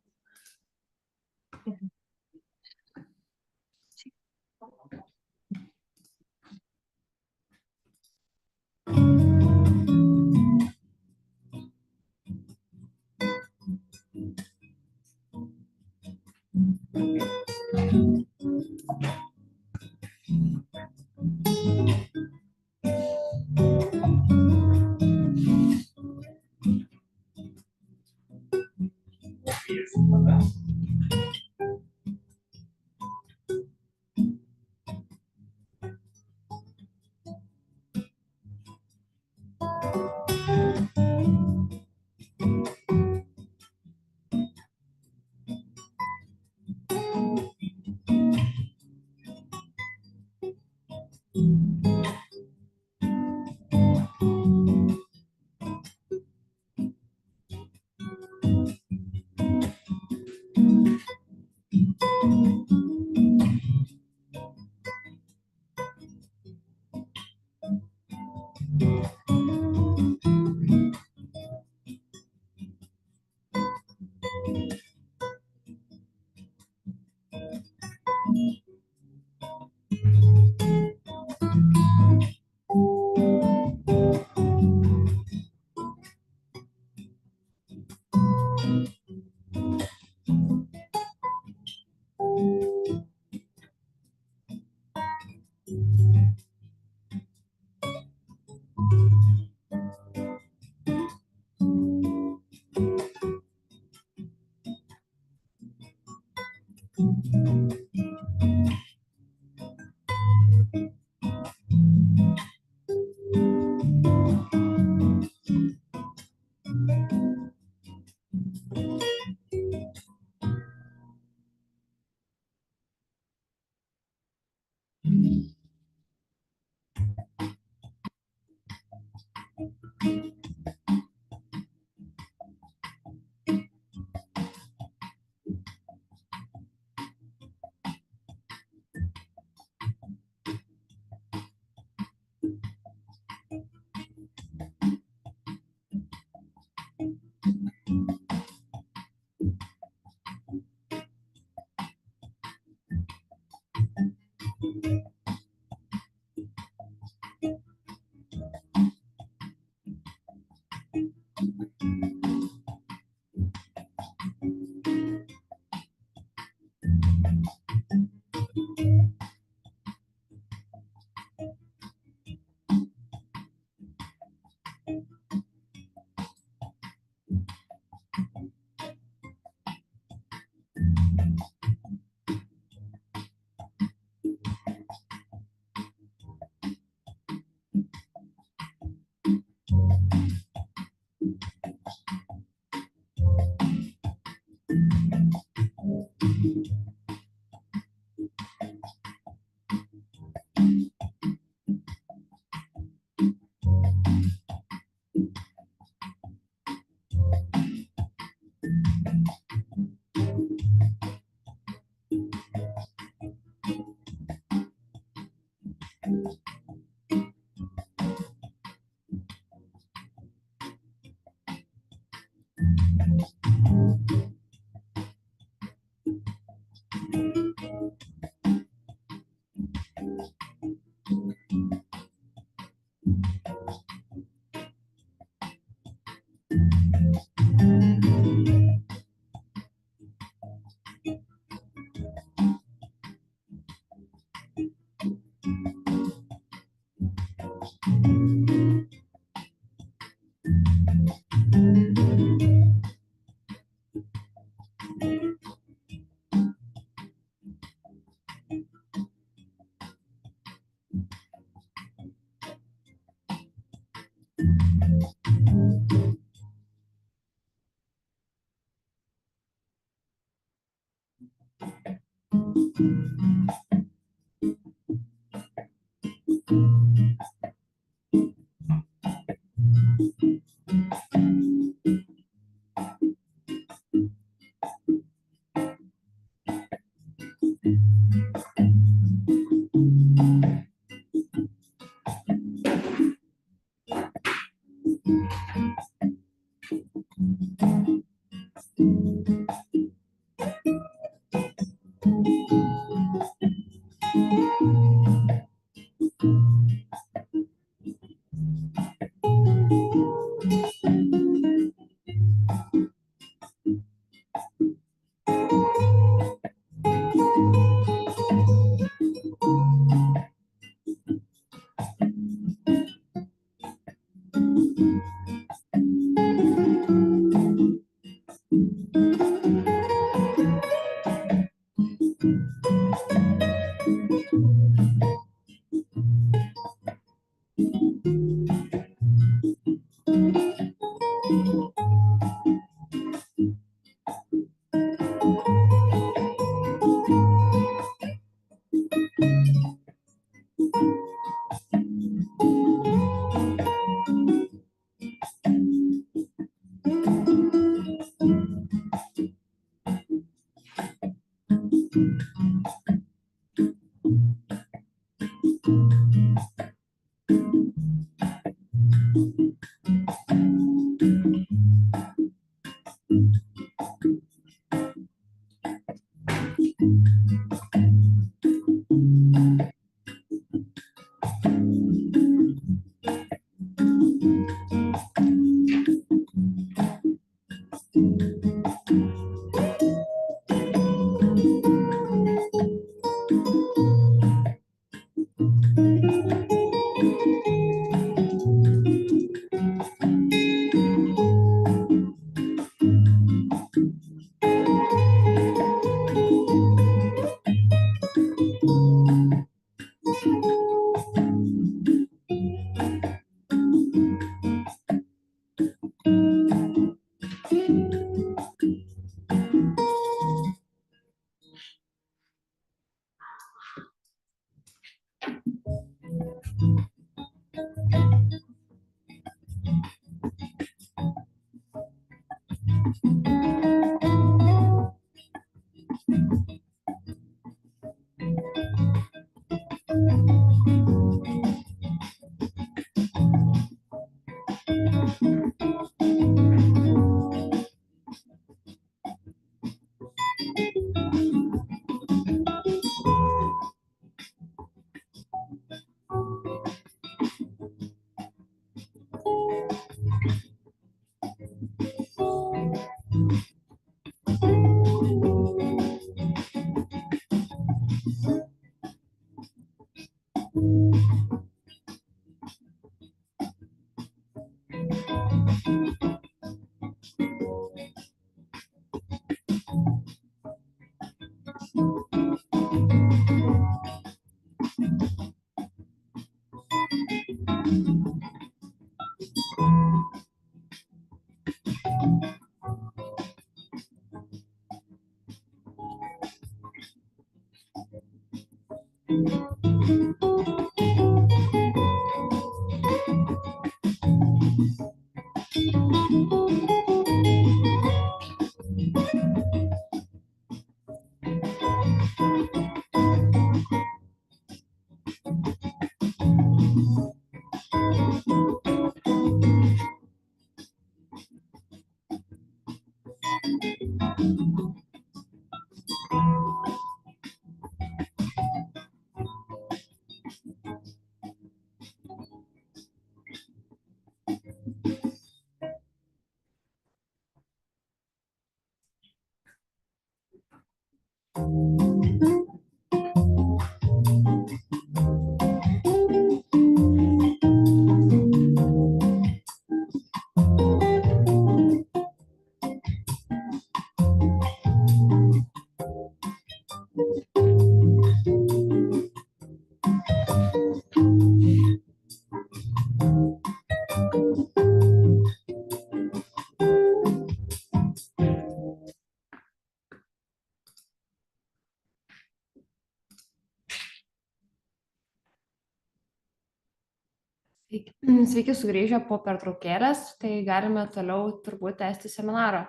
Sveiki sugrįžę po pertraukėlės, tai galime toliau turbūt tęsti seminarą.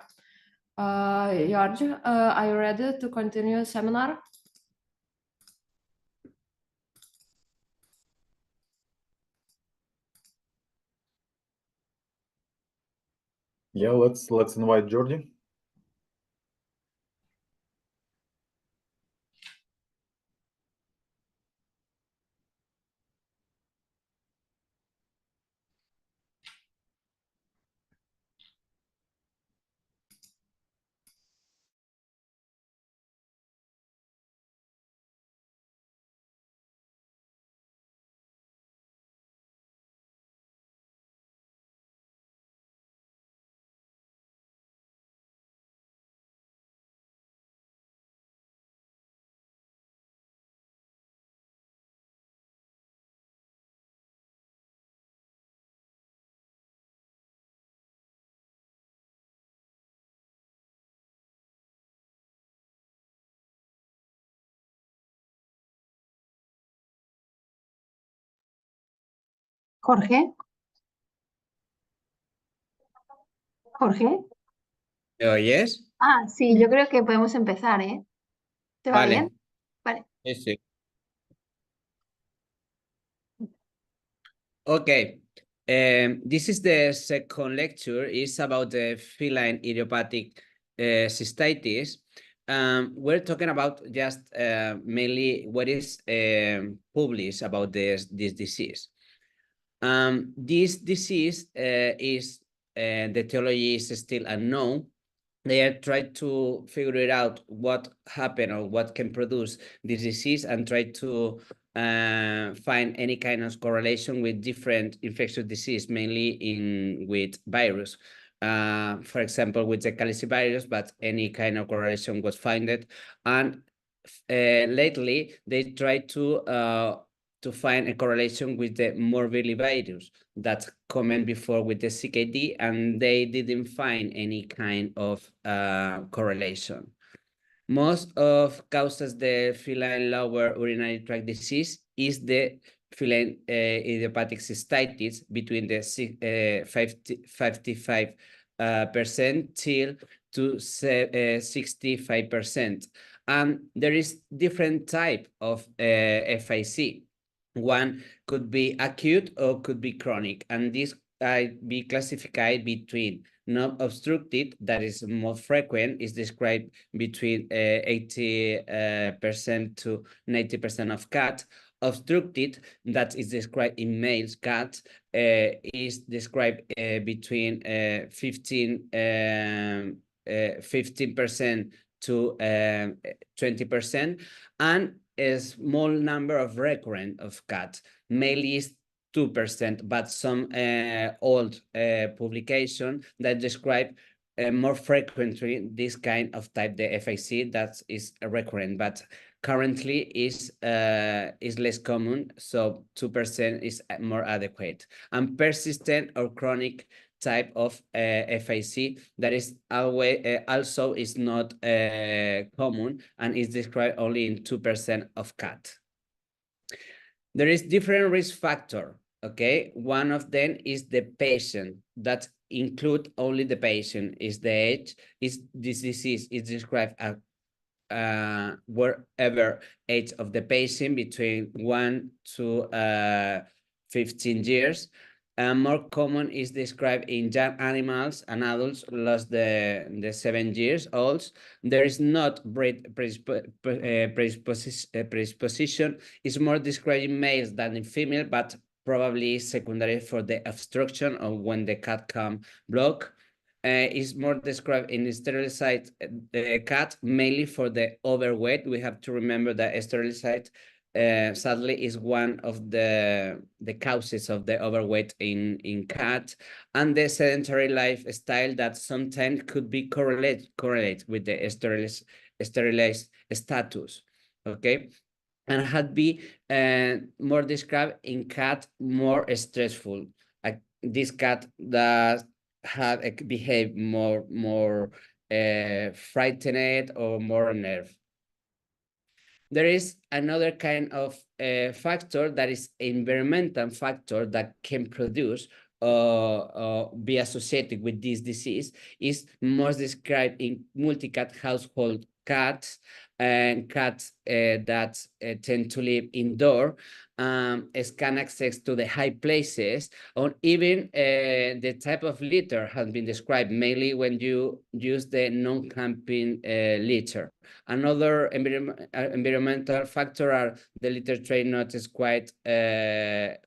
George, are you ready to continue seminar? Yeah, let's invite Georgie. Jorge. Jorge. ¿Me oyes? Ah, sí, yo creo que podemos empezar, ¿eh? ¿Te va Vale. bien? Vale. Sí, sí. Okay. This is the second lecture. It's about the feline idiopathic cystitis. We're talking about just mainly what is published about this disease. This disease is the etiology is still unknown. They are trying to figure it out what happened or what can produce this disease and try to find any kind of correlation with different infectious disease, mainly with virus. For example, with the calicivirus, but any kind of correlation was found. And lately, they try to find a correlation with the morbillivirus that's common before with the CKD, and they didn't find any kind of correlation. Most of causes the feline lower urinary tract disease is the feline idiopathic cystitis between the 55% till to 65%. And there is different type of FIC. One could be acute or could be chronic, and this be classified between non-obstructed, that is more frequent, is described between 80% to 90% of cats. Obstructed, that is described in males cats, is described between 15% to 20%, and a small number of recurrent of cats. Mainly is 2%, but some old publication that describe more frequently this kind of type, the FIC, that is recurrent, but currently is less common, so 2% is more adequate. And persistent or chronic type of FIC, that is always, also is not common and is described only in 2% of cats. There is different risk factor, okay? One of them is the patient, that include only the patient, is the age, is this disease is described as wherever age of the patient between 1 to 15 years. More common is described in young animals and adults less the 7 years old. There is not predisposition. It's more described in males than in female, but probably secondary for the obstruction or when the cat can block. Is more described in sterilized cat, mainly for the overweight. We have to remember that sterilized sadly is one of the causes of the overweight in cat, and the sedentary lifestyle that sometimes could be correlate with the sterilized status, okay? And had be more described in cat more stressful. This cat that had behave more frightened or more nerve. There is another kind of factor that is environmental factor that can produce be associated with this disease, is most described in multi-cat household cats and cats that tend to live indoor, can access to the high places, or even the type of litter has been described, mainly when you use the non-camping litter. Another environmental factor are the litter tray not is quite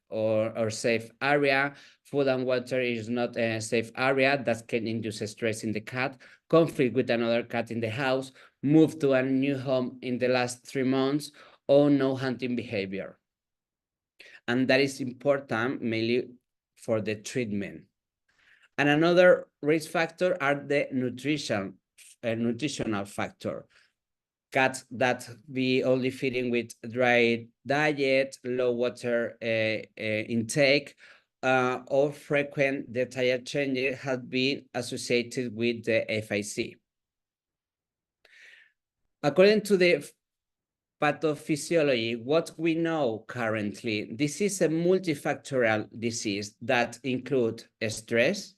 or safe area. Food and water is not a safe area, that can induce stress in the cat. Conflict with another cat in the house, move to a new home in the last 3 months, or no hunting behavior. And that is important mainly for the treatment. And another risk factor are the nutritional factor. Cats that be only feeding with dry diet, low water intake, or frequent diet changes have been associated with the FIC. According to the pathophysiology, what we know currently, this is a multifactorial disease that include stress,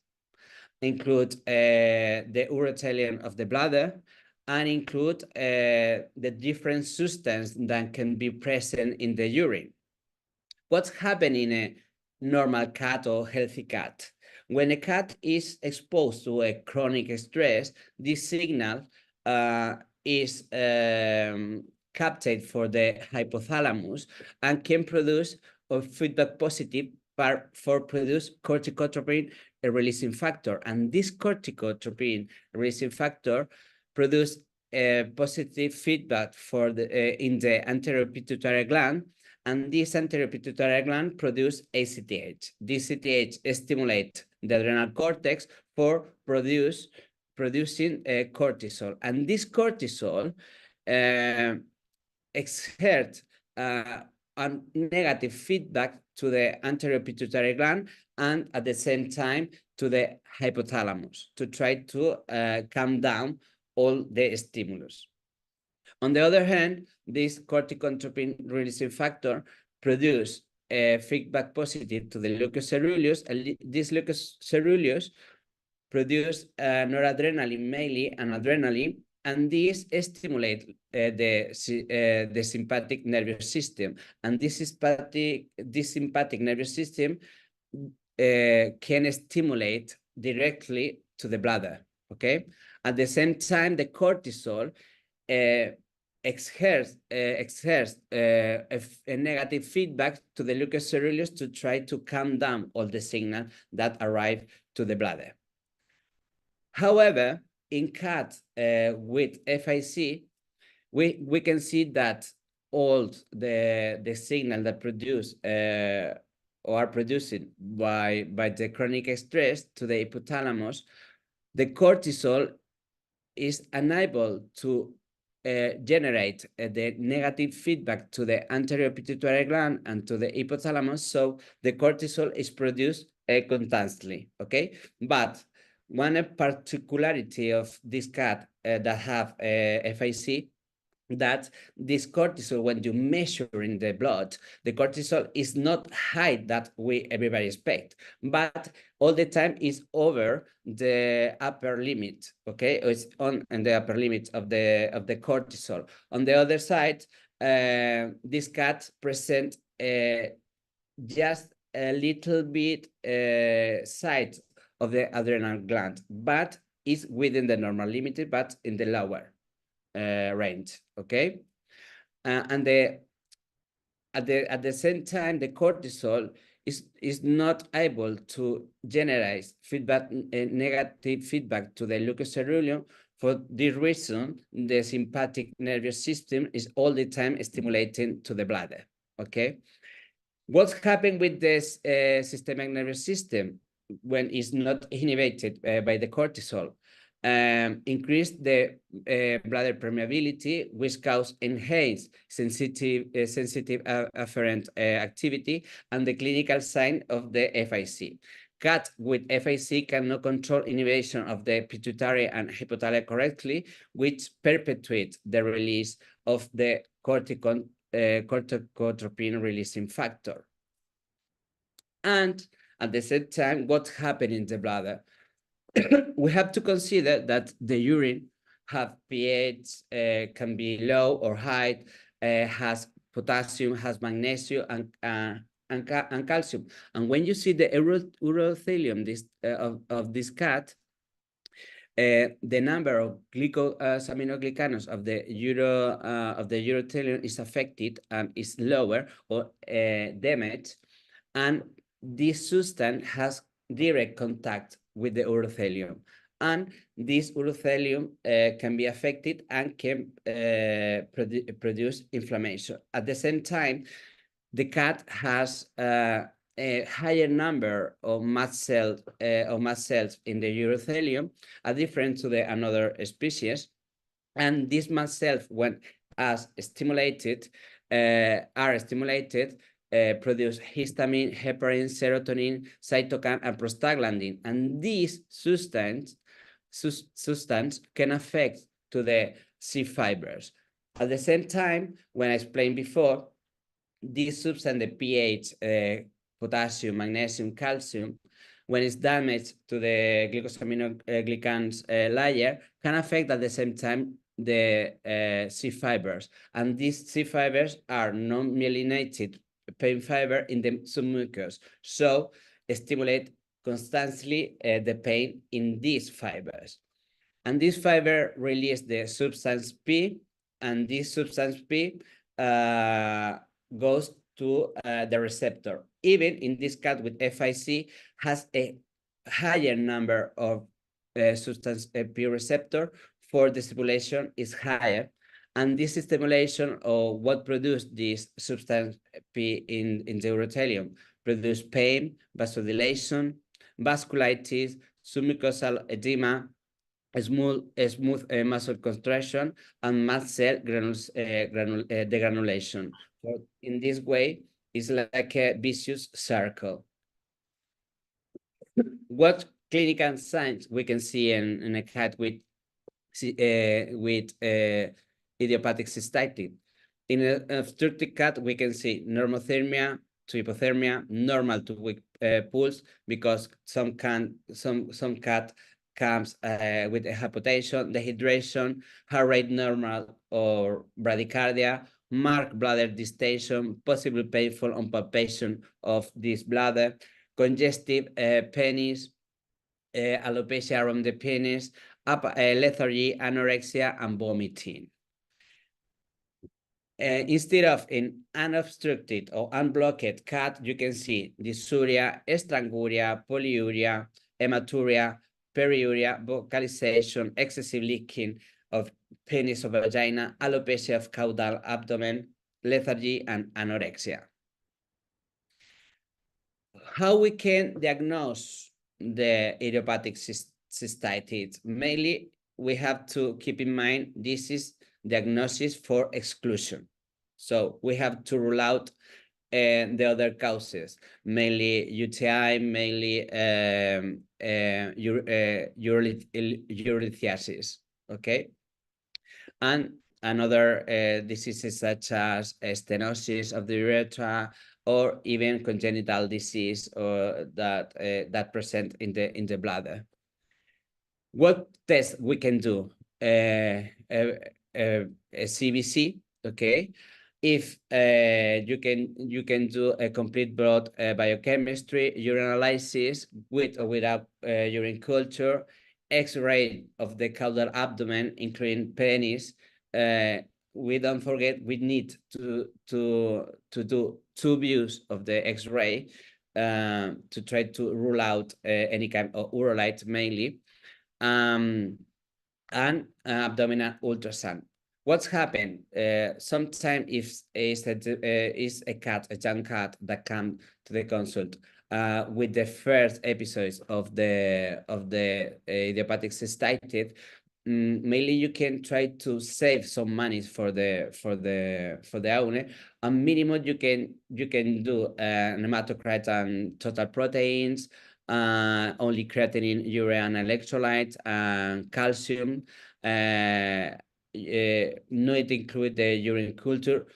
include the urothelium of the bladder, and include the different substances that can be present in the urine. What's happening in a normal cat or healthy cat? When a cat is exposed to a chronic stress, this signal is captured for the hypothalamus and can produce a feedback positive for produce corticotropin releasing factor. And this corticotropin releasing factor produce positive feedback for the in the anterior pituitary gland, and this anterior pituitary gland produce ACTH. This ACTH stimulates the adrenal cortex for producing cortisol, and this cortisol exert a negative feedback to the anterior pituitary gland and at the same time to the hypothalamus to try to calm down all the stimulus. On the other hand, this corticotropin releasing factor produce feedback positive to the locus coeruleus, and this locus coeruleus produce noradrenaline mainly and adrenaline, and these stimulate the sympathetic nervous system, and this sympathetic nervous system can stimulate directly to the bladder. Okay, at the same time, the cortisol exerts a negative feedback to the leukoceruleus to try to calm down all the signals that arrive to the bladder. However, in cats with FIC, we can see that all the signal that produce or are produced by the chronic stress to the hypothalamus, the cortisol is unable to generate the negative feedback to the anterior pituitary gland and to the hypothalamus, so the cortisol is produced constantly, okay? But one particularity of this cat that have FIC, that this cortisol, when you measure in the blood, the cortisol is not high that everybody expect, but all the time is over the upper limit. Okay, it's on the upper limit of the cortisol. On the other side, this cat present just a little bit side of the adrenal gland, but is within the normal limit, but in the lower range. Okay, and at the same time, the cortisol is not able to generate feedback, negative feedback to the leukoceruleum. For this reason, the sympathetic nervous system is all the time stimulating to the bladder. Okay, what's happening with this systemic nervous system when it's not inhibited by the cortisol? Increase the bladder permeability, which cause enhanced sensitive afferent activity and the clinical sign of the FIC. Cats with FIC cannot control inhibition of the pituitary and hypothalamus correctly, which perpetuates the release of the corticotropin releasing factor. And at the same time, what's happening in the bladder? We have to consider that the urine have pH, can be low or high, has potassium, has magnesium, and calcium. And when you see the urothelium of this cat, the number of glycosaminoglycanons of the urothelium is affected and is lower or damaged, and this substance has direct contact with the urothelium, and this urothelium can be affected and can produce inflammation. At the same time, the cat has a higher number of mast cells in the urothelium, different to the another species, and these mast cells, when stimulated, produce histamine, heparin, serotonin, cytokine, and prostaglandin, and these substance can affect to the C fibers. At the same time, when I explained before, this substance, the pH, potassium, magnesium, calcium, when it's damaged to the glycosaminoglycans layer, can affect at the same time the C fibers, and these C fibers are non-myelinated pain fiber in the submucous, so stimulate constantly the pain in these fibers. And this fiber release the substance P, and this substance P goes to the receptor. Even in this cat with FIC has a higher number of substance P receptor, for the stimulation is higher. And this stimulation, or what produced this substance P in the urothelium, produce pain, vasodilation, vasculitis, submucosal edema, smooth muscle contraction, and mast cell degranulation. So in this way, it's like a vicious circle. What clinical signs we can see in a cat with idiopathic cystitis? In an obstructive cat, we can see normothermia to hypothermia, normal to weak pulse, because some cat comes with hypotension, dehydration, heart rate normal or bradycardia, marked bladder distension, possibly painful on palpation of this bladder, congestive penis, alopecia around the penis, lethargy, anorexia, and vomiting. Instead of an unobstructed or unblocked cut, you can see dysuria, stranguria, polyuria, hematuria, periuria, vocalization, excessive leaking of penis or vagina, alopecia of caudal abdomen, lethargy, and anorexia. How we can diagnose the idiopathic cystitis? Mainly, we have to keep in mind this is diagnosis for exclusion. So we have to rule out the other causes, mainly UTI, mainly urolithiasis, okay? And another diseases such as stenosis of the urethra, or even congenital disease or that present in the bladder. What test we can do? A CBC, okay. If you can do a complete blood biochemistry, urine analysis with or without urine culture, X-ray of the caudal abdomen, including penis. We don't forget we need to do 2 views of the X-ray to try to rule out any kind of urolite mainly, and abdominal ultrasound. What's happened? Sometimes if is a young cat that come to the consult with the first episodes of the idiopathic cystitis, mainly you can try to save some money for the owner. And minimum you can do hematocrit and total proteins, only creatinine, urea, and electrolytes, and calcium. Not include the urine culture.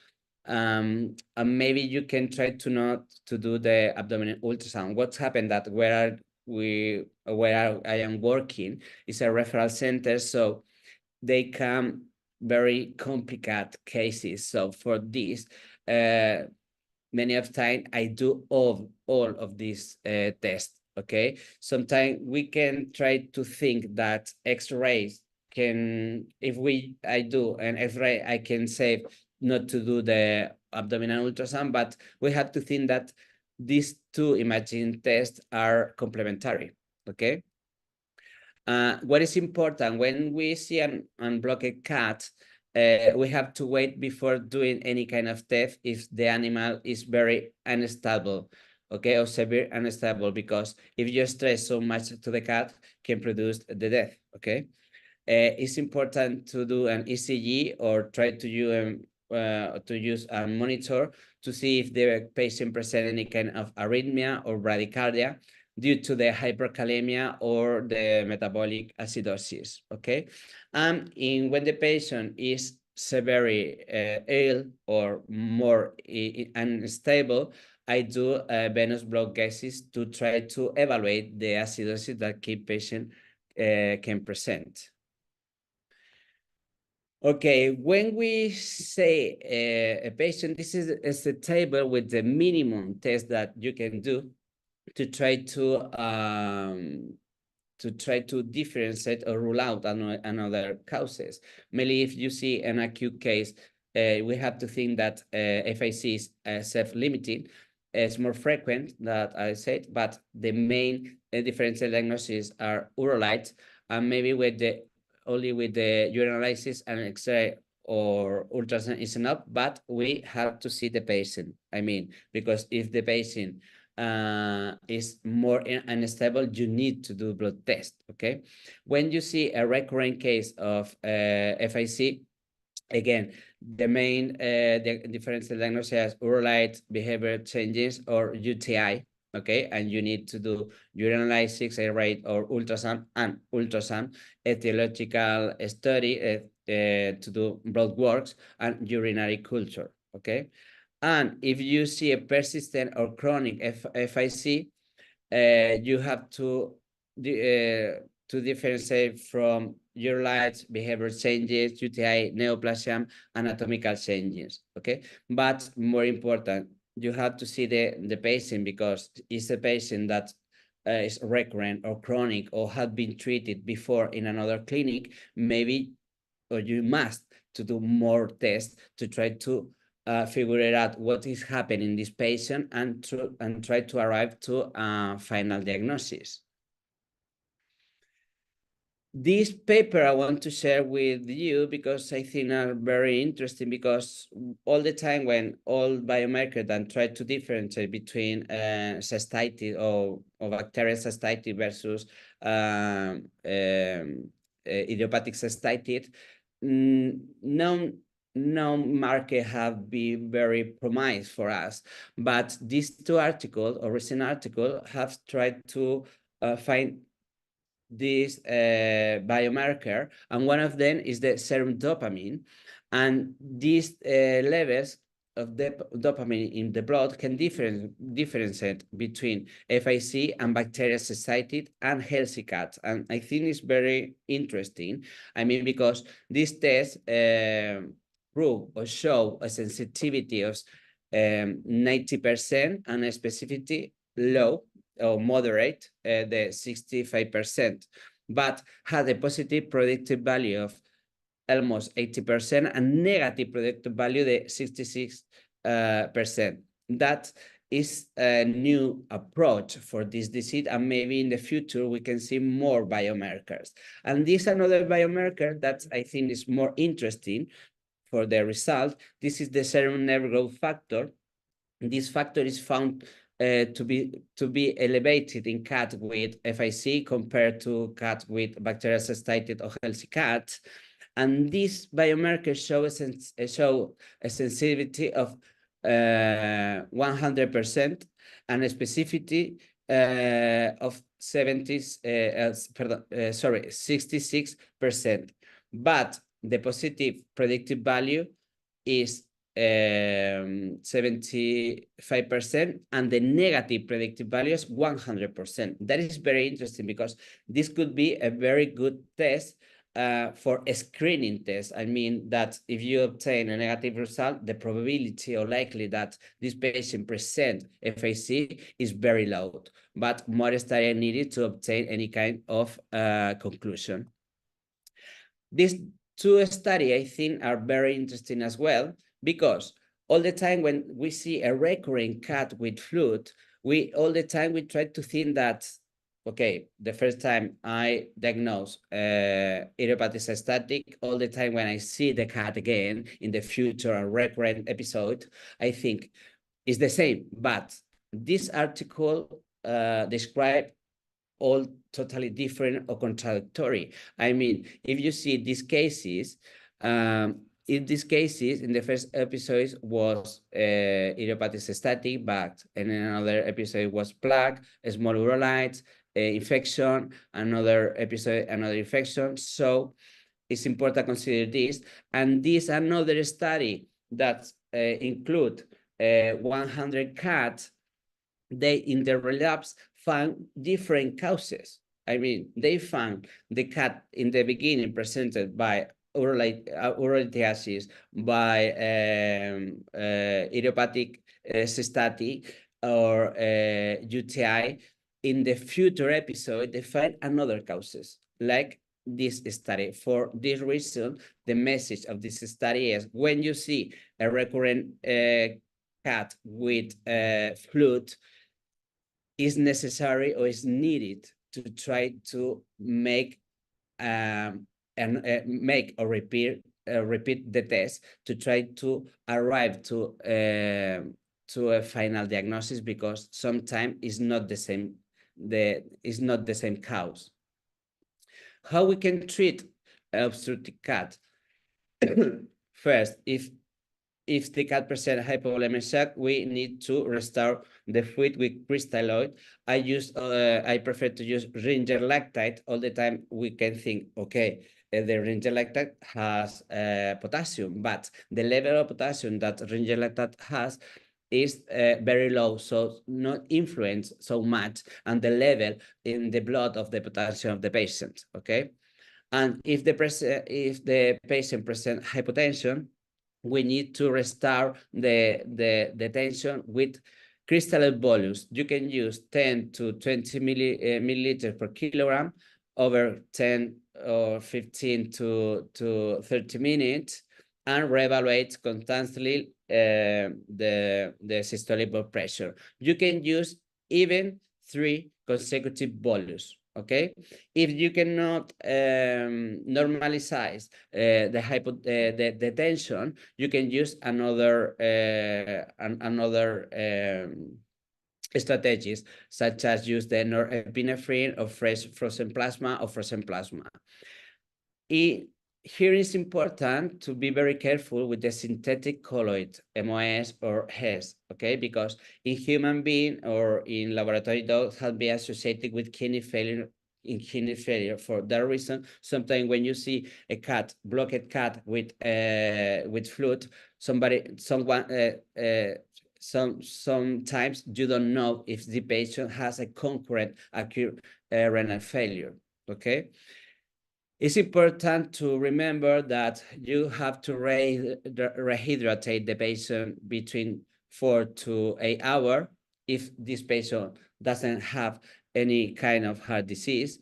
And maybe you can try to not to do the abdominal ultrasound. What's happened that where I am working is a referral center, so they come very complicated cases. So for this, many of time I do all of these tests. Okay, sometimes we can try to think that X-rays can, if I do an X-ray, I can save not to do the abdominal ultrasound, but we have to think that these 2 imaging tests are complementary. Okay. What is important when we see an unblocked cat, we have to wait before doing any kind of test if the animal is very unstable, okay, or severe unstable, because if you stress so much to the cat, can produce the death, okay? It's important to do an ECG or try to use a monitor to see if the patient presents any kind of arrhythmia or bradycardia due to the hyperkalemia or the metabolic acidosis, okay? And when the patient is severely ill or more unstable, I do venous blood gases to try to evaluate the acidosis that key patient can present. Okay, when we say a patient, this is a table with the minimum test that you can do to try to differentiate or rule out another causes. Mainly, if you see an acute case, we have to think that FIC is self-limiting. It's more frequent that I said, but the main differential diagnoses are urolite, and maybe only with the urine analysis and X-ray or ultrasound is enough, but we have to see the patient. I mean, because if the patient is more unstable, you need to do blood test, okay? When you see a recurrent case of FIC, again, the main differential diagnosis is urolite, behavior changes, or UTI, okay? And you need to do urine analysis, X-ray, or ultrasound, etiological study to do blood works, and urinary culture, okay? And if you see a persistent or chronic FIC, you have to to differentiate from urolites, behavior changes, UTI, neoplasia, anatomical changes, okay? But more important, you have to see the patient, because it's a patient that is recurrent or chronic or had been treated before in another clinic, maybe, or you must to do more tests to try to figure it out what is happening in this patient and try to arrive to a final diagnosis. This paper I want to share with you because I think are very interesting, because all the time when all biomarkers then try to differentiate between cystitis or bacterial cystitis versus idiopathic cystitis, no marker have been very promising for us, but these two articles or recent articles have tried to find this biomarker, and one of them is the serum dopamine, and these levels of the dopamine in the blood can differentiate between FIC and bacterial cystitis and healthy cats, and I think it's very interesting. I mean, because this test prove or show a sensitivity of 90% and a specificity low or moderate, the 65%, but had a positive predictive value of almost 80% and negative predictive value the 66%. That is a new approach for this disease, and maybe in the future we can see more biomarkers. And this another biomarker that I think is more interesting for the result. This is the serum nerve growth factor. This factor is found to be elevated in cat with FIC compared to cat with bacterial cystitis or healthy cats, and this biomarker show a sensitivity of 100% and a specificity of 66%, but the positive predictive value is 75% and the negative predictive value is 100%. That is very interesting because this could be a very good test for a screening test. I mean that if you obtain a negative result, the probability or likely that this patient present FAC is very low, but more study are needed to obtain any kind of conclusion. These two studies, I think, are very interesting as well, because all the time when we see a recurring cat with FLUTD, we try to think that, okay, the first time I diagnose idiopathic cystitis, all the time when I see the cat again in the future, a recurrent episode, I think it's the same. But this article describes all totally different or contradictory. I mean, if you see these cases, in these cases, in the first episode was idiopathic cystitis, but in another episode was plaque, small urolites, infection, another episode, another infection. So it's important to consider this. And this another study that include 100 cats, they in the relapse found different causes. I mean, they found the cat in the beginning presented by urolithiasis, by idiopathic cystitis or UTI. In the future episode, they find another causes, like this study. For this reason, the message of this study is when you see a recurrent cat with FLUTD, is necessary or is needed to try to make make or repeat the test to try to arrive to a final diagnosis, because sometimes it's not the same. It's not the same cause. How we can treat obstructive cat? First, if the cat presents hypovolemic shock, we need to restore the fluid with crystalloid. I prefer to use Ringer lactate. All the time we can think, okay, the Ringer lactate has potassium, but the level of potassium that Ringer lactate has is very low, so not influence so much on the level in the blood of the potassium of the patient, okay? And if the patient presents hypotension, we need to restart the tension with crystalline volumes. You can use 10 to 20 milliliters per kilogram over 10 or 15 to 30 minutes, and reevaluate constantly the systolic blood pressure. You can use even 3 consecutive bolus. Okay, if you cannot normalize the tension, you can use another strategies, such as use the norepinephrine or fresh frozen plasma or frozen plasma. Here is important to be very careful with the synthetic colloid, MOS or HES, okay? Because in human being or in laboratory dogs have been associated with kidney failure. For that reason, sometimes when you see a cat, blocked cat with FLUTD, sometimes you don't know if the patient has a concurrent acute renal failure, okay? It's important to remember that you have to rehydrate the patient between 4 to 8 hours if this patient doesn't have any kind of heart disease.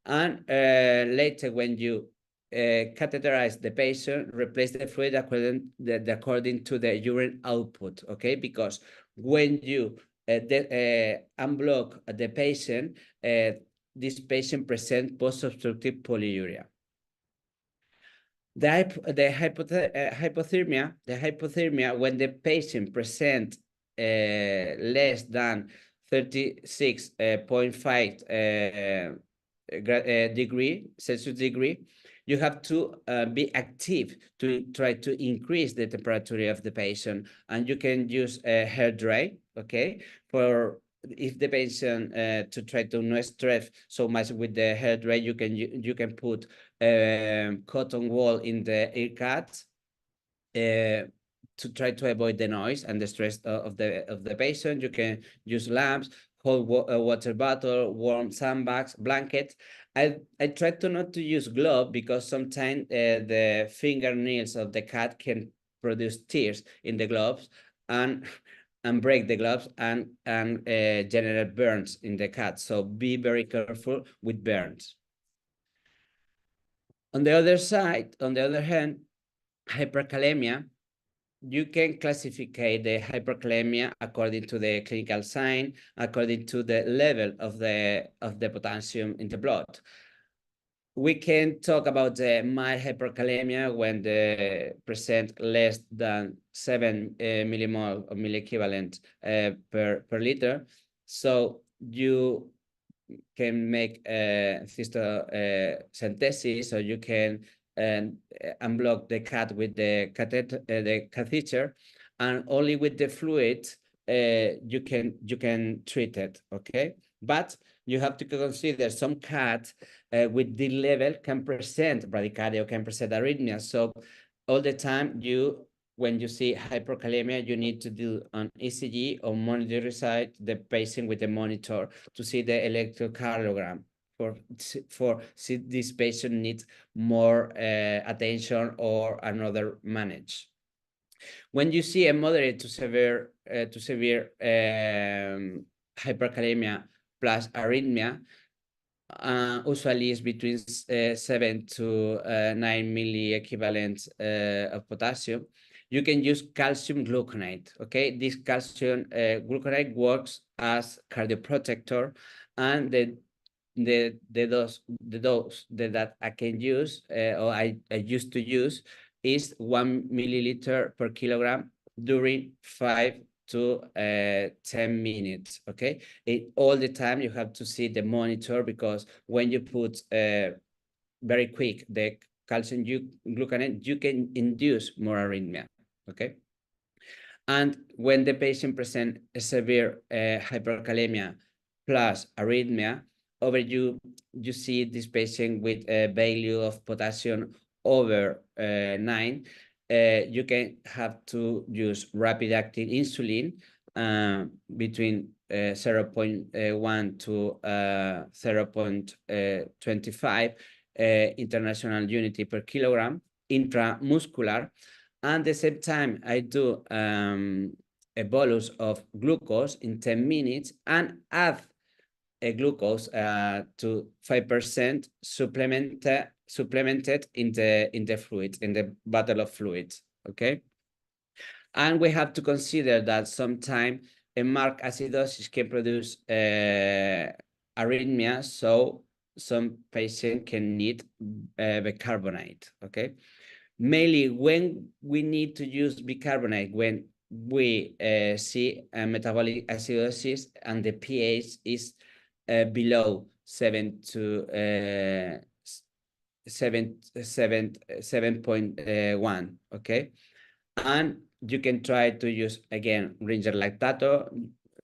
And later, when you catheterize the patient, replace the fluid according to the urine output, okay? Because when you unblock the patient, this patient presents post-obstructive polyuria. The hypothermia, when the patient presents less than 36.5 Celsius degree, you have to be active to try to increase the temperature of the patient, and you can use hair dry, okay, for if the patient to try to not stress so much with the hair dry, you can put cotton wool in the ear cuts to try to avoid the noise and the stress of the patient. You can use lamps, cold water bottle, warm sandbags, blankets. I try to not to use glove because sometimes the fingernails of the cat can produce tears in the gloves and break the gloves and generate burns in the cat. So be very careful with burns. On the other side, on the other hand, hyperkalemia, you can classify the hyperkalemia according to the clinical sign, according to the level of the potassium in the blood. We can talk about the mild hyperkalemia when they present less than 7 millimole or milliequivalent per liter. So you can make cystosynthesis, or you can unblock the cat with the catheter, and only with the fluid you can treat it, okay? But you have to consider some cats with this level can present bradycardia or can present arrhythmia. So all the time when you see hyperkalemia, you need to do an ECG or monitor the patient with a monitor to see the electrocardiogram for see this patient needs more attention or another manage. When you see a moderate to severe hyperkalemia plus arrhythmia, usually is between 7 to 9 milliequivalents of potassium. You can use calcium gluconate, okay? This calcium gluconate works as cardioprotector, and the dose that I can use or I used to use is 1 milliliter per kilogram during 5 to 10 minutes, okay? All the time you have to see the monitor, because when you put very quick the calcium gluconate, you can induce more arrhythmia, okay? And when the patient presents a severe hyperkalemia plus arrhythmia, you see this patient with a value of potassium over 9, you can have to use rapid-acting insulin between 0.1 to 0.25 international unity per kilogram intramuscular. And at the same time, I do a bolus of glucose in 10 minutes and add a glucose to 5% supplemented in the fluid, in the bottle of fluids. Okay. And we have to consider that sometimes a marked acidosis can produce arrhythmia, so some patient can need bicarbonate. Okay. Mainly when we need to use bicarbonate, when we see a metabolic acidosis and the pH is below 7.1, okay? And you can try to use, again, Ringer lactato.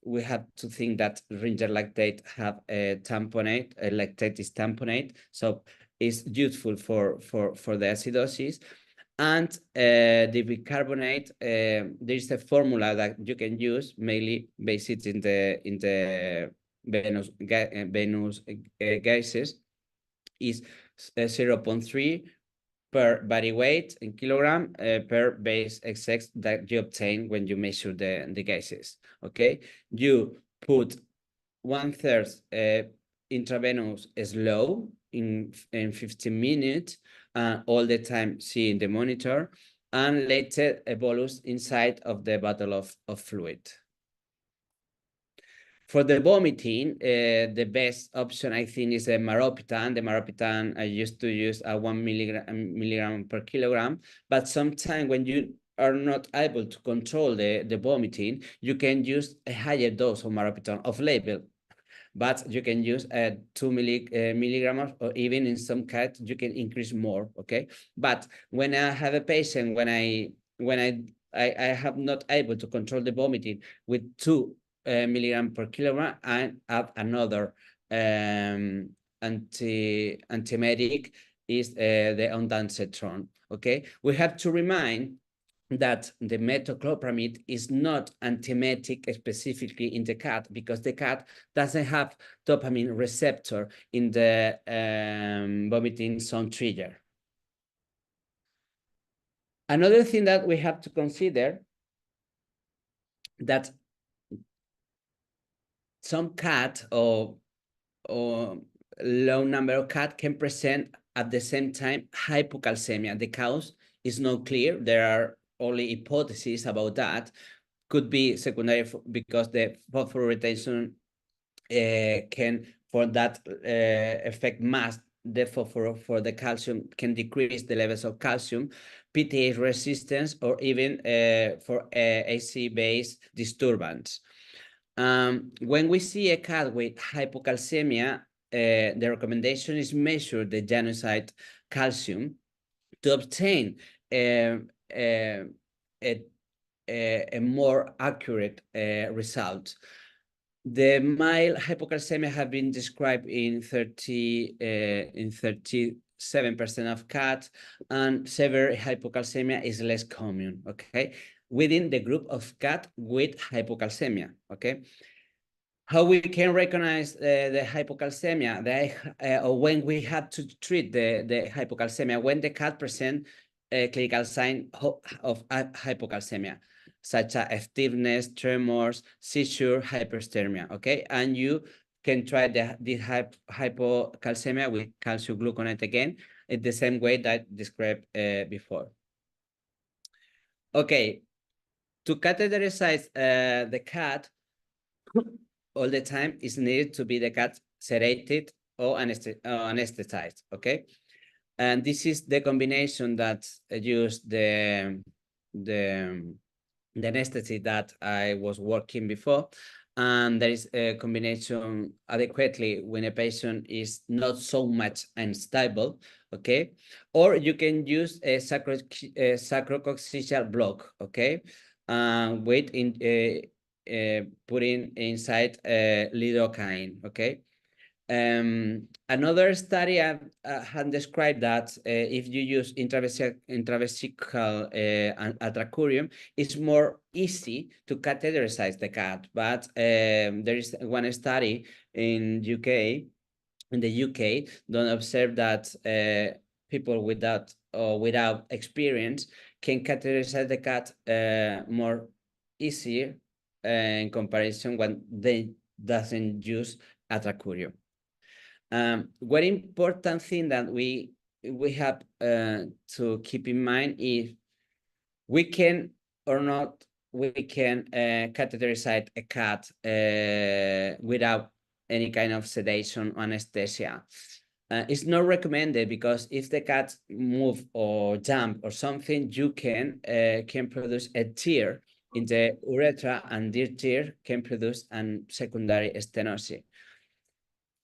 We have to think that Ringer lactate have a tamponate, a lactate is tamponate, so it's useful for the acidosis. And the bicarbonate, there is a formula that you can use, mainly based in the venous gases, is 0.3 per body weight in kilogram per base XX that you obtain when you measure the gases. Okay, you put 1/3 intravenous slow in 15 minutes, all the time seeing the monitor, and later a bolus inside of the bottle of fluid. For the vomiting, the best option, I think, is the maropitan. The maropitan, I used to use 1 milligram per kilogram, but sometimes when you are not able to control the vomiting, you can use a higher dose of maropitan off label. But you can use 2 milligrams, or even in some cats, you can increase more, okay? But when I have a patient, when I have not able to control the vomiting with 2 milligrams per kilogram, I add another antimetic is the ondansetron, okay? We have to remind that the metoclopramide is not antiemetic specifically in the cat, because the cat doesn't have dopamine receptor in the vomiting zone trigger. Another thing that we have to consider, that some cat or low number of cat can present at the same time hypocalcemia. The cause is not clear. There are only hypotheses about that. Could be secondary because the phosphorus retention can, for that effect, mask the phosphorus for the calcium, can decrease the levels of calcium, PTH resistance, or even for AC-based disturbance. When we see a cat with hypocalcemia, the recommendation is measure the genocyte calcium to obtain a more accurate result. The mild hypocalcemia have been described in 37% of cats, and severe hypocalcemia is less common, okay? Within the group of cat with hypocalcemia, okay? How we can recognize the hypocalcemia, or when we have to treat the hypocalcemia, when the cat present a clinical sign of hypocalcemia, such as stiffness, tremors, seizure, hyperthermia, okay? And you can try the hypocalcemia with calcium gluconate again, in the same way that described before. Okay, to catheterize the cat, all the time is needed to be the cat sedated or anesthetized, okay? And this is the combination that use the anesthetic that I was working before. And there is a combination adequately when a patient is not so much unstable, okay? Or you can use a sacrococcygeal block, okay? Putting inside lidocaine, okay? Another study had described that if you use intravesical atracurium, it's more easy to catheterize the cat. But there is one study in the UK, don't observe that people without experience can catheterize the cat more easier in comparison when they doesn't use atracurium. One important thing that we have to keep in mind is we can or not we can catheterize a cat without any kind of sedation or anesthesia. It's not recommended because if the cat move or jump or something, you can produce a tear in the urethra, and this tear can produce a secondary stenosis.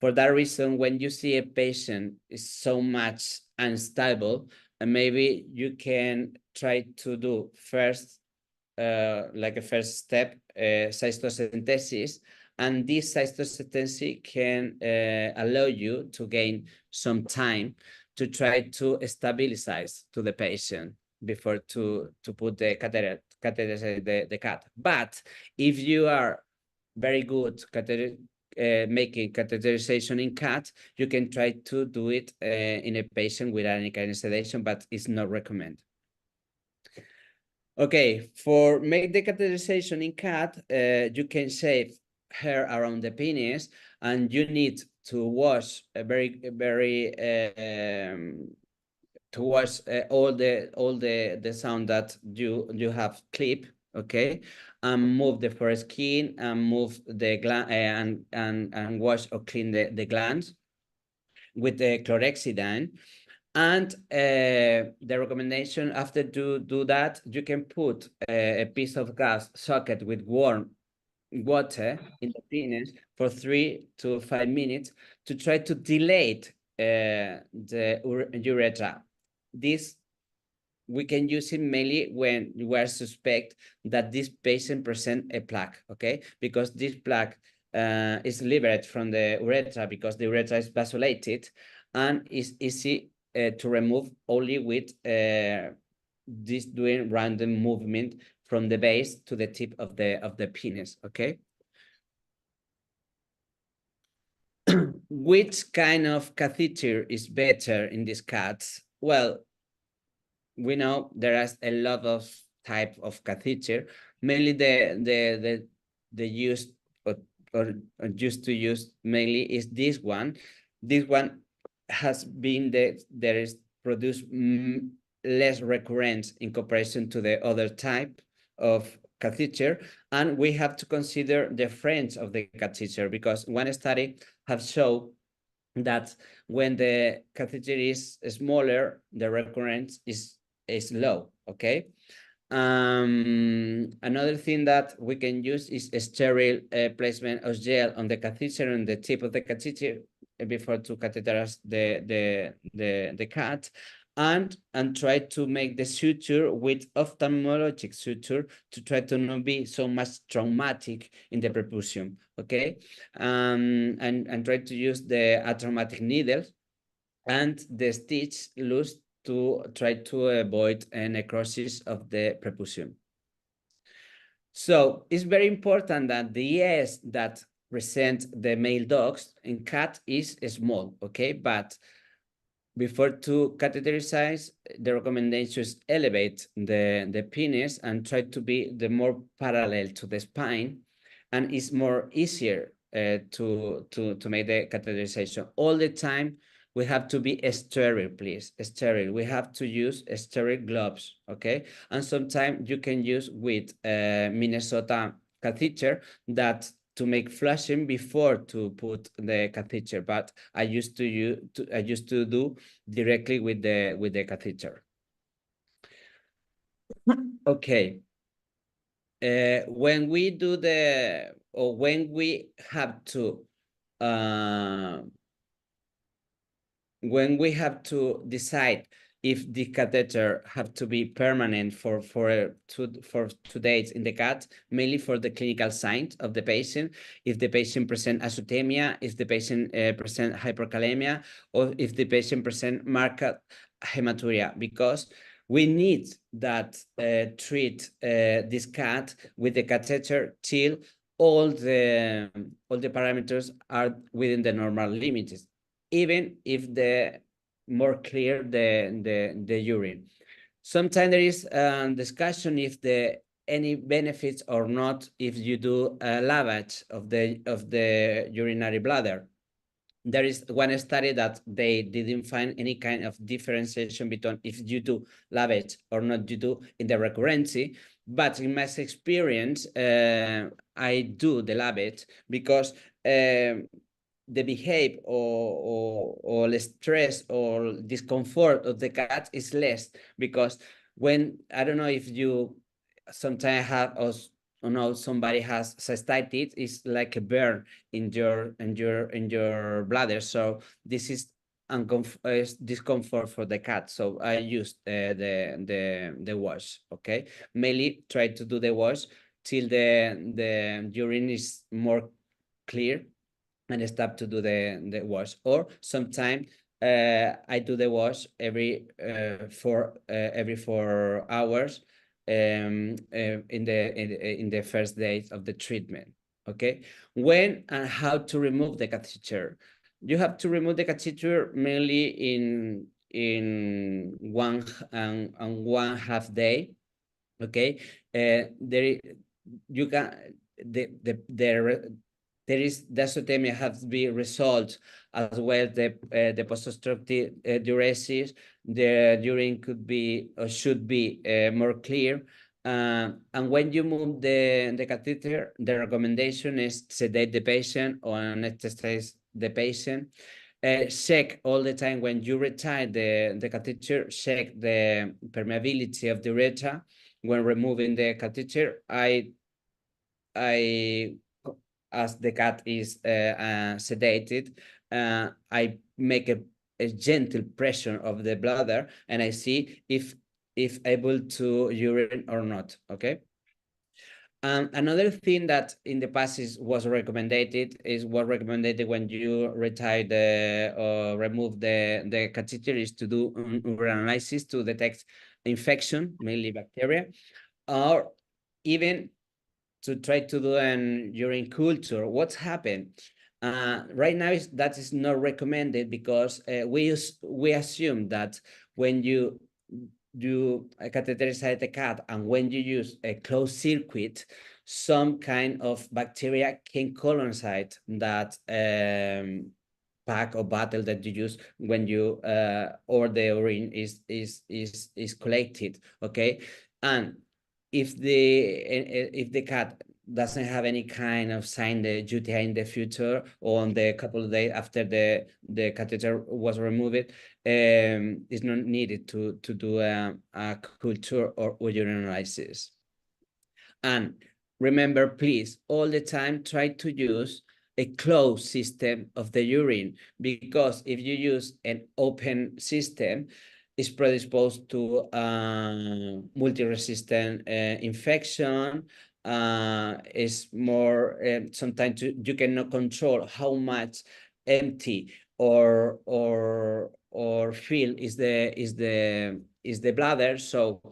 For that reason, when you see a patient is so much unstable, maybe you can try to do first, like a first step, cystocentesis, and this cystocentesis can allow you to gain some time to try to stabilize to the patient before to put the catheter the cat. But if you are very good making catheterization in cats, you can try to do it in a patient without any kind of sedation, but it's not recommended. Okay, for make the catheterization in cat, you can shave hair around the penis, and you need to wash to wash all the sound that you have clip, okay, and move the foreskin and move the gland and wash or clean the glands with the chlorhexidine. And the recommendation after to do that, you can put a piece of gas socket with warm water in the penis for 3 to 5 minutes to try to dilate the urethra. This we can use it mainly when we are suspect that this patient present a plaque, okay? Because this plaque is liberated from the urethra because the urethra is vasculated and is easy to remove only with this doing random movement from the base to the tip of the penis, okay? Which kind of catheter is better in these cats? Well, we know there is a lot of type of catheter. Mainly the used or used to use mainly is this one. This one has been there is produced less recurrence in comparison to the other type of catheter, and we have to consider the friends of the catheter, because one study have shown that when the catheter is smaller, the recurrence is low, okay? Another thing that we can use is a sterile placement of gel on the catheter on the tip of the catheter before to catheterize the cat, and try to make the suture with ophthalmologic suture to try to not be so much traumatic in the perfusion, okay? And try to use the atraumatic needles and the stitch loose to try to avoid a necrosis of the perfusion. So it's very important that the ES that present the male dogs in cat is small, okay? But before to catheterize, the recommendation is elevate the penis and try to be the more parallel to the spine, and it's more easier to make the catheterization. All the time we have to be sterile, please, sterile. We have to use sterile gloves, okay? And sometimes you can use with Minnesota catheter that to make flushing before to put the catheter, but I used to do directly with the catheter. Okay. When we do when we have to decide if the catheter have to be permanent for 2 days in the cat, mainly for the clinical signs of the patient. If the patient present azotemia, if the patient present hyperkalemia, or if the patient present marked hematuria, because we need that treat this cat with the catheter till all the parameters are within the normal limits, even if the more clear the urine. Sometimes there is discussion if any benefits or not if you do a lavage of the urinary bladder. There is one study that they didn't find any kind of differentiation between if you do lavage or not you do in the recurrency. But in my experience, I do the lavage because the behavior or the stress or discomfort of the cat is less, because when, I don't know if you sometimes have or know somebody has cystitis, it's like a burn in your bladder. So this is discomfort for the cat. So I use the wash. Okay, mainly try to do the wash till the urine is more clear and stop to do the wash. Or sometimes I do the wash every 4 hours in the first days of the treatment. Okay, when and how to remove the catheter? You have to remove the catheter mainly in 1.5 day. Okay, there you can there is the azotemia has to be resolved, as well the post-obstructive diuresis. The urine could be or should be more clear. And when you move the catheter, the recommendation is sedate the patient or anesthetize the patient. Check all the time when you retire the catheter, check the permeability of the urethra. When removing the catheter, as the cat is sedated, I make a gentle pressure of the bladder, and I see if able to urine or not. Okay. Another thing that in the past was recommended when you retire or remove the catheter is to do urine analysis to detect infection, mainly bacteria, or even to try to do an urine culture. What's happened? Right now that is not recommended because we assume that when you catheterize the cat and when you use a closed circuit, some kind of bacteria can colonize that pack or bottle that you use when you or the urine is collected. Okay, and if the cat doesn't have any kind of sign the UTI in the future or on the couple of days after the catheter was removed, it's not needed to do a culture or urine analysis. And remember, please, all the time try to use a closed system of the urine, because if you use an open system, is predisposed to multi-resistant infection. Is more sometimes you cannot control how much empty or fill is the bladder. So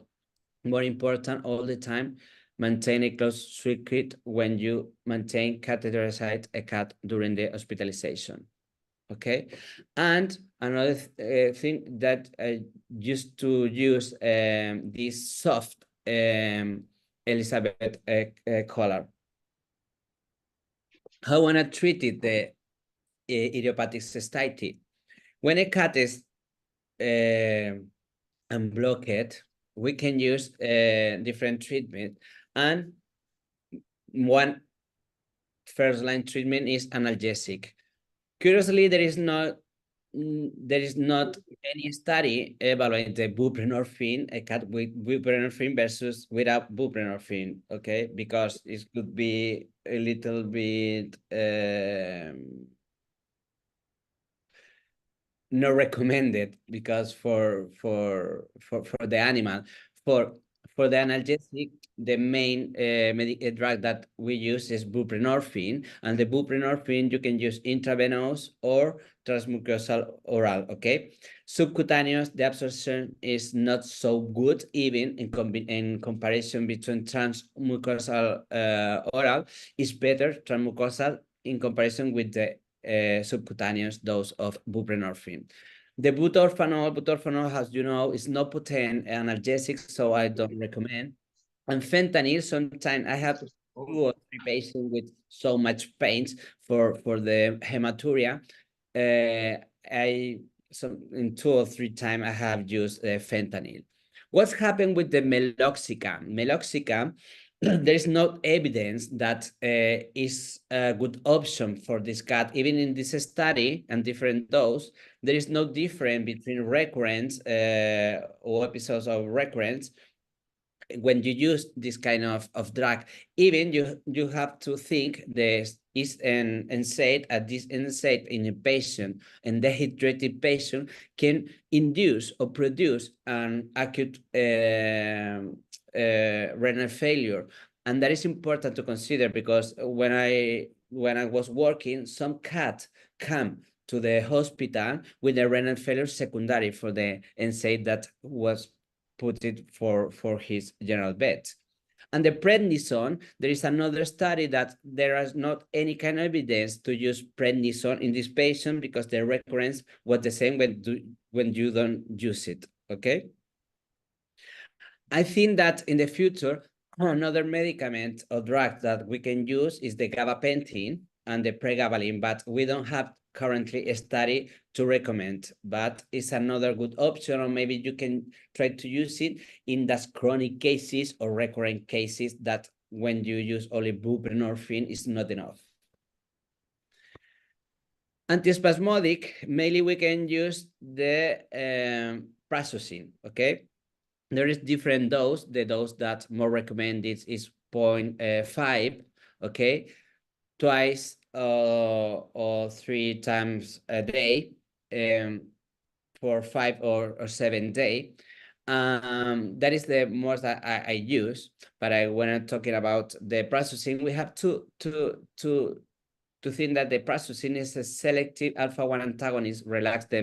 more important all the time, maintain a closed circuit when you maintain catheterized a cat during the hospitalization. Okay, and another thing that I used to use this soft Elizabeth collar. How when I treated the idiopathic cystitis, when a cat is unblocked, we can use different treatment, and one first line treatment is analgesic. Curiously, there is not any study evaluating the buprenorphine, a cat with buprenorphine versus without buprenorphine. Okay, because it could be a little bit not recommended because for the animal. For the analgesic, the main drug that we use is buprenorphine, and the buprenorphine you can use intravenous or transmucosal oral. Okay, subcutaneous, the absorption is not so good, even in comparison between transmucosal oral is better transmucosal in comparison with the subcutaneous dose of buprenorphine. The butorphanol, as you know, is not potent analgesic, so I don't recommend. And fentanyl, sometimes I have 2 or 3 patients with so much pain for the hematuria. In 2 or 3 times I have used fentanyl. What's happened with the meloxicam? Meloxicam, there is no evidence that is a good option for this cat. Even in this study and different dose, there is no difference between recurrence or episodes of recurrence when you use this kind of drug. Even you have to think this is an NSAID, this NSAID in a patient, and dehydrated patient can induce or produce an acute renal failure. And that is important to consider, because when I was working, some cat come to the hospital with a renal failure secondary for the NSAID that was put it for his general vet. And the prednisone, there is another study that there is not any kind of evidence to use prednisone in this patient because the recurrence was the same when you don't use it, okay? I think that in the future, another medicament or drug that we can use is the gabapentin and the pregabalin, but we don't have currently a study to recommend, but it's another good option, or maybe you can try to use it in those chronic cases or recurrent cases that when you use only buprenorphine is not enough. Antispasmodic, mainly we can use the prazosin, okay? There is different dose. The dose that more recommended is 0.5, okay? Twice or 3 times a day for 5 or 7 days. That is the most I use. But when I'm talking about the prazosin, we have to think that the prazosin is a selective alpha-1 antagonist, relax the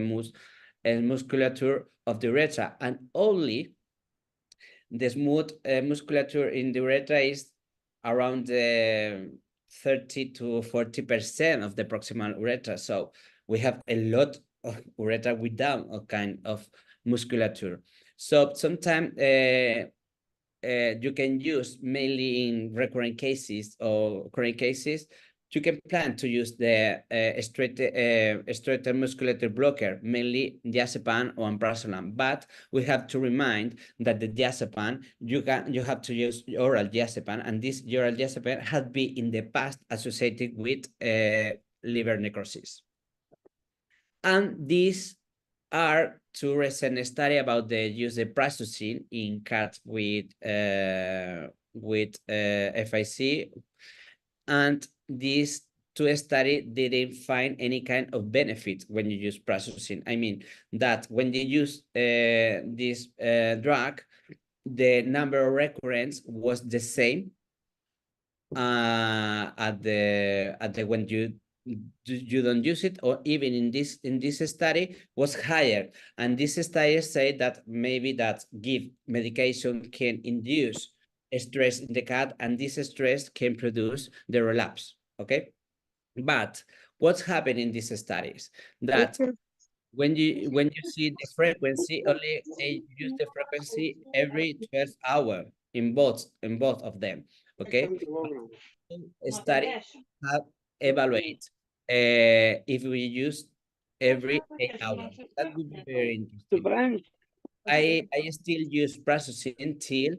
musculature of the urethra, and only the smooth musculature in the urethra is around 30 to 40% of the proximal urethra. So we have a lot of urethra without a kind of musculature. So sometimes you can use, mainly in recurrent cases or chronic cases, you can plan to use the straight musculature blocker, mainly diazepam or amprazolam. But we have to remind that the diazepam, you have to use oral diazepam, and this oral diazepam has been in the past associated with liver necrosis. And these are 2 recent studies about the use of prazosin in cats with FIC, and these 2 studies didn't find any kind of benefit when you use prazosin. I mean that when you use this drug, the number of recurrence was the same at the when you don't use it, or even in this study was higher. And this study say that maybe that give medication can induce stress in the cat, and this stress can produce the relapse, okay? But what's happened in these studies, that when you see the frequency, only they use the frequency every 12 hours in both of them, okay? Study have evaluate if we use every 8 hours. That would be very interesting. I still use prazosin till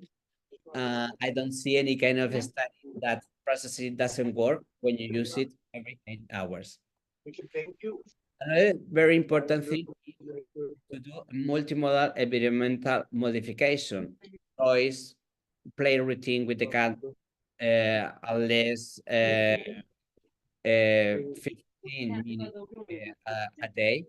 I don't see any kind of study that prazosin doesn't work when you use it every 8 hours. Another very important thing is to do multimodal environmental modification. Choice, play routine with the cat, unless 15 minutes a day.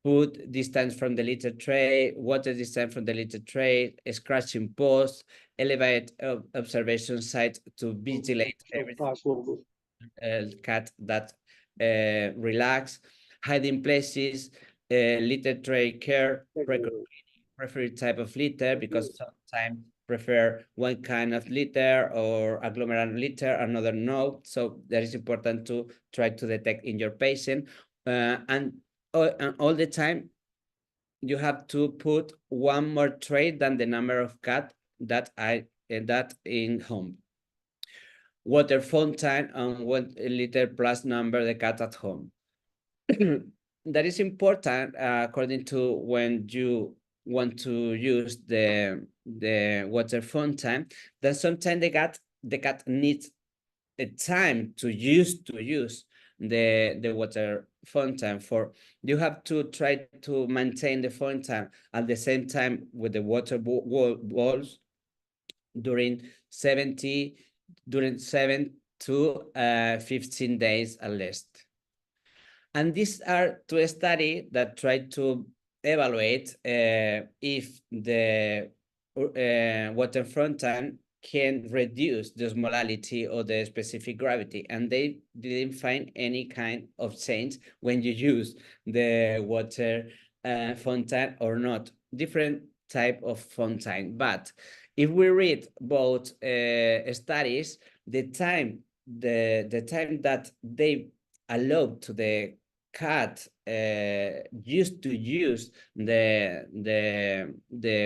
food distance from the litter tray, water distance from the litter tray, scratching post, elevate observation site to vigilate everything. Cat that relax, hiding places, litter tray care, preferred type of litter, because sometimes prefer one kind of litter or agglomerate litter, another no. So that is important to try to detect in your patient. And all the time, you have to put one more tray than the number of cats that in home. Water fountain and 1 liter plus number the cat at home. That is important according to when you want to use the water fountain. Then sometimes the cat needs a time to use the water fountain. For you have to try to maintain the fountain at the same time with the water balls during 7 to 15 days at least. And these are two studies that try to evaluate if the water fountain can reduce the osmolality or the specific gravity, and they didn't find any kind of change when you use the water fountain or not. Different type of fountain, but if we read both studies, the time that they allowed to the cat used to use the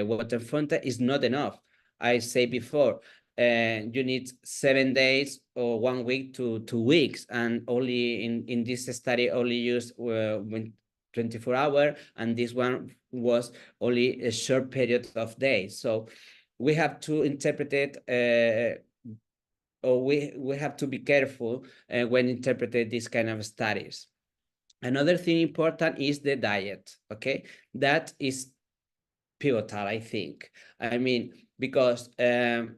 water fountain is not enough. I say before, you need 7 days or 1 week to 2 weeks, and only in this study only used 24 hours, and this one was only a short period of days. So we have to interpret it, or we have to be careful when interpreting these kind of studies. Another thing important is the diet, okay? That is pivotal, I think. I mean, because there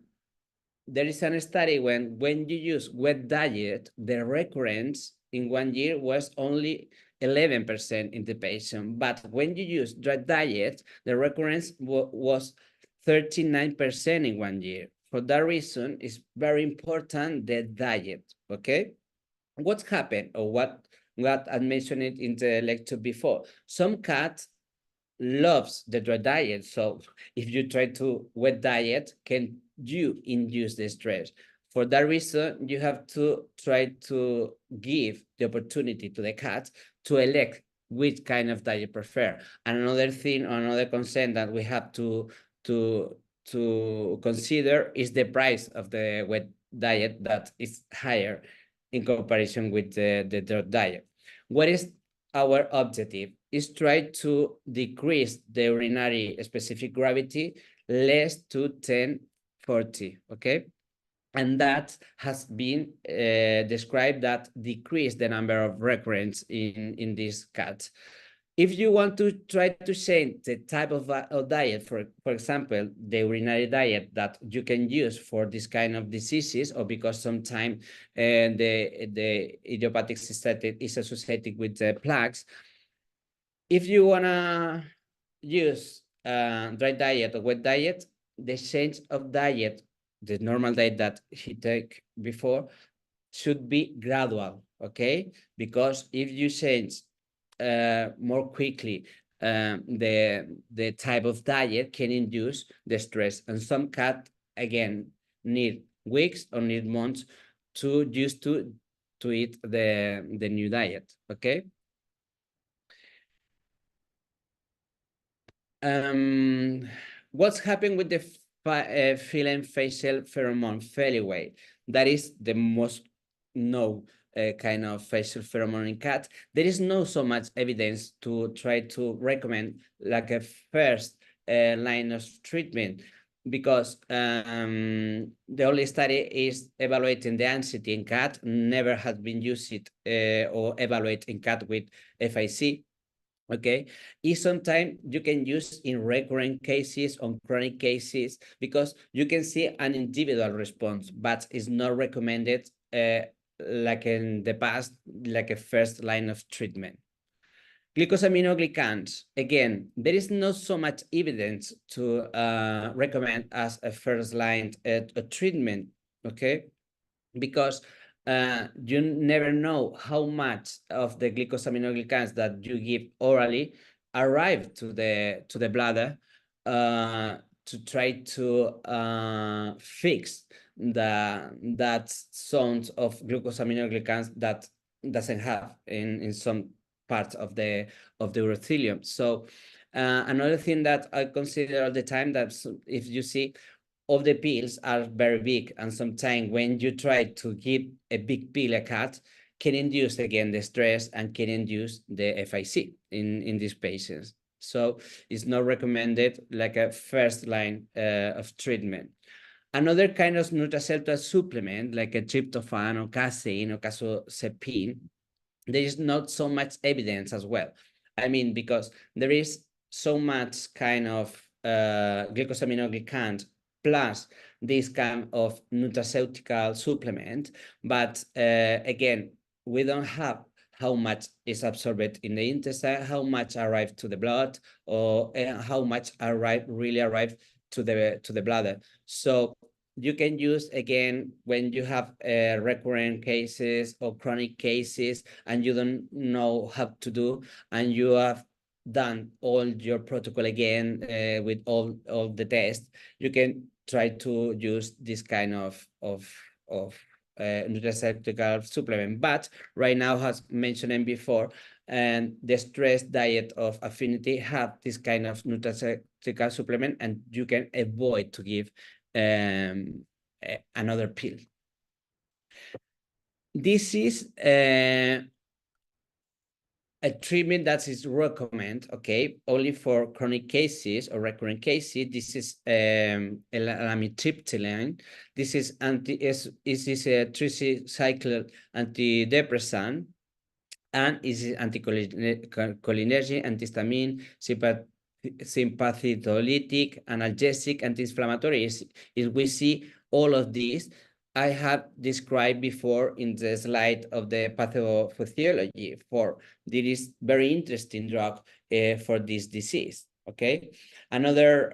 is a study when you use wet diet, the recurrence in 1 year was only 11% in the patient. But when you use dry diet, the recurrence was 39% in 1 year. For that reason, it's very important the diet, okay? What's happened, or what I mentioned it in the lecture before, some cats loves the dry diet. So if you try to wet diet, can you induce the stress? For that reason, you have to try to give the opportunity to the cat to elect which kind of diet prefer. And another thing, another concern that we have to consider is the price of the wet diet, that is higher in comparison with the dry diet. What is our objective? Is try to decrease the urinary specific gravity less to 1040, okay? And that has been described that decrease the number of recurrence in these cats. If you want to try to change the type of diet, for example, the urinary diet that you can use for this kind of diseases, or because sometimes the idiopathic cystitis is associated with the plaques, if you wanna use dry diet or wet diet, the change of diet, the normal diet that he take before, should be gradual, okay? Because if you change more quickly, the type of diet can induce the stress, and some cats again need weeks or need months to used to eat the new diet, okay? What's happened with the feline facial pheromone feline? That is the most known kind of facial pheromone in cat. There is no so much evidence to try to recommend like a first line of treatment, because the only study is evaluating the anxiety in cat, never has been used or evaluate in cat with FIC. Okay, is sometimes you can use in recurrent cases, on chronic cases, because you can see an individual response, but it's not recommended like in the past, like a first line of treatment. Glycosaminoglycans, again, there is not so much evidence to recommend as a first line treatment, okay? Because you never know how much of the glycosaminoglycans that you give orally arrive to the bladder to try to fix that sound of glucosaminoglycans that doesn't have in some parts of the urothelium. So another thing that I consider all the time, that if you see all the pills are very big, and sometimes when you try to give a big pill a cat, can induce again the stress and can induce the FIC in these patients. So it's not recommended like a first line of treatment. Another kind of nutraceutical supplement like a tryptophan or casein or casozepine, there is not so much evidence as well. I mean, because there is so much kind of glycosaminoglycans plus this kind of nutraceutical supplement, but again, we don't have how much is absorbed in the intestine, how much arrives to the blood, or how much really arrive to the bladder. So you can use again when you have recurrent cases or chronic cases and you don't know how to do, and you have done all your protocol again with all the tests, you can try to use this kind of nutraceutical supplement. But right now, as mentioned before, and the stress diet of Affinity have this kind of nutraceutical supplement, and you can avoid to give another pill. This is a treatment that is recommended, okay, only for chronic cases or recurrent cases. This is amitriptyline. This is a tricyclic antidepressant, and is anticholinergic, antihistamine, sympathitolytic, analgesic, anti-inflammatory. Is we see all of these I have described before in the slide of the pathophysiology for this very interesting drug for this disease. Okay, another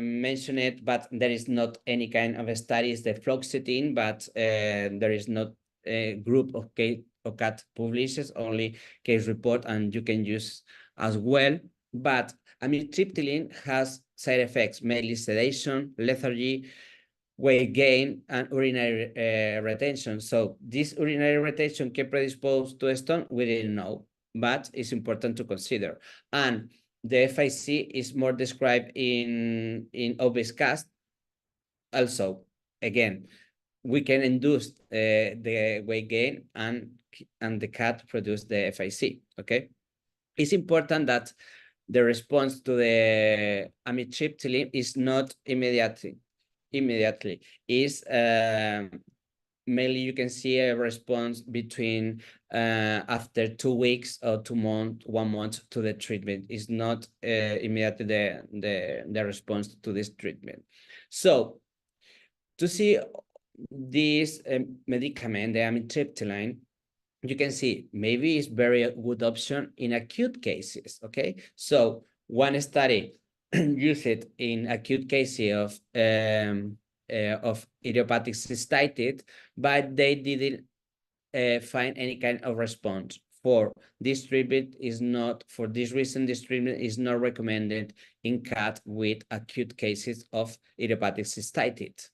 mentioned, but there is not any kind of studies, the fluoxetine, but there is not a group of cat publishes, only case report, and you can use as well. But amitriptyline has side effects, mainly sedation, lethargy, weight gain, and urinary retention. So this urinary retention can predispose to a stone, we didn't know, but it's important to consider. And the FIC is more described in obese cast. Also, again, we can induce the weight gain, and the cat produce the FIC, okay? It's important that the response to the amitriptyline is not immediately. Is mainly you can see a response between after 2 weeks or 2 months, 1 month to the treatment. Is not immediately the response to this treatment. So to see this medicament, the amitriptyline, you can see maybe it's very good option in acute cases. Okay, so one study used it in acute cases of idiopathic cystitis, but they didn't find any kind of response. For this treatment is not, for this reason, this treatment is not recommended in cat with acute cases of idiopathic cystitis.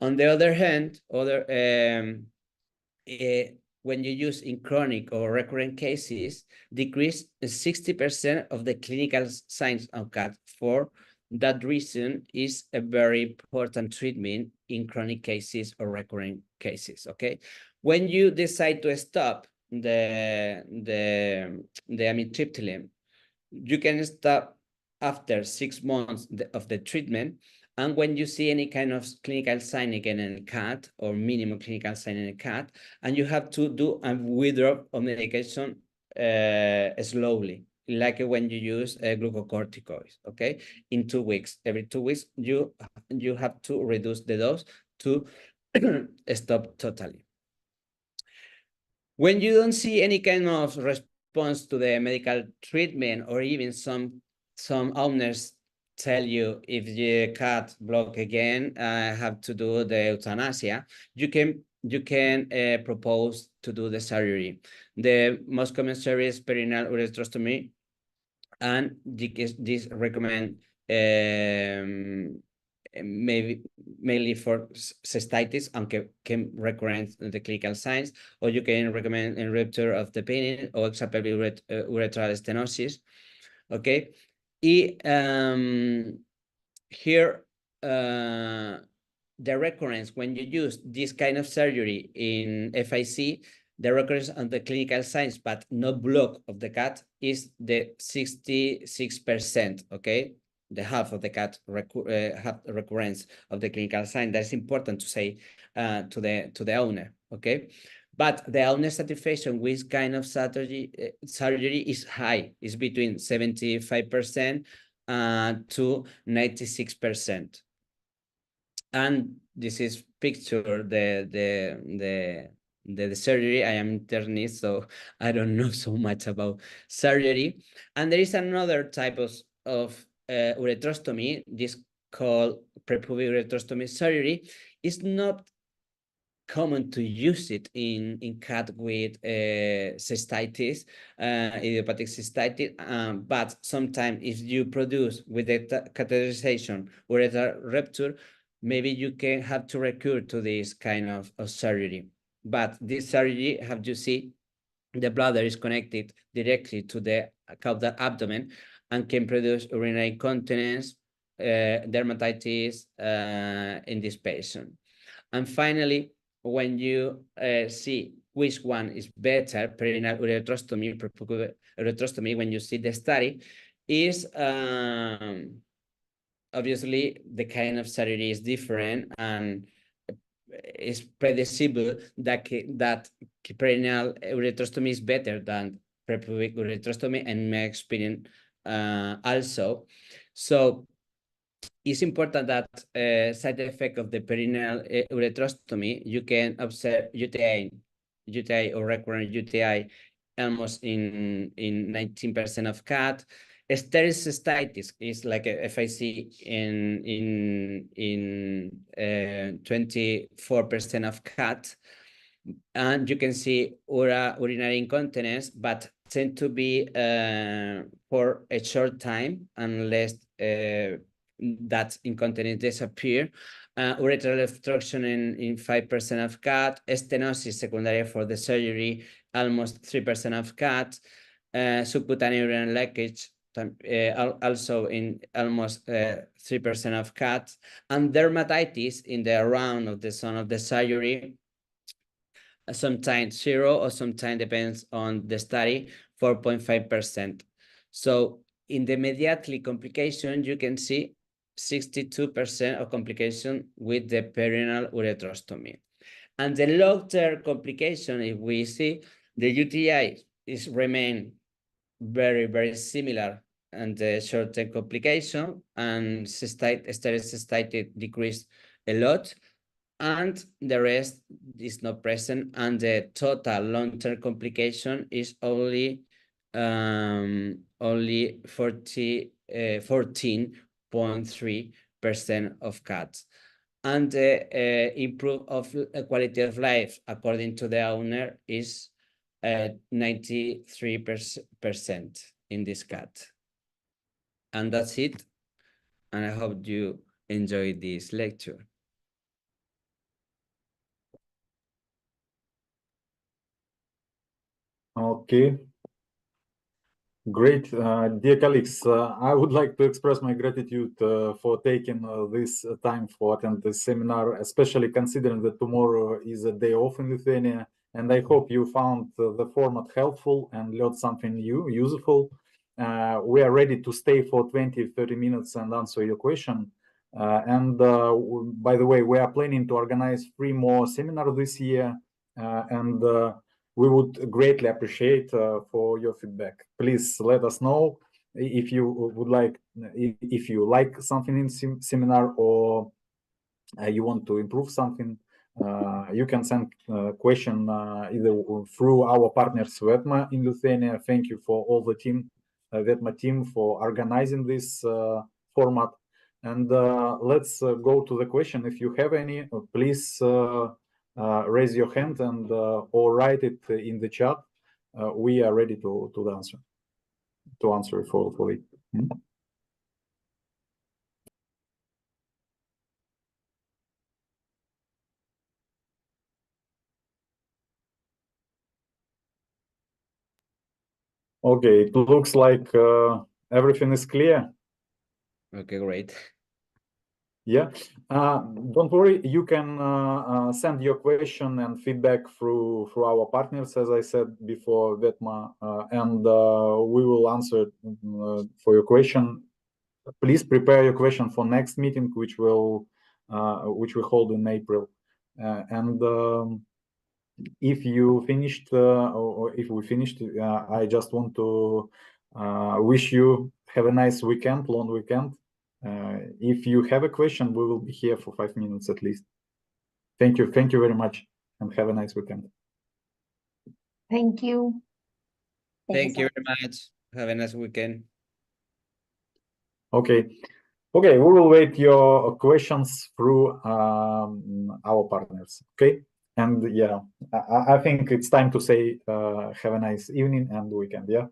On the other hand, when you use in chronic or recurrent cases, decrease 60% of the clinical signs of cat. For that reason, is a very important treatment in chronic cases or recurrent cases. Okay, when you decide to stop the amitriptyline, you can stop after 6 months of the treatment. And when you see any kind of clinical sign again in a cat, or minimum clinical sign in a cat, and you have to do a withdrawal of medication slowly, like when you use glucocorticoids, okay? In 2 weeks, every 2 weeks, you have to reduce the dose to stop totally. When you don't see any kind of response response to the medical treatment, or even some owners tell you if the cat block again, have to do the euthanasia, you can propose to do the surgery. The most common surgery is perineal ureterostomy, and this recommend maybe mainly for cystitis, aunque can recommend the clinical signs, or you can recommend a rupture of the penis or extrapersonal urethral stenosis. Okay, here the recurrence when you use this kind of surgery in FIC, the recurrence on the clinical signs but no block of the cat is the 66%. Okay, the half of the cat have recurrence of the clinical sign. That's important to say to the owner. Okay, but the owner satisfaction with kind of surgery is high. It's between 75% to 96%. And this is picture the surgery. I am internist, so I don't know so much about surgery. And there is another type of ureterostomy, this called prepubic ureterostomy surgery. It's not common to use it in cat with cystitis, idiopathic cystitis, but sometimes if you produce with the catheterization ureter rupture, maybe you can have to recur to this kind of surgery. But this surgery, have you see, the bladder is connected directly to the caudal abdomen and can produce urinary incontinence, dermatitis in this patient. And finally, when you see which one is better, perineal ureterostomy, ureterostomy, when you see the study, is obviously the kind of surgery is different, and it's predictable that perineal ureterostomy is better than prepubic ureterostomy, in my experience also. So it's important that side effect of the perineal ureterostomy, you can observe UTI or recurrent UTI almost in 19% of cat. Sterile cystitis is like a FIC in 24% of cat, and you can see urinary incontinence, but tend to be for a short time unless that incontinence disappear. Urethral obstruction in 5% of cat, stenosis secondary for the surgery, almost 3% of cat, subcutaneous urinary leakage, also in almost 3% of cats, and dermatitis in the round of the zone of the surgery, sometimes 0 or sometimes depends on the study, 4.5%. So in the immediately complication, you can see 62% of complication with the perineal ureterostomy. And the long-term complication, if we see, the UTI is remain very, very similar, and the short-term complication and sterile cystitis decreased a lot, and the rest is not present, and the total long-term complication is only 14.3% of cats. And the improve of quality of life according to the owner is 93% in this cat. And that's it. And I hope you enjoyed this lecture. Okay. Great. Dear colleagues, I would like to express my gratitude for taking this time for attend this seminar, especially considering that tomorrow is a day off in Lithuania. And I hope you found the format helpful and learned something new, useful. We are ready to stay for 20-30 minutes and answer your question. By the way, we are planning to organize 3 more seminars this year. We would greatly appreciate for your feedback. Please let us know if you would like, if you like something in seminar, or you want to improve something. You can send question either through our partners VETMA in Lithuania. Thank you for all the team, VETMA team, for organizing this format. And let's go to the question. If you have any, please raise your hand and or write it in the chat. We are ready to answer for it. Okay, it looks like everything is clear. Okay, great. Yeah, don't worry. You can send your question and feedback through our partners, as I said before, VETMA, and we will answer for your question. Please prepare your question for next meeting, which we hold in April. If you finished or if we finished, I just want to wish you have a nice weekend, long weekend. If you have a question, we will be here for 5 minutes at least. Thank you very much, and have a nice weekend. Thank you. Thank you very much. Have a nice weekend. Okay, we will wait your questions through our partners. Okay, and yeah, I think it's time to say have a nice evening and weekend. Yeah.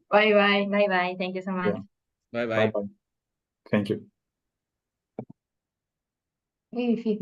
Bye bye. Thank you so much. Bye bye. Thank you. Muy difícil.